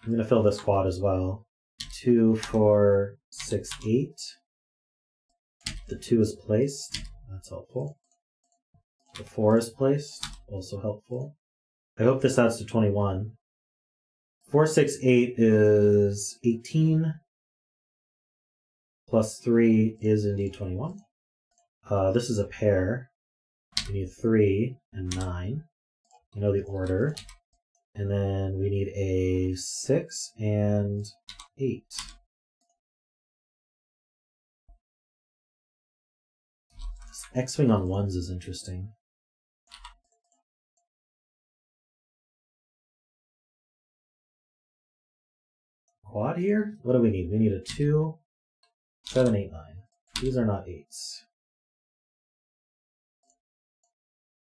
going to fill this quad as well. 2, 4, 6, 8. The 2 is placed. That's helpful. The 4 is placed. Also helpful. I hope this adds to 21. 4, 6, 8 is 18. Plus 3 is indeed 21. This is a pair. We need 3 and 9. You know the order. And then we need a 6 and 8. This X-wing on 1s is interesting. Quad here? What do we need? We need a 2, 7, 8, 9. These are not 8s.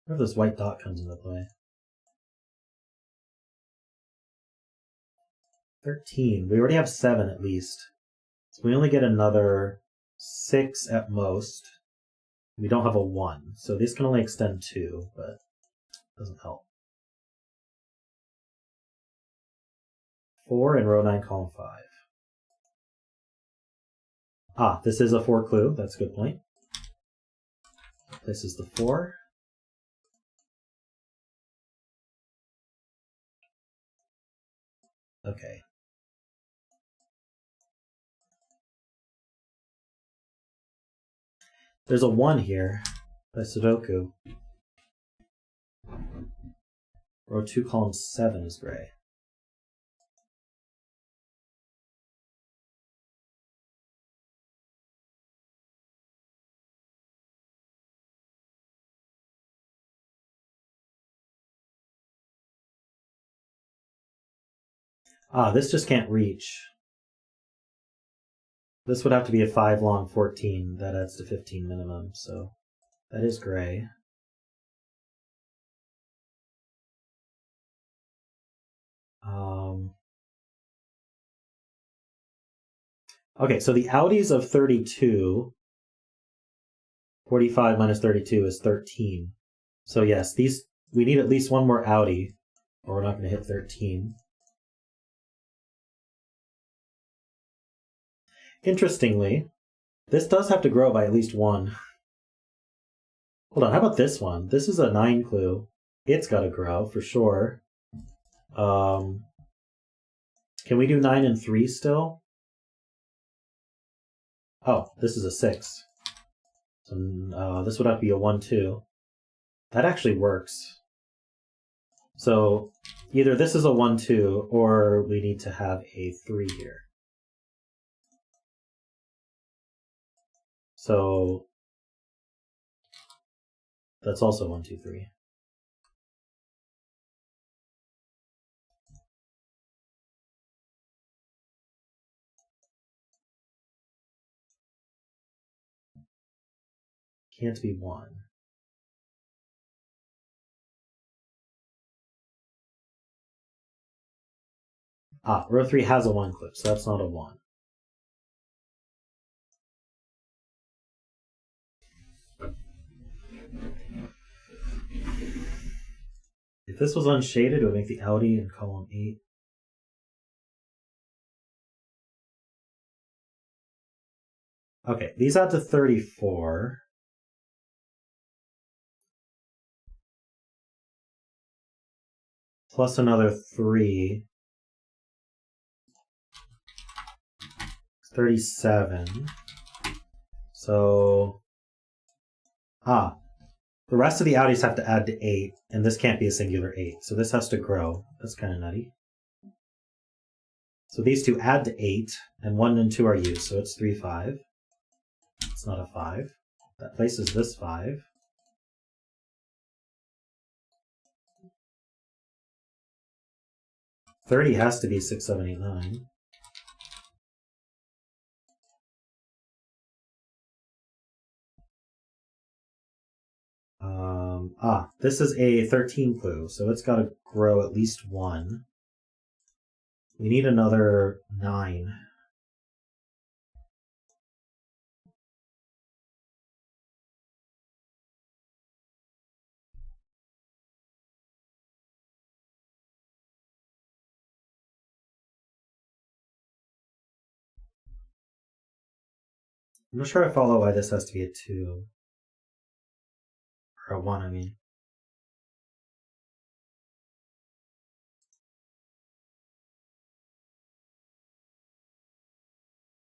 What if this white dot comes into play? 13. We already have 7 at least. So we only get another 6 at most. We don't have a 1. So these can only extend 2, but it doesn't help. 4 in row 9, column 5. This is a 4 clue. That's a good point. This is the 4. Okay. There's a 1 here by Sudoku. Row 2, column 7 is gray. This just can't reach. This would have to be a 5 long 14. That adds to 15 minimum, so that is gray. Okay, so the outies of 32, 45 minus 32 is 13. So yes, we need at least one more outie, or we're not going to hit 13. Interestingly, this does have to grow by at least 1. Hold on, how about this one? This is a 9 clue. It's got to grow, for sure. Can we do 9 and 3 still? Oh, this is a 6. So this would have to be a 1, 2. That actually works. So either this is a 1, 2, or we need to have a 3 here. So that's also 1, 2, 3. Can't be 1. Ah, row 3 has a 1 clip, so that's not a 1. If this was unshaded, it would make the outie in column 8. Okay, these add to 34. Plus another 3. 37. So, the rest of the outies have to add to 8, and this can't be a singular 8, so this has to grow. That's kind of nutty. So these two add to 8, and 1 and 2 are used, so it's 3, 5. It's not a 5. That places this 5. $30 has to be 6, 7, 8, 9. This is a 13 clue, so it's got to grow at least 1. We need another 9. I'm not sure I follow why this has to be a 2. Or a 1, I mean.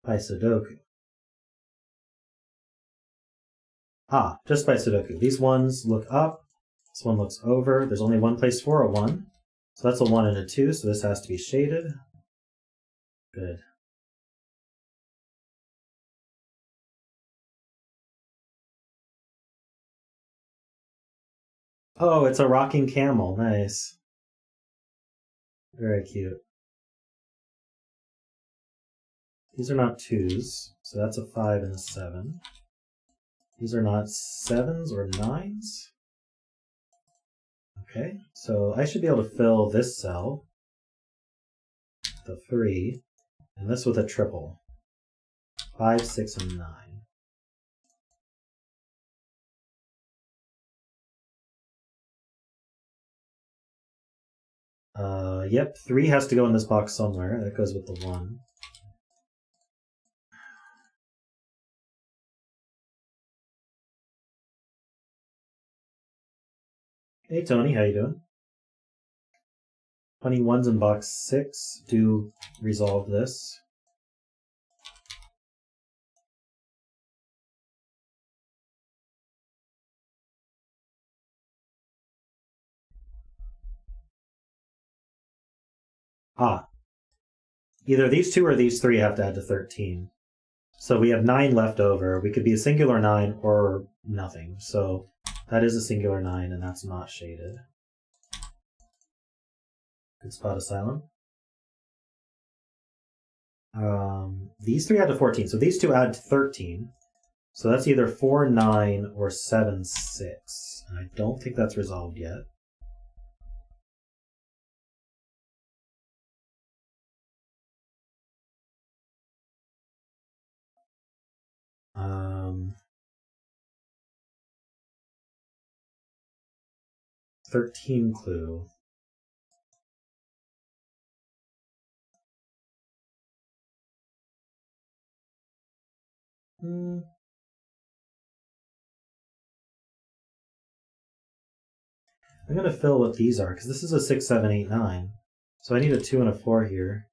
By Sudoku. Just by Sudoku. These ones look up. This one looks over. There's only one place for a 1. So that's a 1 and a 2, so this has to be shaded. Good. Oh, it's a rocking camel. Nice. Very cute. These are not 2s, so that's a 5 and a 7. These are not 7s or 9s. Okay, so I should be able to fill this cell, the 3, and this with a triple. 5, 6, and 9. Yep, 3 has to go in this box somewhere. That goes with the 1. Hey Tony, how you doing? 21's in box 6 do resolve this. Either these 2 or these 3 have to add to 13. So we have 9 left over. We could be a singular 9 or nothing. So that is a singular 9, and that's not shaded. Good spot, Asylum. These 3 add to 14, so these 2 add to 13. So that's either 4, 9 or 7, 6. And I don't think that's resolved yet. Um, 13 clue. I'm going to fill what these are, because this is a 6, 7, 8, 9. So I need a 2 and a 4 here.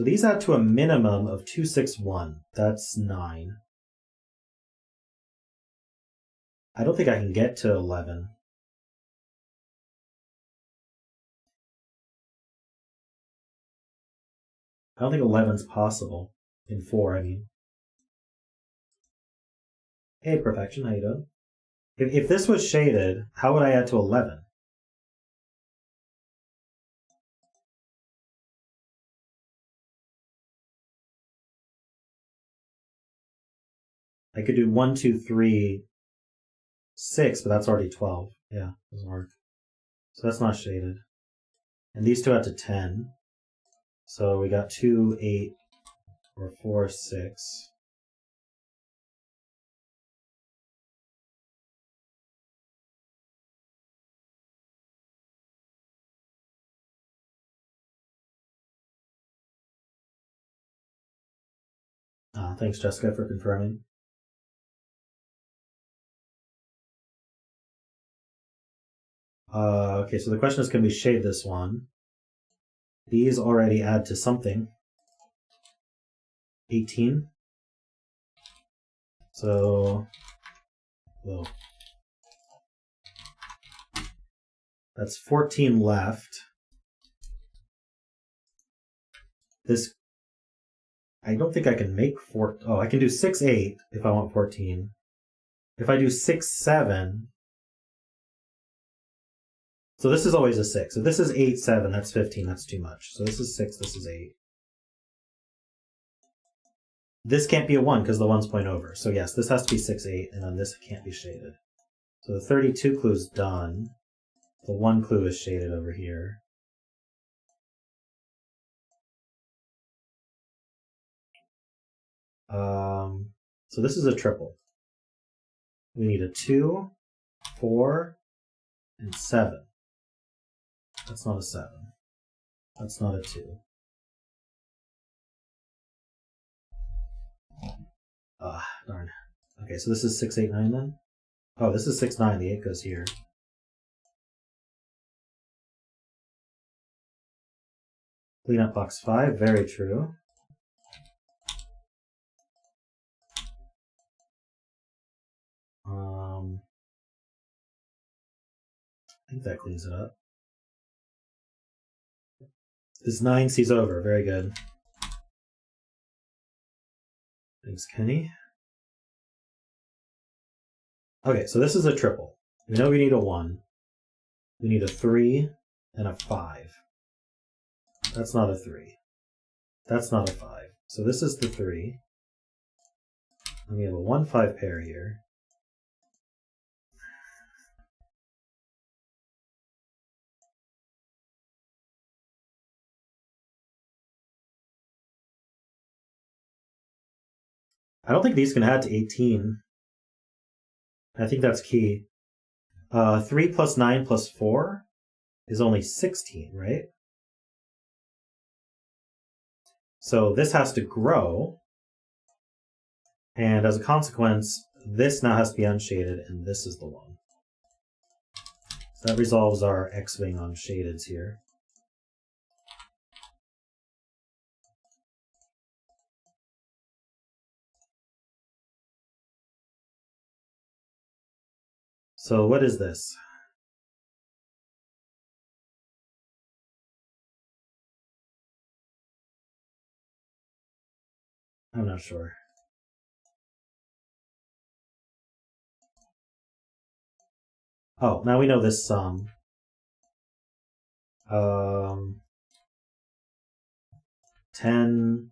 So these add to a minimum of 261. That's 9. I don't think I can get to 11. I don't think 11's possible. In 4, I mean. Hey, Perfection, how you doing? If this was shaded, how would I add to 11? I could do 1, 2, 3, 6, but that's already 12. Yeah, doesn't work. So that's not shaded. And these two add to 10. So we got 2, 8, or 4, 6. Thanks, Jessica, for confirming. Okay, so the question is, can we shade this one? These already add to something. 18. So, whoa. That's 14 left. This, I don't think I can make 4. Oh, I can do 6, 8 if I want 14. If I do 6, 7. So this is always a 6. If this is 8, 7, that's 15. That's too much. So this is 6, this is 8. This can't be a 1 because the 1's point over. So yes, this has to be 6, 8, and then this can't be shaded. So the 32 clue is done. The 1 clue is shaded over here. So this is a triple. We need a 2, 4, and 7. That's not a 7. That's not a 2. Darn. Okay, so this is 6, 8, 9 then? Oh, this is 6, 9. The 8 goes here. Clean up box 5. Very true. I think that cleans it up. This 9 sees over. Very good. Thanks, Kenny. Okay, so this is a triple. We know we need a 1. We need a 3 and a 5. That's not a 3. That's not a 5. So this is the 3. And we have a 1, 5 pair here. I don't think these can add to 18. I think that's key. 3 plus 9 plus 4 is only 16, right? So this has to grow. And as a consequence, this now has to be unshaded, and this is the 1. So that resolves our X-wing on shadeds here. So what is this? I'm not sure. Oh, now we know this sum. 10,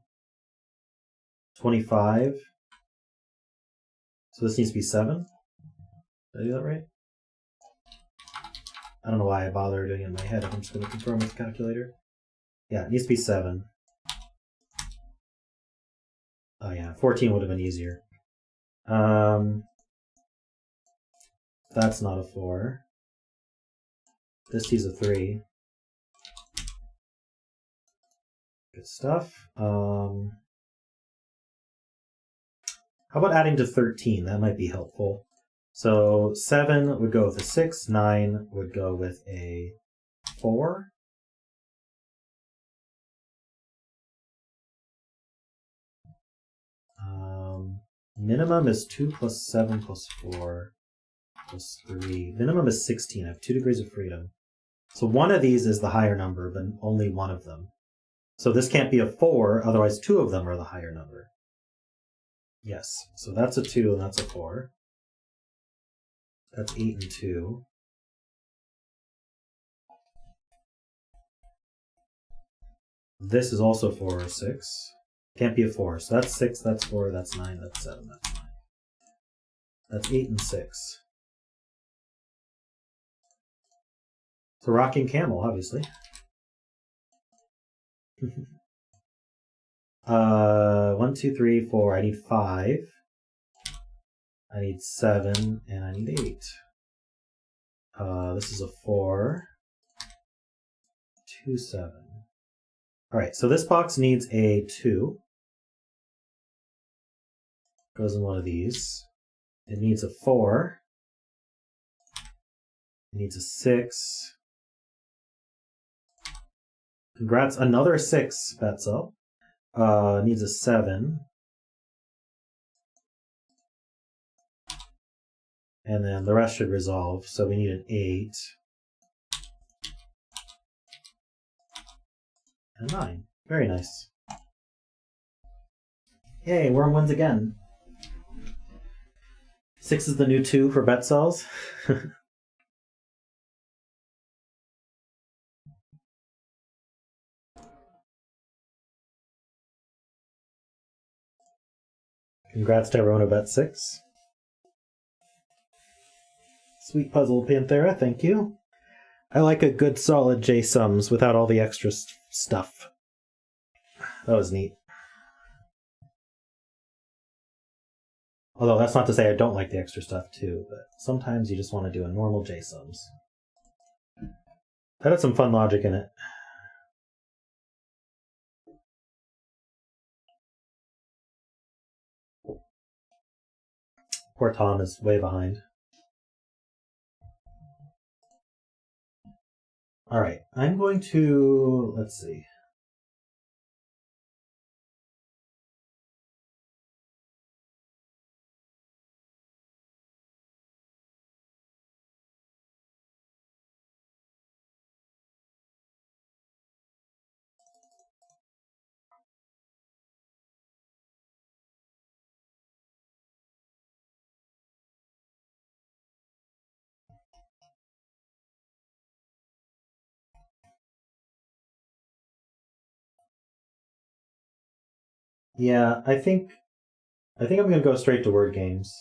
25. So this needs to be 7. Did I do that right? I don't know why I bother doing it in my head. I'm just going to confirm with the calculator. Yeah, it needs to be 7. Oh yeah, 14 would have been easier. That's not a 4. This sees a 3. Good stuff. How about adding to 13? That might be helpful. So 7 would go with a 6, 9 would go with a 4. Minimum is 2 plus 7 plus 4 plus 3. Minimum is 16. I have 2 degrees of freedom. So one of these is the higher number, but only one of them. So this can't be a 4, otherwise 2 of them are the higher number. Yes, so that's a 2 and that's a 4. That's 8 and 2. This is also 4 or 6. Can't be a 4. So that's 6, that's 4, that's 9, that's 7, that's 9. That's 8 and 6. So rocking camel, obviously. 1, 2, 3, 4. I need 5. I need 7, and I need 8. This is a 4. 2, 7. Alright, so this box needs a 2. Goes in one of these. It needs a 4. It needs a 6. Congrats, another 6, Betzel. Needs a 7. And then the rest should resolve, so we need an 8. And 9. Very nice. Yay, Worm wins again. 6 is the new 2 for Betzels. Congrats to everyone who bet 6. Sweet puzzle, Panthera, thank you. I like a good solid J-sums without all the extra stuff. That was neat. Although that's not to say I don't like the extra stuff too, but sometimes you just want to do a normal J-sums. That had some fun logic in it. Poor Tom is way behind. Alright, I'm going to... let's see. Yeah, I think I'm going to go straight to word games.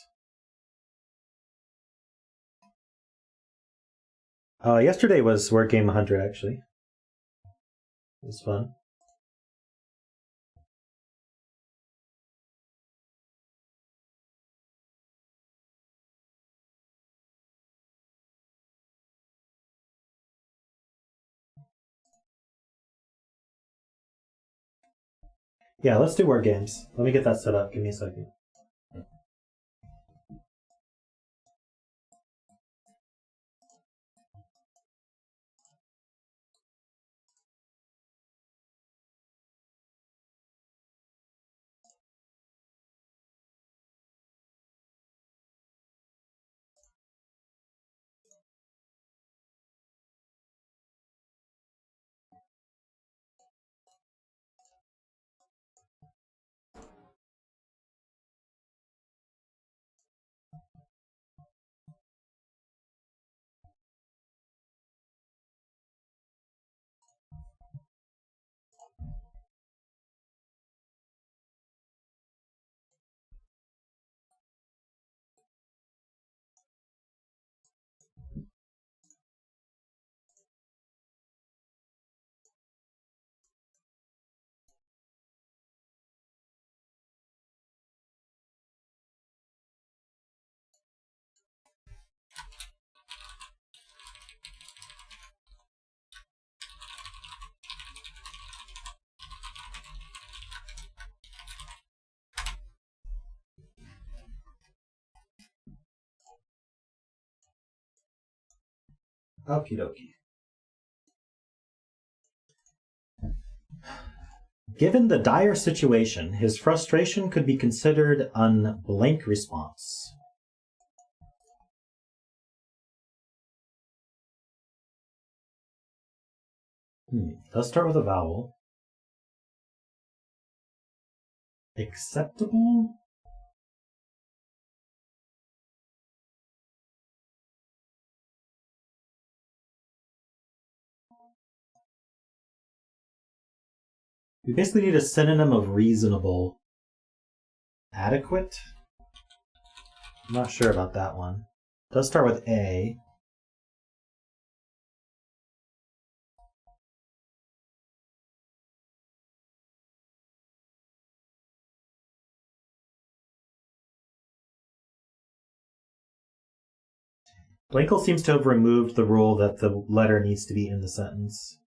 Yesterday was Word Game 100, actually. It was fun. Yeah, let's do word games. Let me get that set up. Give me a second. Okie dokie. Given the dire situation, his frustration could be considered an blank response. Does start with a vowel. Acceptable? We basically need a synonym of reasonable. Adequate? I'm not sure about that one. Does start with A. Blankel seems to have removed the rule that the letter needs to be in the sentence.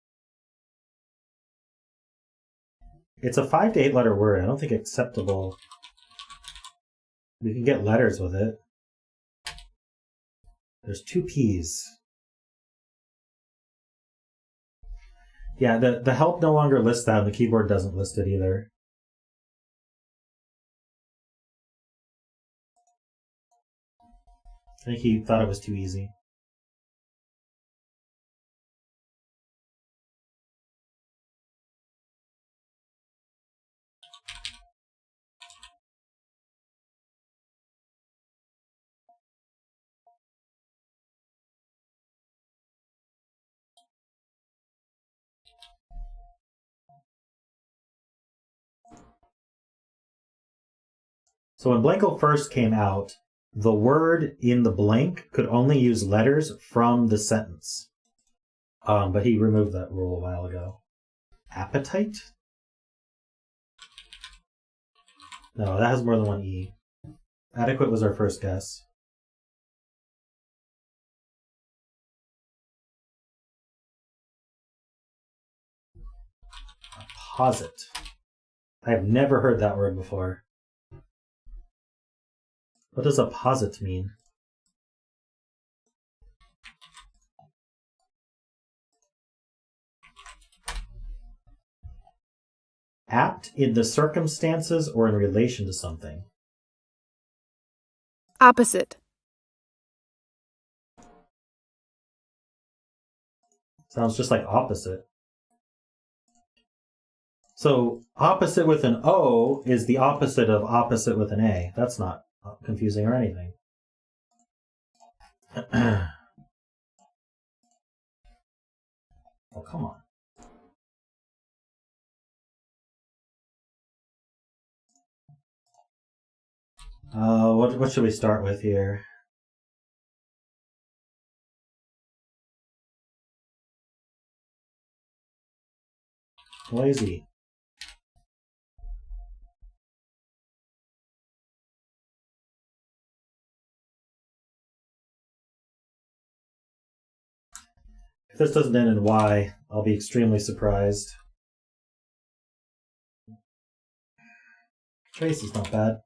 It's a 5 to 8 letter word. I don't think acceptable. We can get letters with it. There's 2 P's. Yeah, the help no longer lists that, and the keyboard doesn't list it either. I think he thought it was too easy. So when Blankel first came out, the word in the blank could only use letters from the sentence. But he removed that rule a while ago. Appetite? No, that has more than one E. Adequate was our first guess. Apposite. I have never heard that word before. What does apposite mean? Apt in the circumstances or in relation to something. Opposite. Sounds just like opposite. So opposite with an O is the opposite of opposite with an A. That's not confusing or anything. Oh, come on. What should we start with here? Lazy. If this doesn't end in Y, I'll be extremely surprised. Trace is not bad.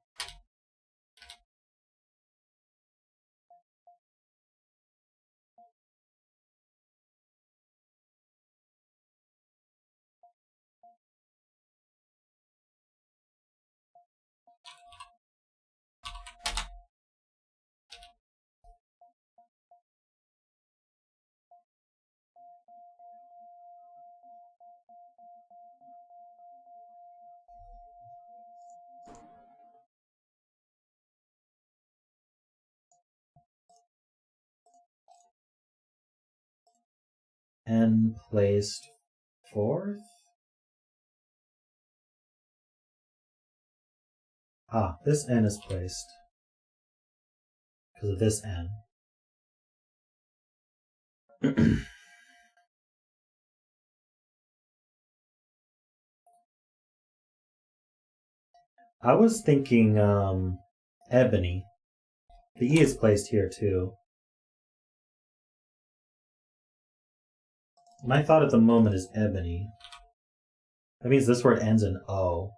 N placed 4th? Ah, this N is placed because of this N. I was thinking ebony. The E is placed here too. My thought at the moment is ebony. That means this word ends in O.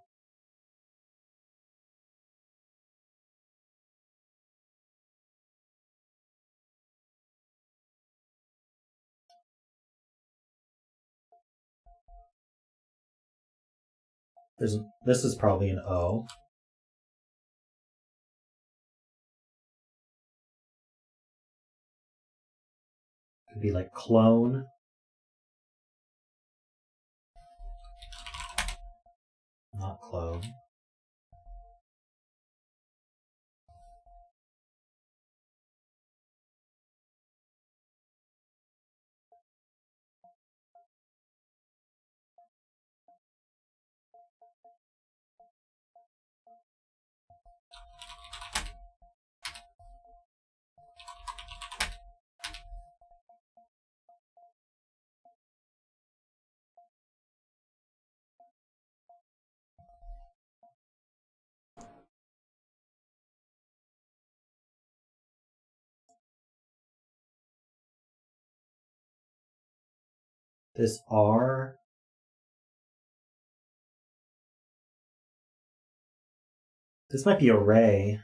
This is probably an O. Could be like clone. Not clone. This R. This might be array.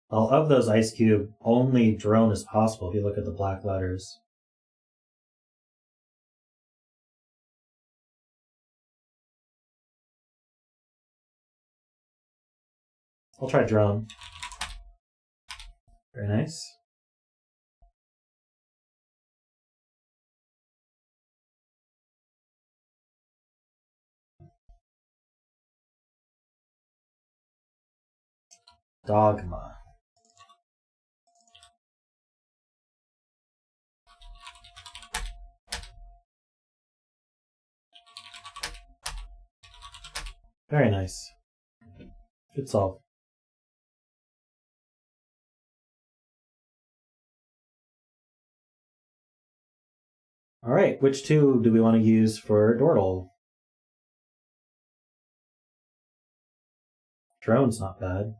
Well, of those ice cube, only drone is possible if you look at the black letters. I'll try drone. Very nice. Dogma. Very nice. Good solve. All right, which two do we want to use for Wordle? Drone's not bad.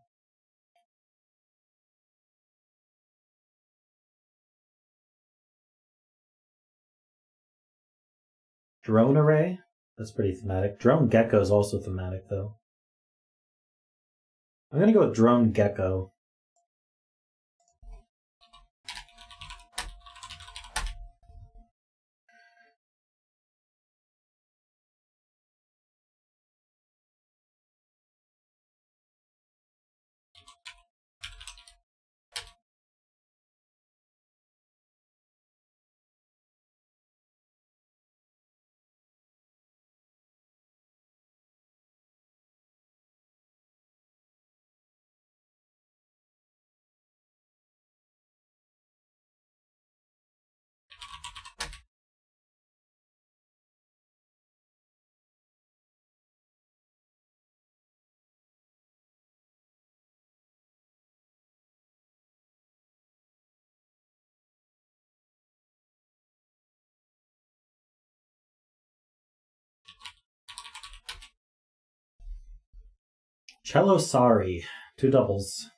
Drone array? That's pretty thematic. Drone gecko is also thematic, though. I'm going to go with drone gecko. Cello sorry. Two doubles.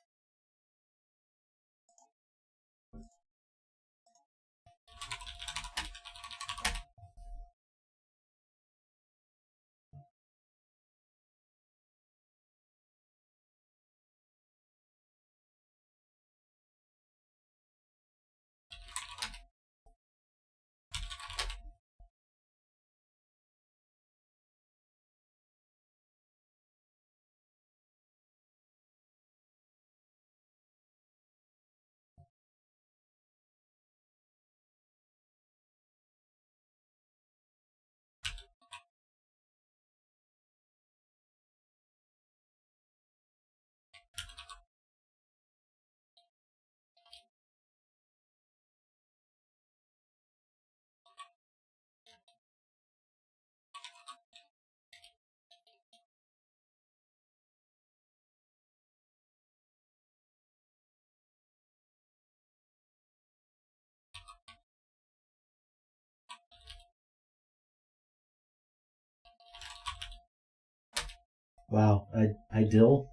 Wow, ideal.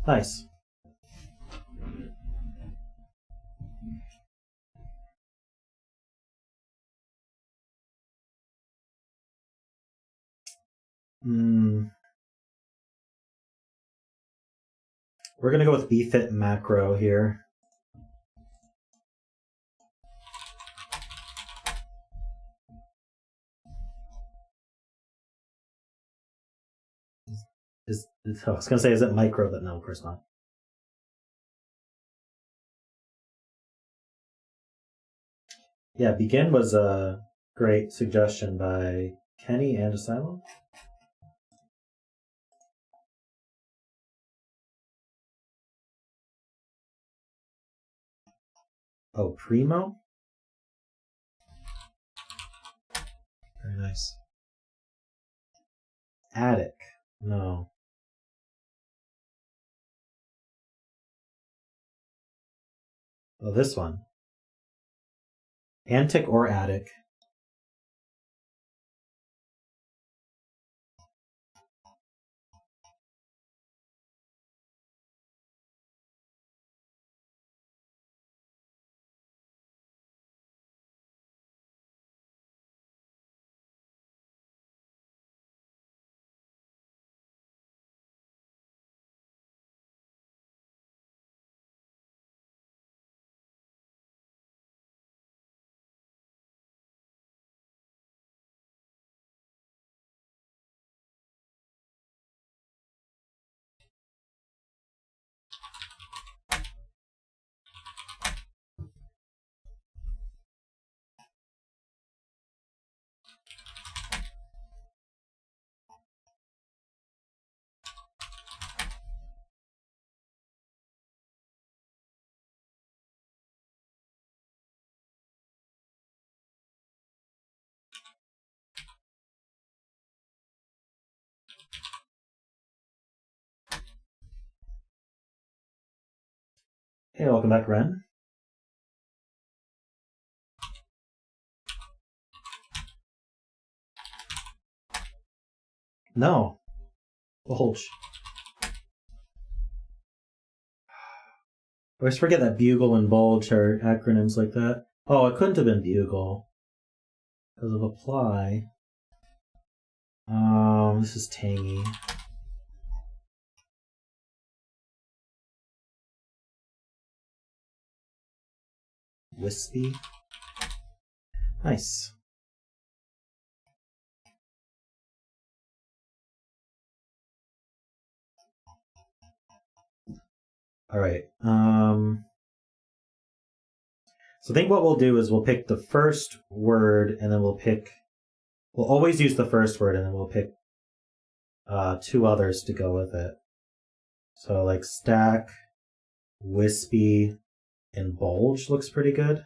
Nice. We're going to go with bfit macro here. I was going to say, is it micro? But no, of course not. Yeah, begin was a great suggestion by Kenny and Asylum. Oh, Primo? Very nice. Attic. No. Oh, this one. Antic or attic. Hey, welcome back, Ren. No. Bulge. I always forget that bugle and bulge are acronyms like that. Oh, it couldn't have been bugle. Because of apply. This is tangy. Wispy. Nice. All right. So I think what we'll do is we'll pick the first word, and then we'll always use the first word, and then we'll pick two others to go with it. So like stack, wispy, and bulge looks pretty good.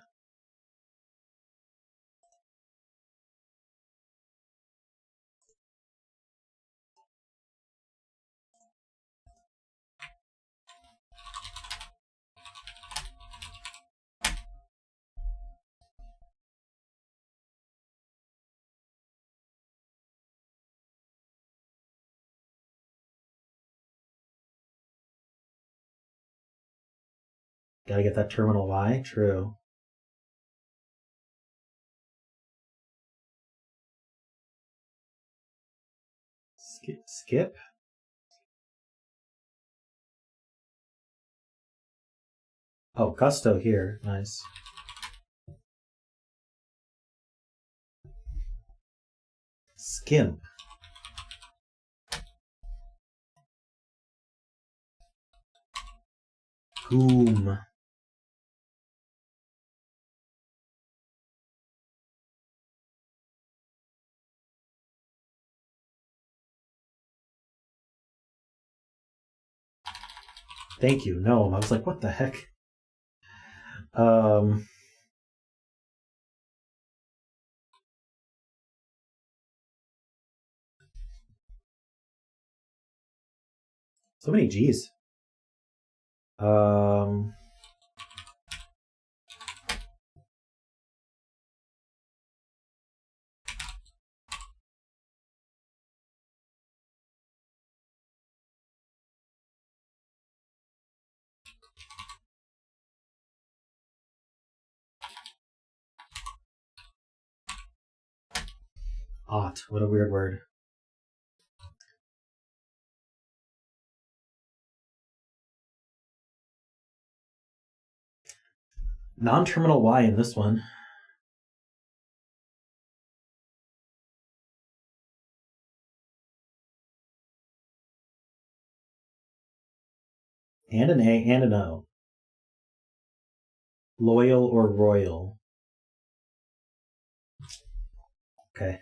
Gotta get that terminal Y. True. Skip? Oh, gusto here. Nice. Skimp. Goom. Thank you, Gnome. I was like, what the heck? So many G's. Ought. What a weird word. Non-terminal Y in this one. And an A and an O. Loyal or royal. Okay.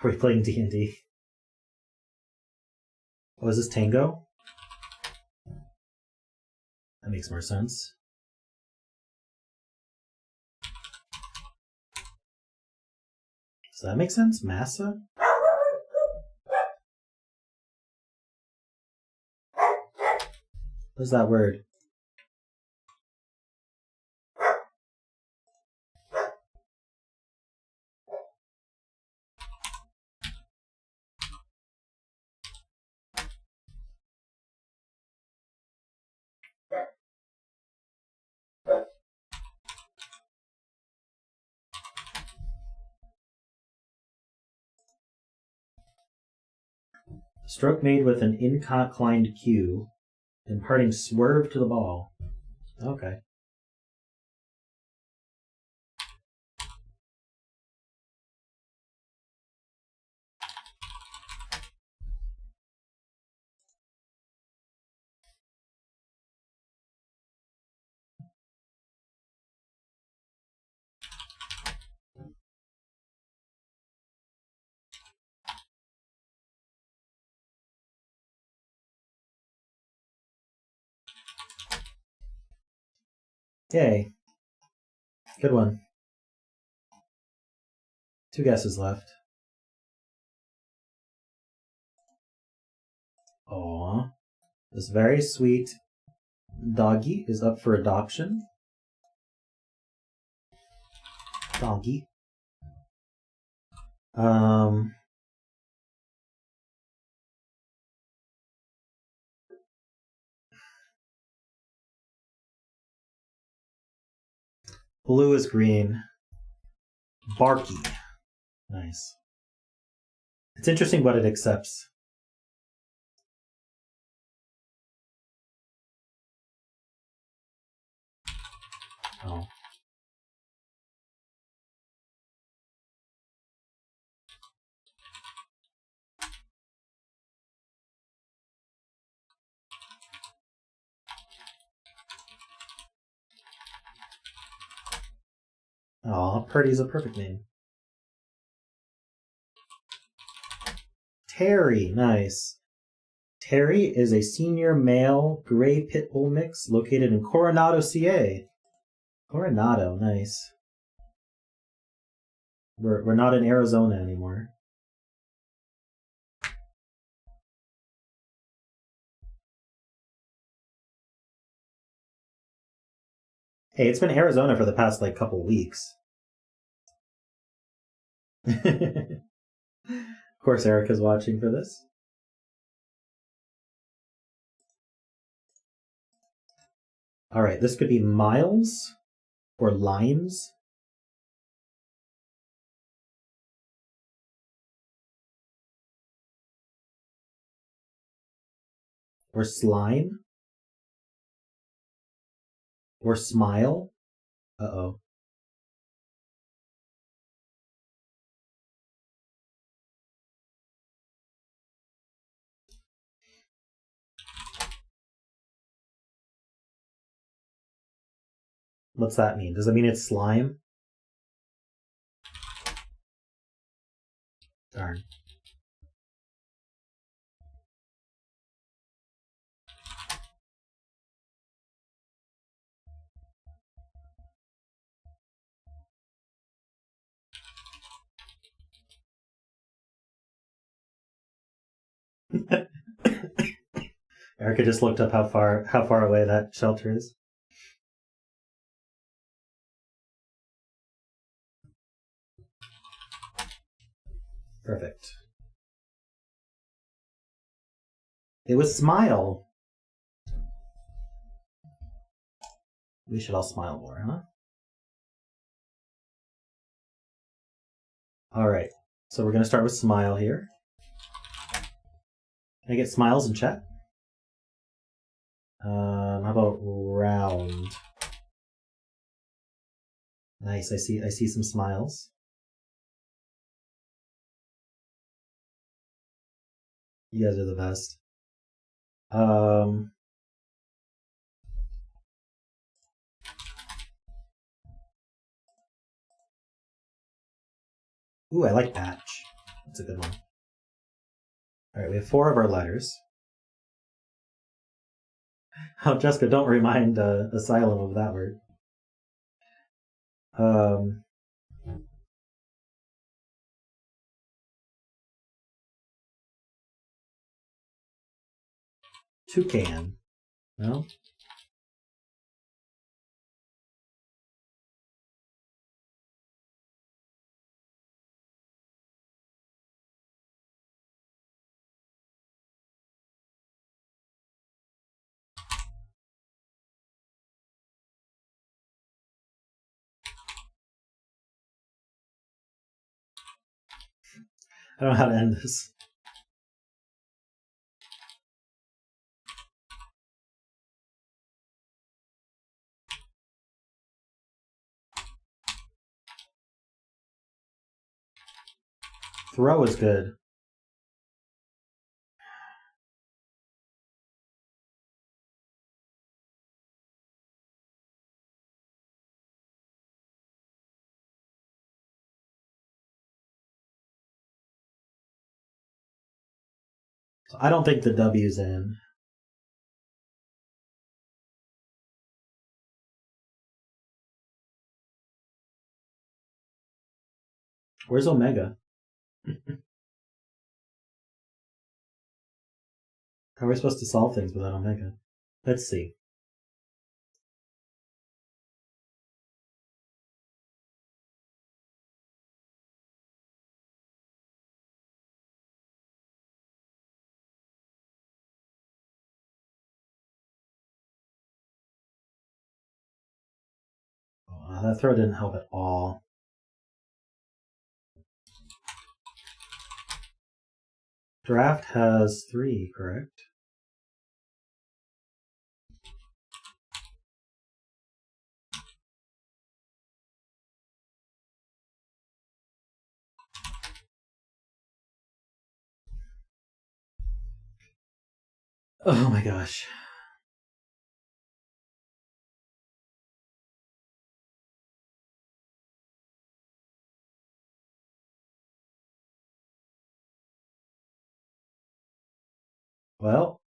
Are we playing D&D? Oh, is this Tango? That makes more sense. Does that make sense? Massa? What is that word? Stroke made with an inclined cue, imparting swerve to the ball. Okay. Yay. Good one. 2 guesses left. Aww. This very sweet doggy is up for adoption. Doggy. Blue is green. Barky. Nice. It's interesting what it accepts. Oh. Aw, Purdy's a perfect name. Terry, nice. Terry is a senior male gray pit bull mix located in Coronado, CA. Coronado, nice. We're not in Arizona anymore. Hey, it's been Arizona for the past couple weeks. Of course, Erica's watching for this. All right, this could be miles or limes. Or slime. Or smile. Uh-oh. What's that mean? Does it mean it's slime? Darn. Erica just looked up how far away that shelter is. Perfect. It was smile. We should all smile more, huh? Alright, so we're going to start with smile here. Can I get smiles in chat? How about round? Nice, I see some smiles. You guys are the best. Ooh, I like patch. That's a good one. Alright, we have 4 of our letters. Oh, Jessica, don't remind Asylum of that word. Toucan. No? I don't know how to end this. Throw is good. So I don't think the W's in. Where's Omega? How are we supposed to solve things without Omega? Let's see. Oh, that throw didn't help at all. Draft has 3, correct? Oh my gosh. Well,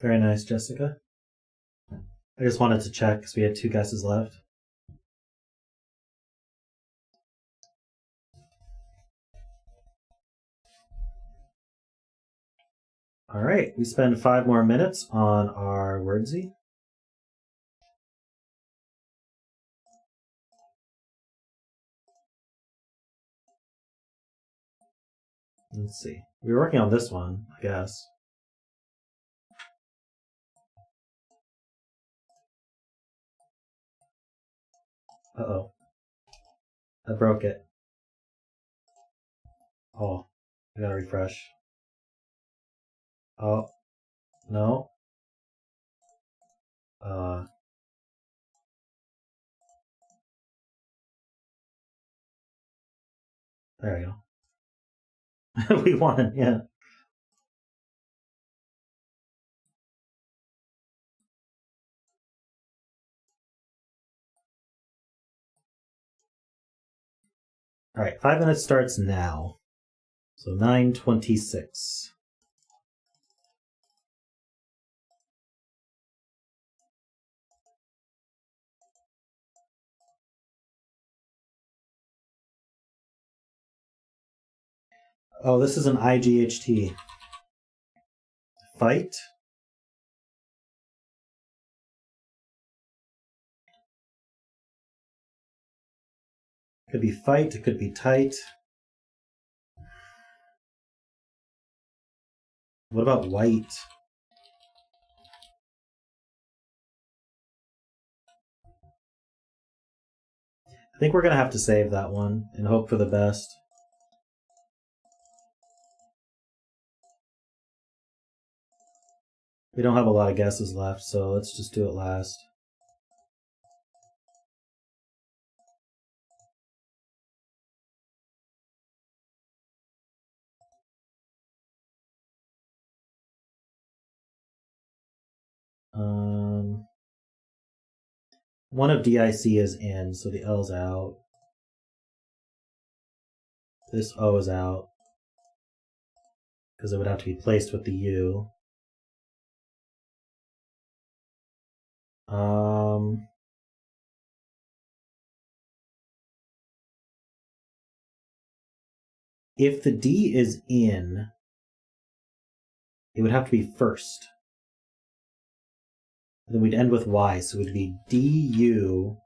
very nice, Jessica. I just wanted to check because we had 2 guesses left. All right, we spend 5 more minutes on our Wordsy. Let's see. We were working on this one, I guess. Uh-oh. I broke it. Oh, I gotta refresh. Oh, no. There we go. We won, yeah. Alright, 5 minutes starts now. So 9:26. Oh, this is an IGHT. Fight? Could be fight, it could be tight. What about white? I think we're gonna have to save that one and hope for the best. We don't have a lot of guesses left, so let's just do it last. One of DIC is in, so the L's out. This O is out, because it would have to be placed with the U. If the D is in, it would have to be first. And then we'd end with Y, so it would be DU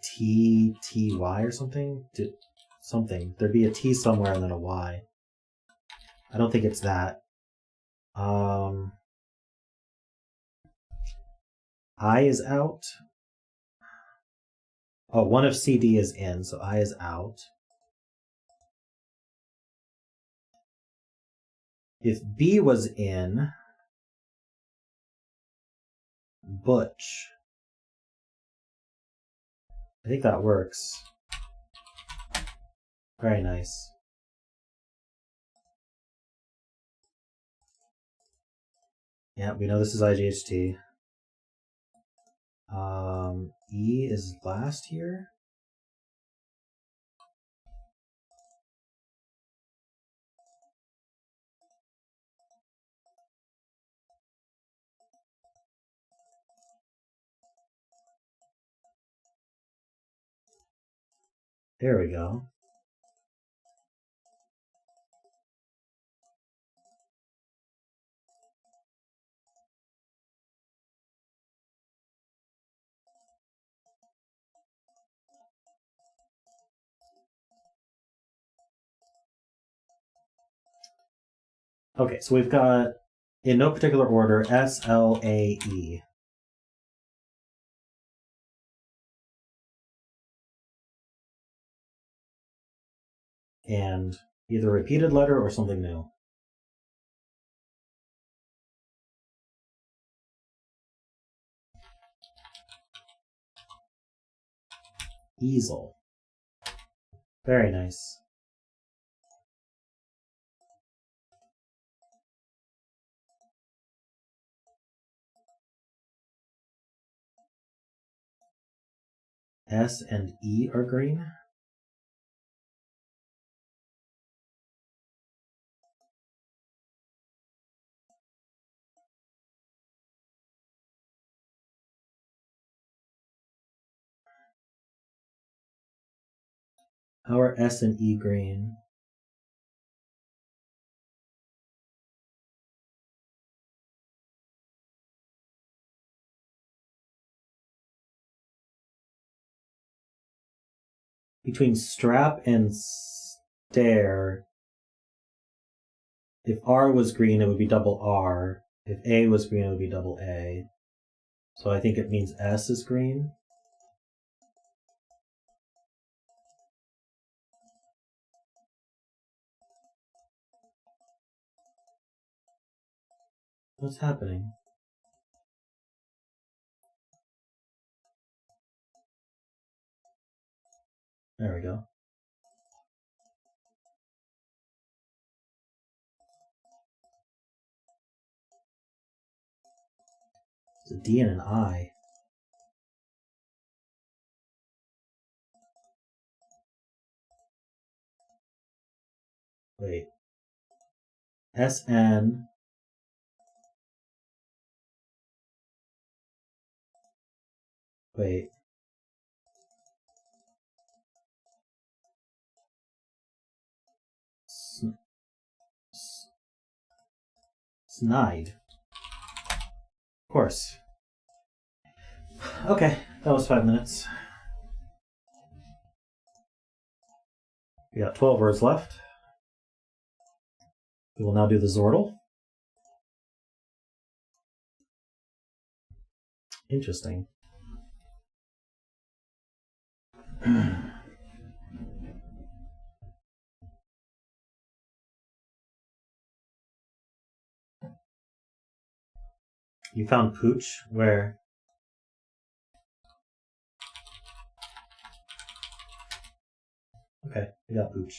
TTY or something? Something. There'd be a T somewhere and then a Y. I don't think it's that. I is out. Oh, one of CD is in, so I is out. If B was in, Butch. I think that works. Very nice. Yeah, we know this is IGHT. E is last here. There we go. Okay, so we've got, in no particular order, S, L, A, E. And either a repeated letter or something new. Easel. Very nice. S and E are green. How are S and E green? Between strap and stare, if R was green, it would be double R. If A was green, it would be double A. So I think it means S is green. What's happening? There we go. It's a D and an I. Wait. SN. Wait. Snide. Of course. Okay, that was 5 minutes. We got 12 words left. We will now do the Zordle. Interesting. You found Pooch? Where? Okay, we got Pooch.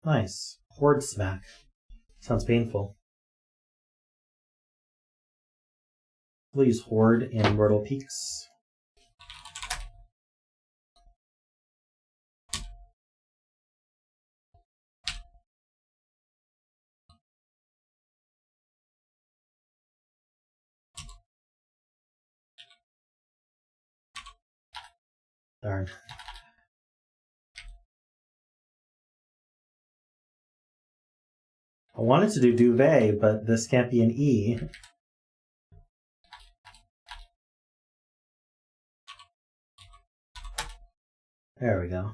Nice. Horde smack. Sounds painful. We'll use Horde in Wordle Peaks. Darn. I wanted to do duvet, but this can't be an E. There we go.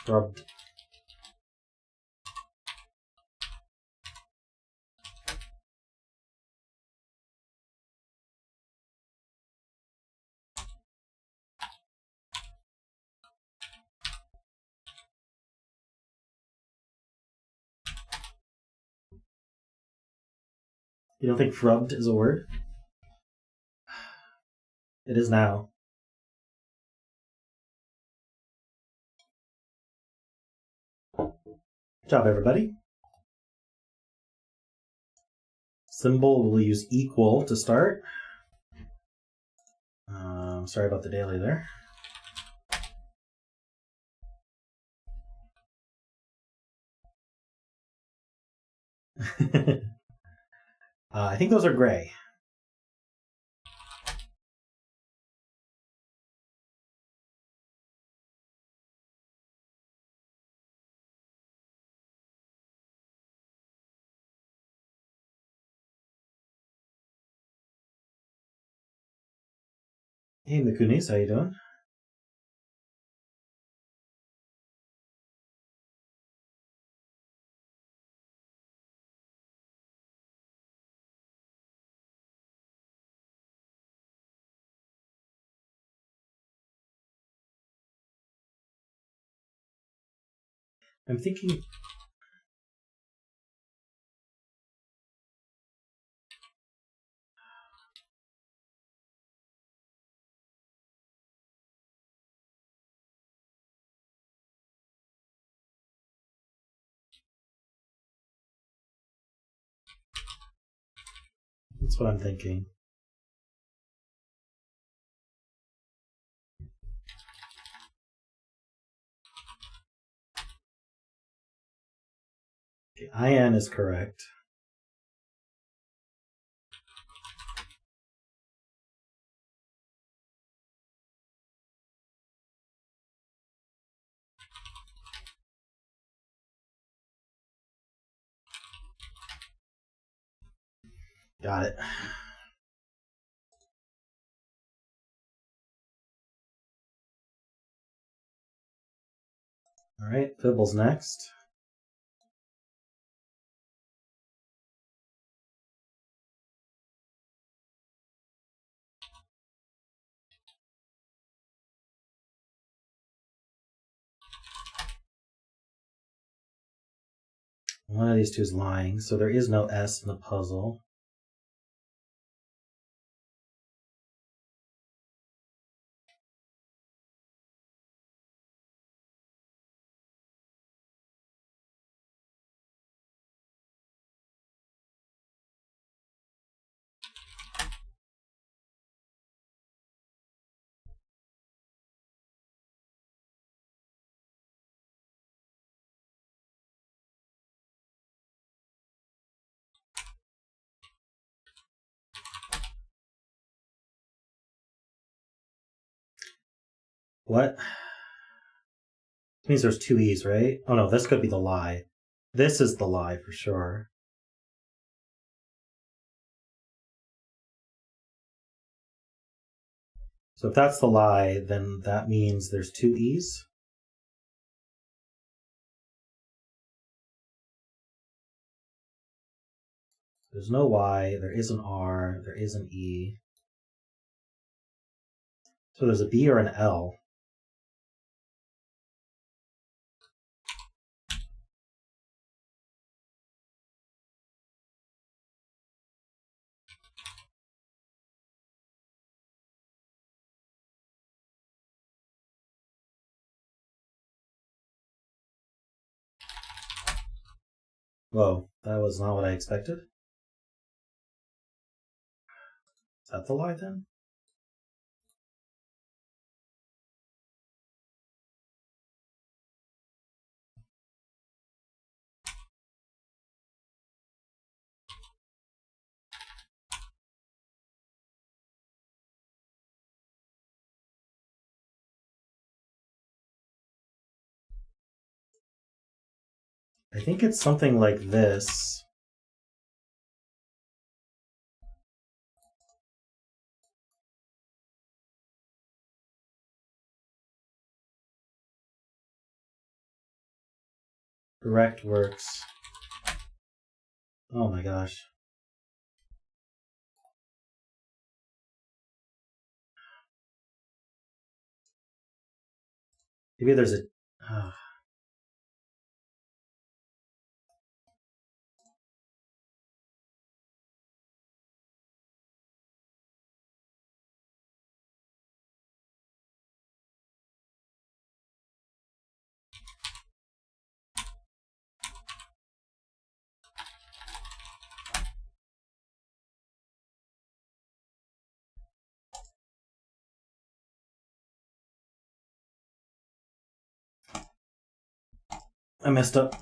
Rubbed. You don't think frubbed is a word? It is now. Good job, everybody. Symbol, we'll use equal to start. Sorry about the daily there. I think those are gray. Hey, Mikunis, how you doing? I'm thinking... That's what I'm thinking. Okay, IN is correct. Got it. All right, Fibble's next. One of these two is lying, so there is no S in the puzzle. What? It means there's two E's, right? Oh no, this could be the lie. This is the lie for sure. So if that's the lie, then that means there's two E's. There's no Y, there is an R, there is an E. So there's a B or an L. Whoa, that was not what I expected. Is that the lie then? I think it's something like this. Direct works. Oh my gosh. Maybe there's a... I messed up.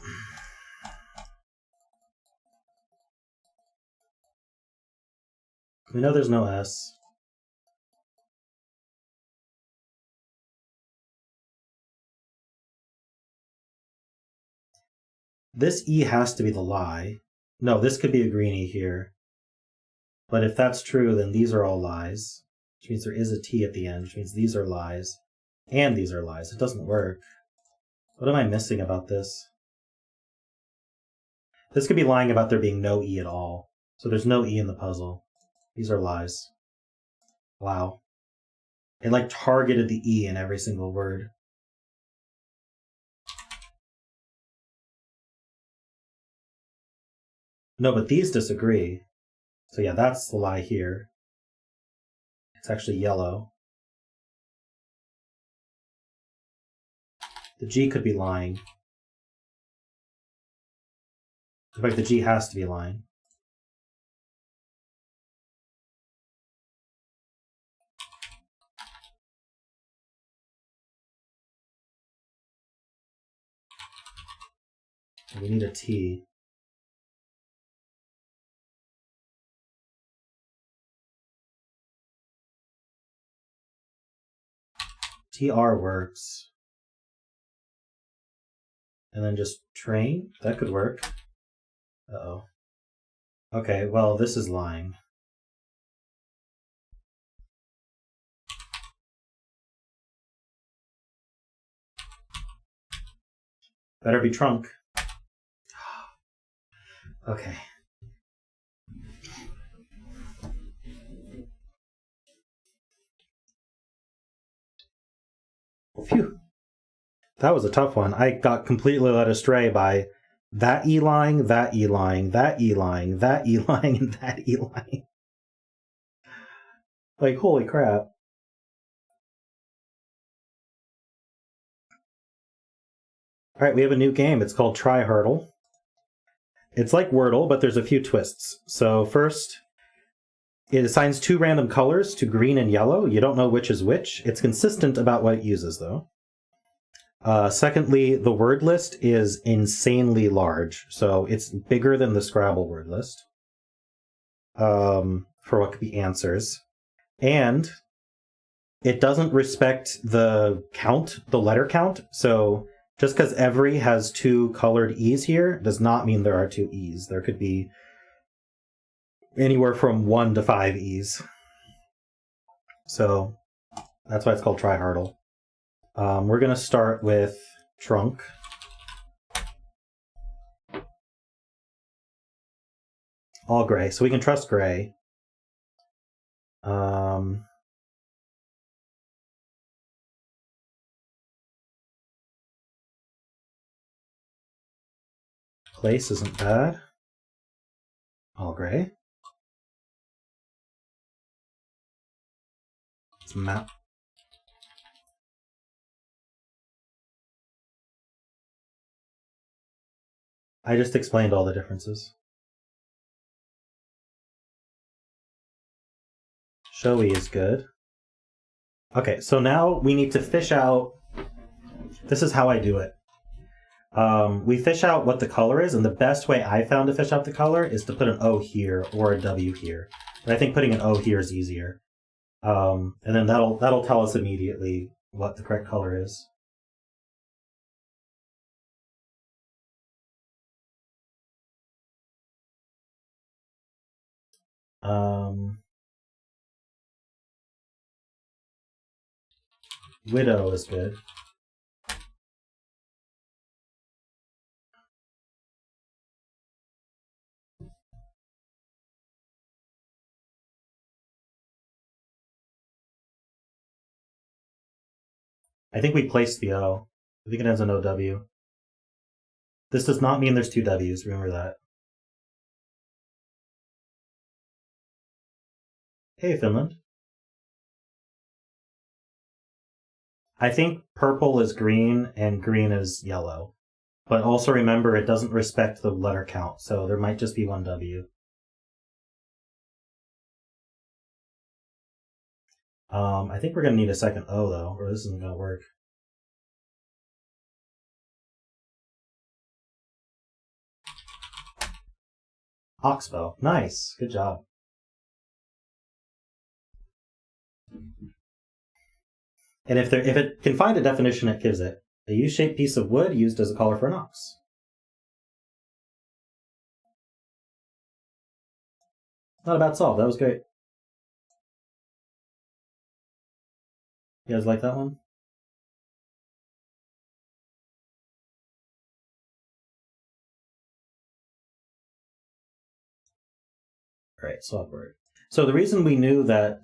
We know there's no S. This E has to be the lie. No, this could be a green E here. But if that's true, then these are all lies. which means there is a T at the end, which means these are lies, and these are lies. It doesn't work. What am I missing about this? This could be lying about there being no E at all. So there's no E in the puzzle. These are lies. Wow. It like targeted the E in every single word. No, but these disagree. So yeah, that's the lie here. It's actually yellow. The G could be lying. In fact, the G has to be lying. We need a T. TR works. And then just train? That could work. Uh-oh. Okay, well, this is lying. Better be trunk. Okay. Phew. That was a tough one. I got completely led astray by that E lying, that E lying, that E lying, that E lying, and that E lying. Like, holy crap. Alright, we have a new game. It's called Try Hurdle. It's like Wordle, but there's a few twists. So first, it assigns 2 random colors to green and yellow. You don't know which is which. It's consistent about what it uses, though. Secondly, the word list is insanely large, so it's bigger than the Scrabble word list for what could be answers. And it doesn't respect the count, the letter count. So just because every has 2 colored E's here does not mean there are 2 E's. There could be anywhere from 1 to 5 E's. So that's why it's called Try Hurdle. We're going to start with trunk. All gray, so we can trust gray. Place isn't bad. All gray. It's map. I just explained all the differences. Showy is good. Okay, so now we need to fish out. This is how I do it. We fish out what the color is, and the best way I found to fish out the color is to put an O here or a W here. But I think putting an O here is easier. And then that'll tell us immediately what the correct color is. Widow is good. I think we placed the O. I think it ends in OW. This does not mean there's 2 W's, remember that. Hey, Finland. I think purple is green and green is yellow. But also remember, it doesn't respect the letter count, so there might just be 1 W. I think we're going to need a second O, though, or this isn't going to work. Oxbow. Nice. Good job. And if it can find a definition, it gives it. A U-shaped piece of wood used as a collar for an ox. Not a bad solve. That was great. You guys like that one? All right, swap word. So the reason we knew that,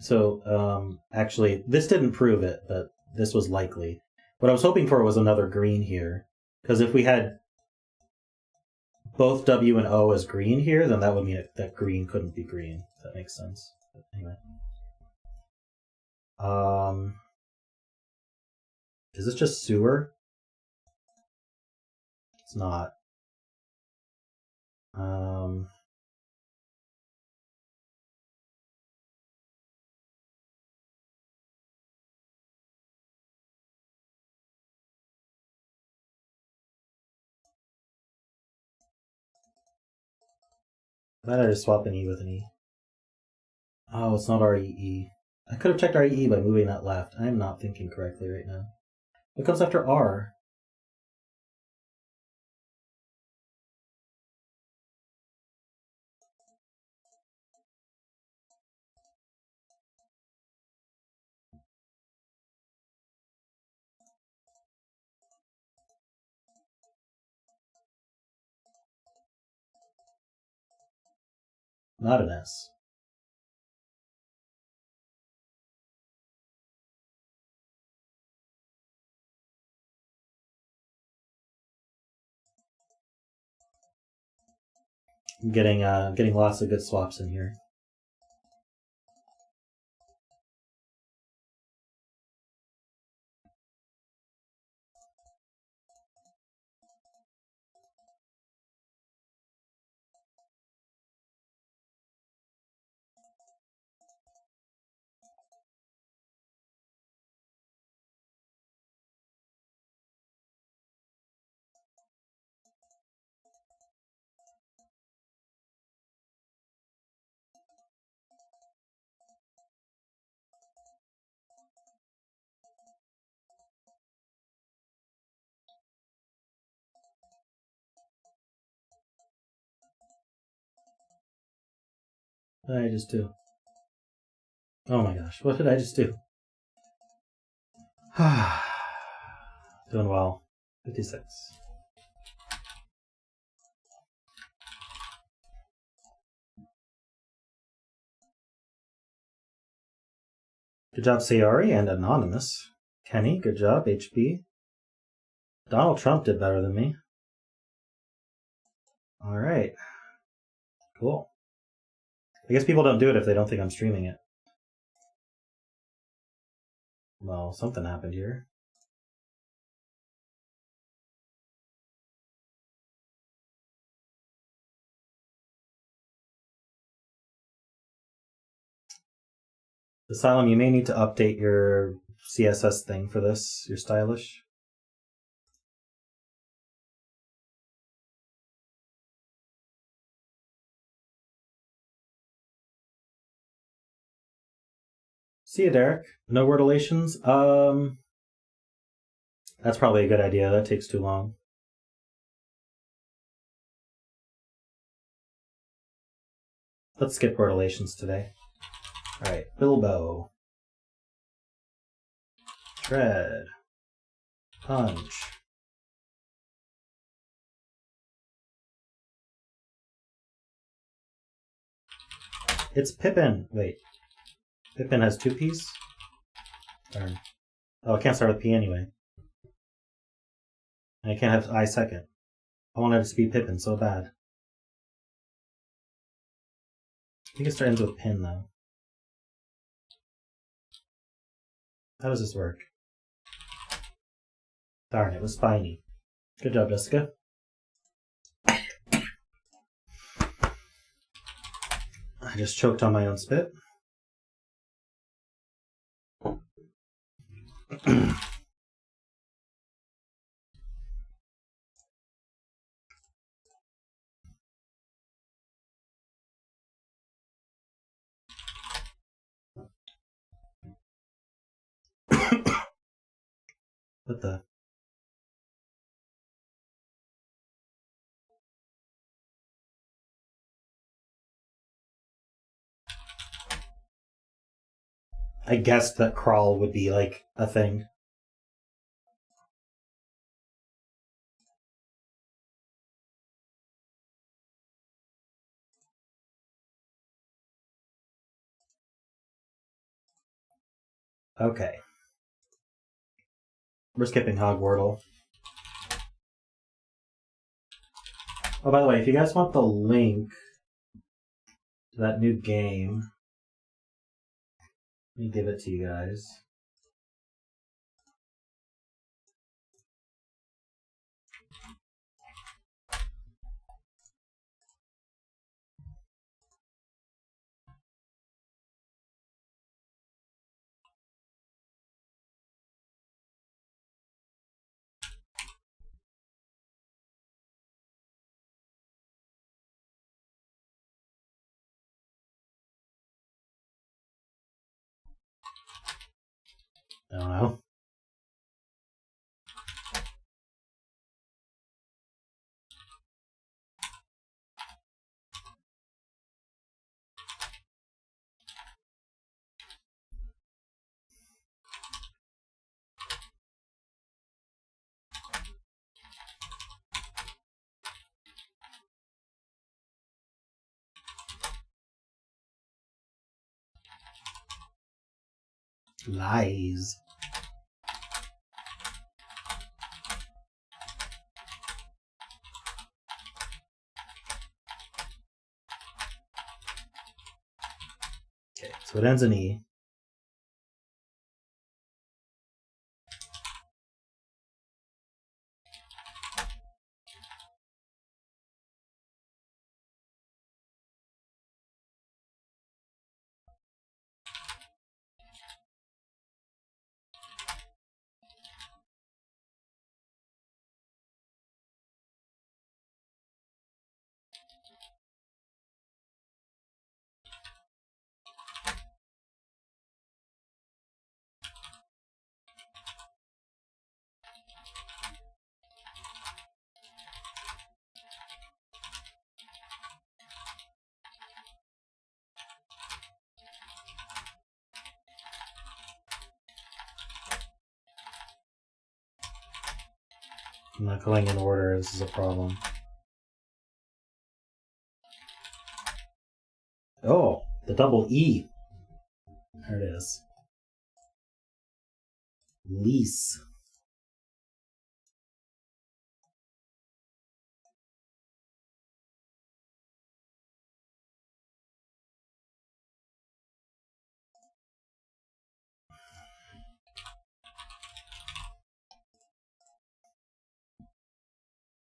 actually, this didn't prove it, but this was likely. What I was hoping for was another green here, because if we had both W and O as green here, then that would mean that green couldn't be green. If that makes sense. But anyway. Is this just sewer? It's not. Why did I just swap an E with an E? Oh, it's not REE. I could have checked REE by moving that left. I am not thinking correctly right now. What comes after R? Not an S. I'm getting lots of good swaps in here. What did I just do? Oh my gosh, what did I just do? Doing well. 56. Good job, Sayari and Anonymous. Kenny, good job, HB. Donald Trump did better than me. Alright. Cool. I guess people don't do it if they don't think I'm streaming it. Well, something happened here. Asylum, you may need to update your CSS thing for this. You're stylish. See you, Derek. No wordulations? That's probably a good idea. That takes too long. Let's skip wordulations today. Alright, Bilbo. Tread. Punch. It's Pippin. Wait. Pippin has 2 P's? Darn. Oh, I can't start with P anyway. And I can't have I second. I want it to be Pippin so bad. I think it starts with pin, though. How does this work? Darn, it was spiny. Good job, Jessica. I just choked on my own spit. What the? I guessed that crawl would be like a thing. Okay. We're skipping Hogwartle. Oh, by the way, if you guys want the link to that new game, let me give it to you guys. I don't know. Lies. Okay, so it ends in E. I'm not going in order. This is a problem. Oh, the double E. There it is. Lease.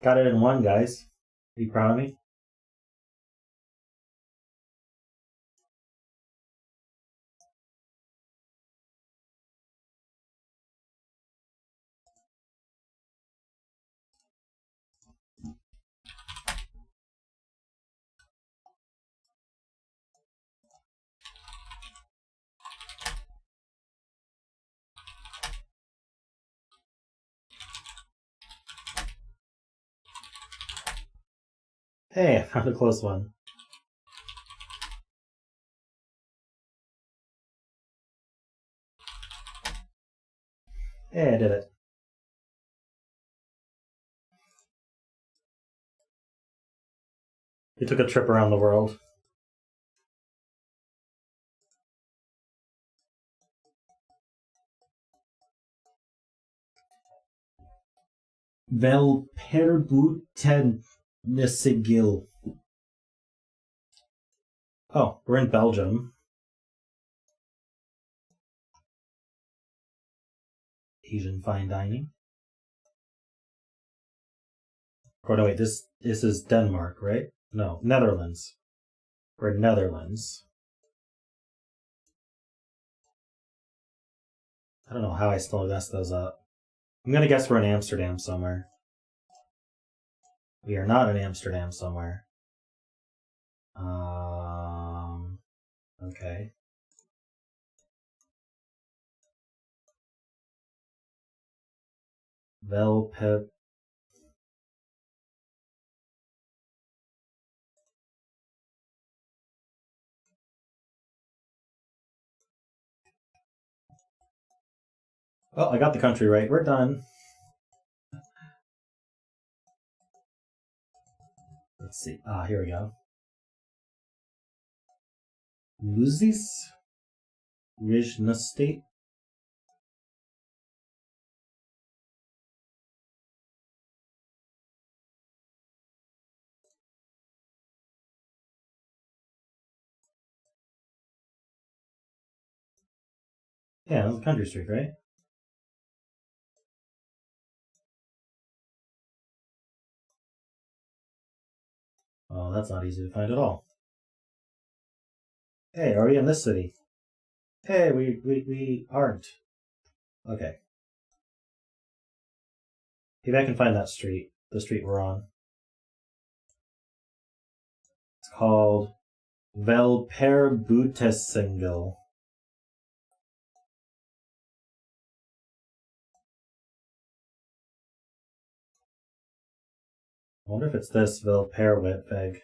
Got it in one, guys. Are you proud of me? Hey, I found a close one. Hey, I did it. We took a trip around the world. Velperbutennissigil. Oh, we're in Belgium. Asian fine dining. Oh no, wait, this is Denmark, right? No, Netherlands. We're in Netherlands. I don't know how I still messed those up. I'm gonna guess we're in Amsterdam somewhere. We are not in Amsterdam somewhere. Okay. Velpep. Oh, I got the country right. We're done. Let's see. Ah, here we go. Luzis? Rijna State? Yeah, that was Country Street, right? Oh, that's not easy to find at all. Hey, are we in this city? Hey, we aren't. Okay. Maybe I can find that street. The street we're on. It's called Velperbutesingel. I wonder if it's this Velperweg.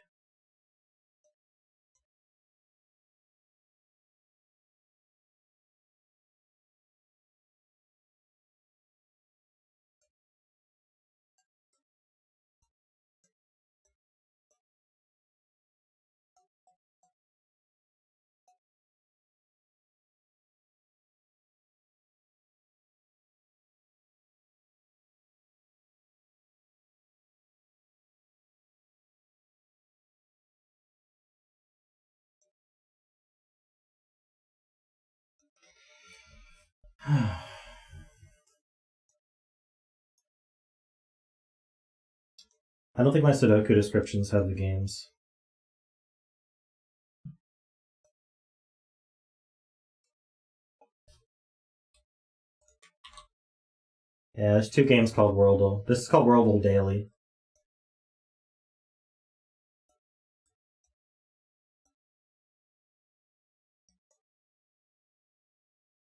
I don't think my Sudoku descriptions have the games. Yeah, there's 2 games called Wordle. This is called Wordle Daily.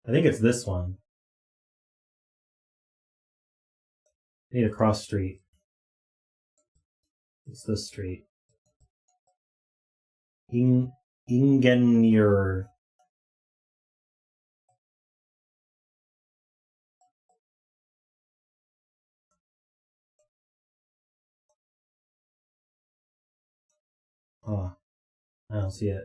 I think it's this one. I need a cross street. It's this street. Ingenieur. Oh, I don't see it.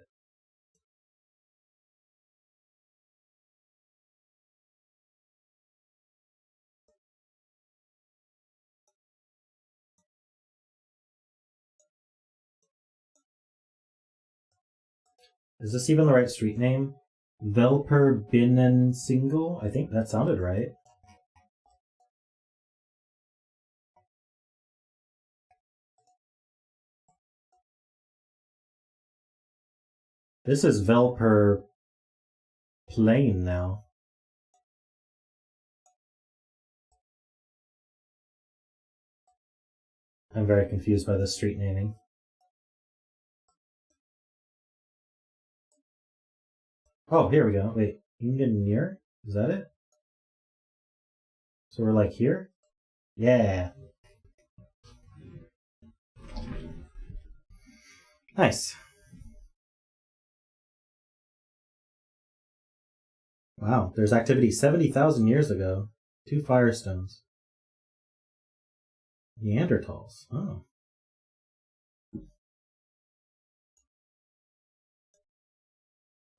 Is this even the right street name? Velperbinnensingle? I think that sounded right. This is Velper Plain now. I'm very confused by this street naming. Oh, here we go. Wait, Ingenieur? Is that it? So we're like here? Yeah. Nice. Wow, there's activity 70,000 years ago. 2 firestones. Neanderthals. Oh.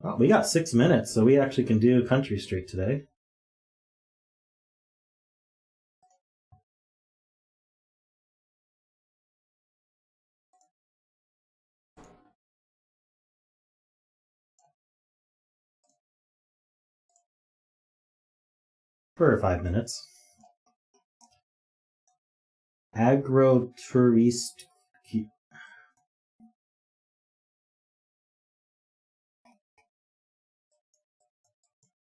Well, we got 6 minutes, so we actually can do Country Street today. For 5 minutes. Agroturist.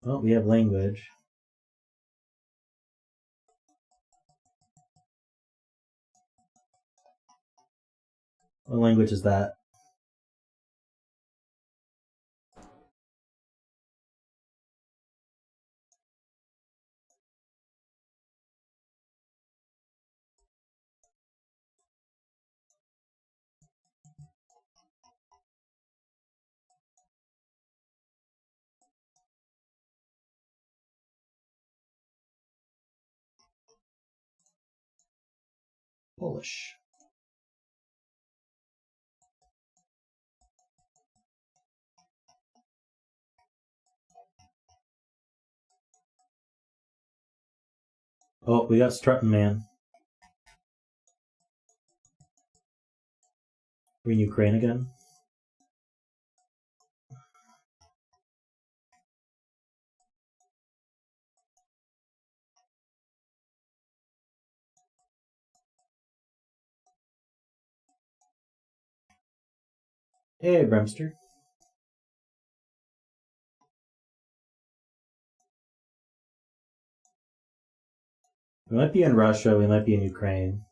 Oh, we have language. What language is that? Polish. Oh, we got Strutting Man. We're in Ukraine again. Hey, Bremster. We might be in Russia, we might be in Ukraine.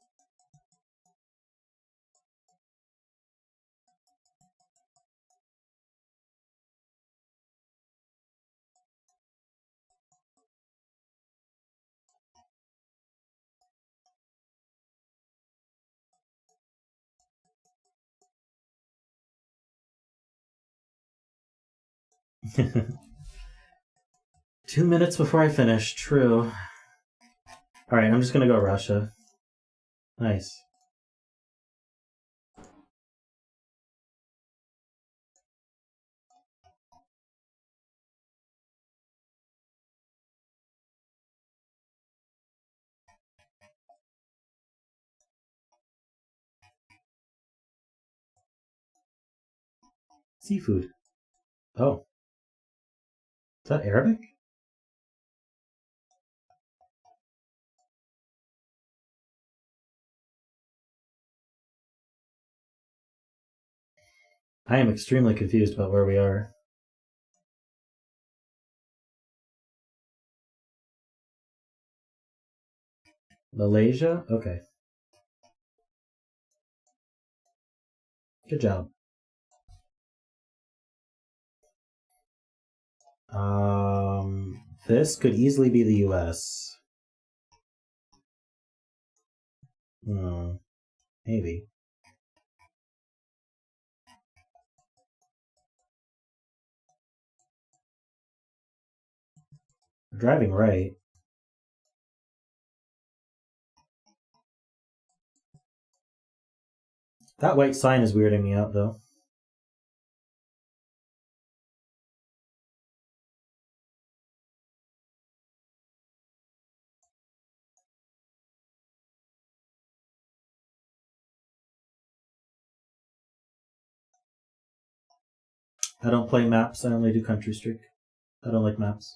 Two minutes before I finish, true. Alright, I'm just gonna go Russia. Nice. Seafood. Oh. Is that Arabic? I am extremely confused about where we are. Malaysia? Okay. Good job. This could easily be the US. Maybe. We're driving right. That white sign is weirding me out, though. I don't play maps, I only do country streak. I don't like maps.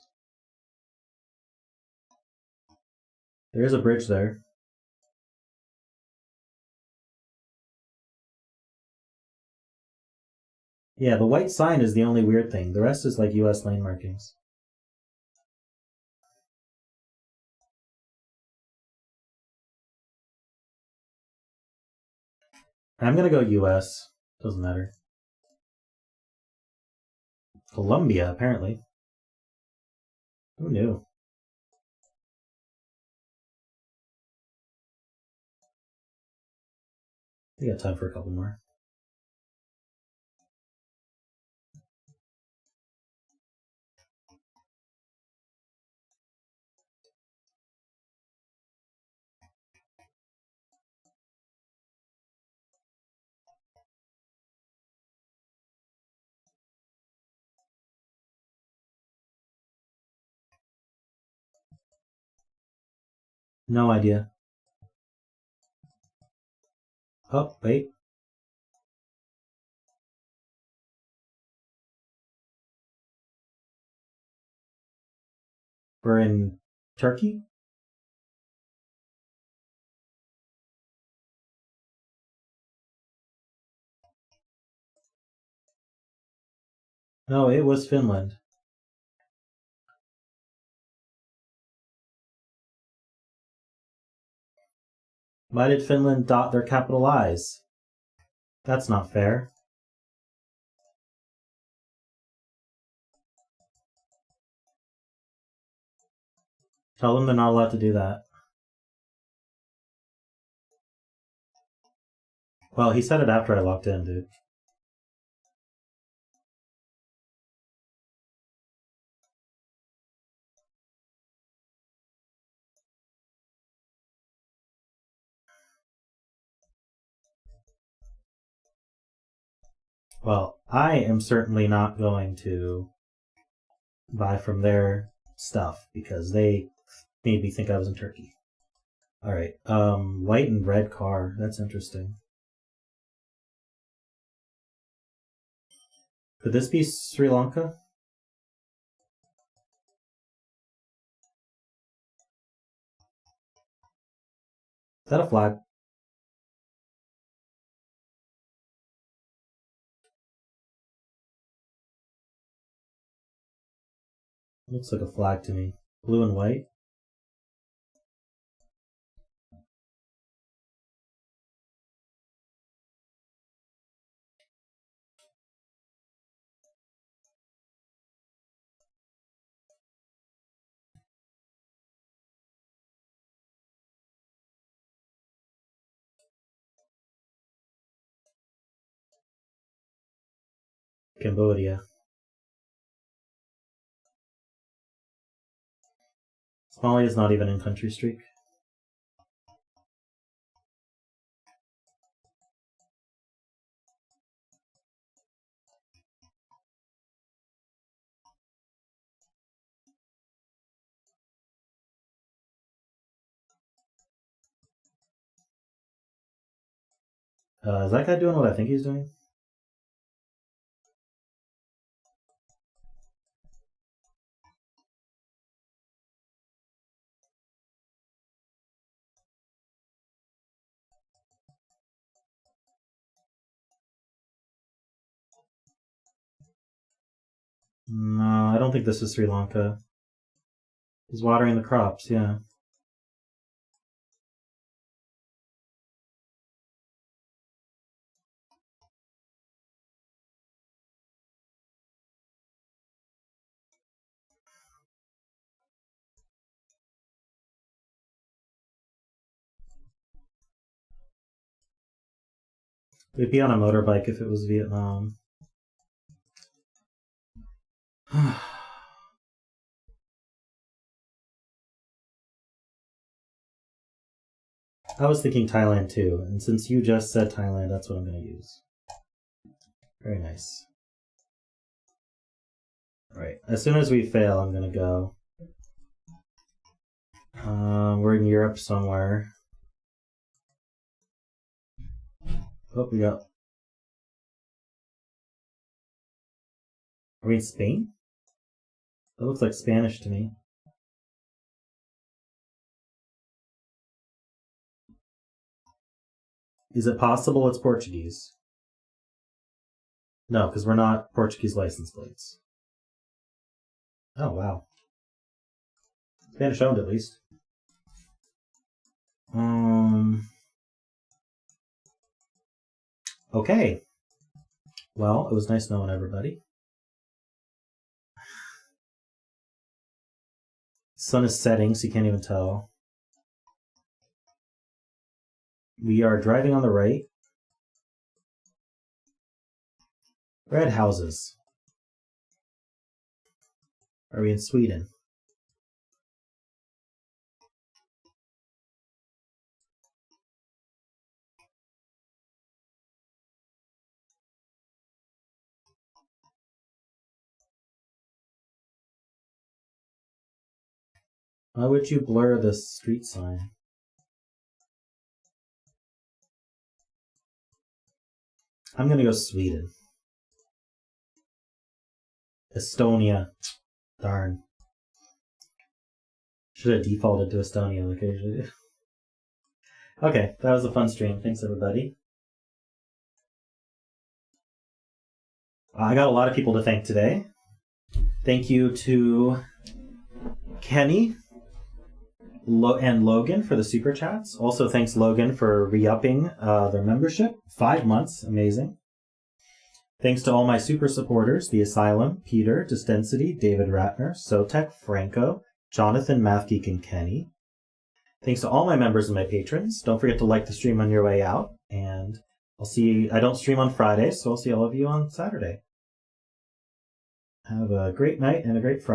There is a bridge there. Yeah, the white sign is the only weird thing. The rest is like US lane markings. I'm gonna go US. Doesn't matter. Colombia, apparently. Who knew? We got time for a couple more. No idea. Oh, wait. We're in Turkey? No, it was Finland. Why did Finland dot their capital I's? That's not fair. Tell them they're not allowed to do that. Well, he said it after I logged in, dude. Well, I am certainly not going to buy from their stuff because they made me think I was in Turkey. Alright, white and red car. That's interesting. Could this be Sri Lanka? Is that a flag? Looks like a flag to me. Blue and white. Cambodia. Somalia is not even in country streak. Is that guy doing what I think he's doing? No, I don't think this is Sri Lanka. He's watering the crops, yeah. We'd be on a motorbike if it was Vietnam. I was thinking Thailand too, and since you just said Thailand, that's what I'm going to use. Very nice. Right, as soon as we fail, I'm going to go. We're in Europe somewhere. Oh, we got... Are we in Spain? That looks like Spanish to me. Is it possible it's Portuguese? No, because we're not Portuguese license plates. Oh, wow. Spanish owned, at least. Okay. Well, it was nice knowing everybody. Sun is setting, so you can't even tell. We are driving on the right. Red houses. Are we in Sweden? Why would you blur the street sign? I'm gonna go Sweden. Estonia. Darn. Should have defaulted to Estonia like I usually do. Okay, that was a fun stream. Thanks, everybody. I got a lot of people to thank today. Thank you to Kenny and Logan for the super chats. Also, thanks Logan for re-upping their membership. 5 months, amazing. Thanks to all my super supporters, The Asylum, Peter, Distensity, David Ratner, Sotek, Franco, Jonathan, Mathgeek, and Kenny. Thanks to all my members and my patrons. Don't forget to like the stream on your way out. And I'll see. I don't stream on Friday, so I'll see all of you on Saturday. Have a great night and a great Friday.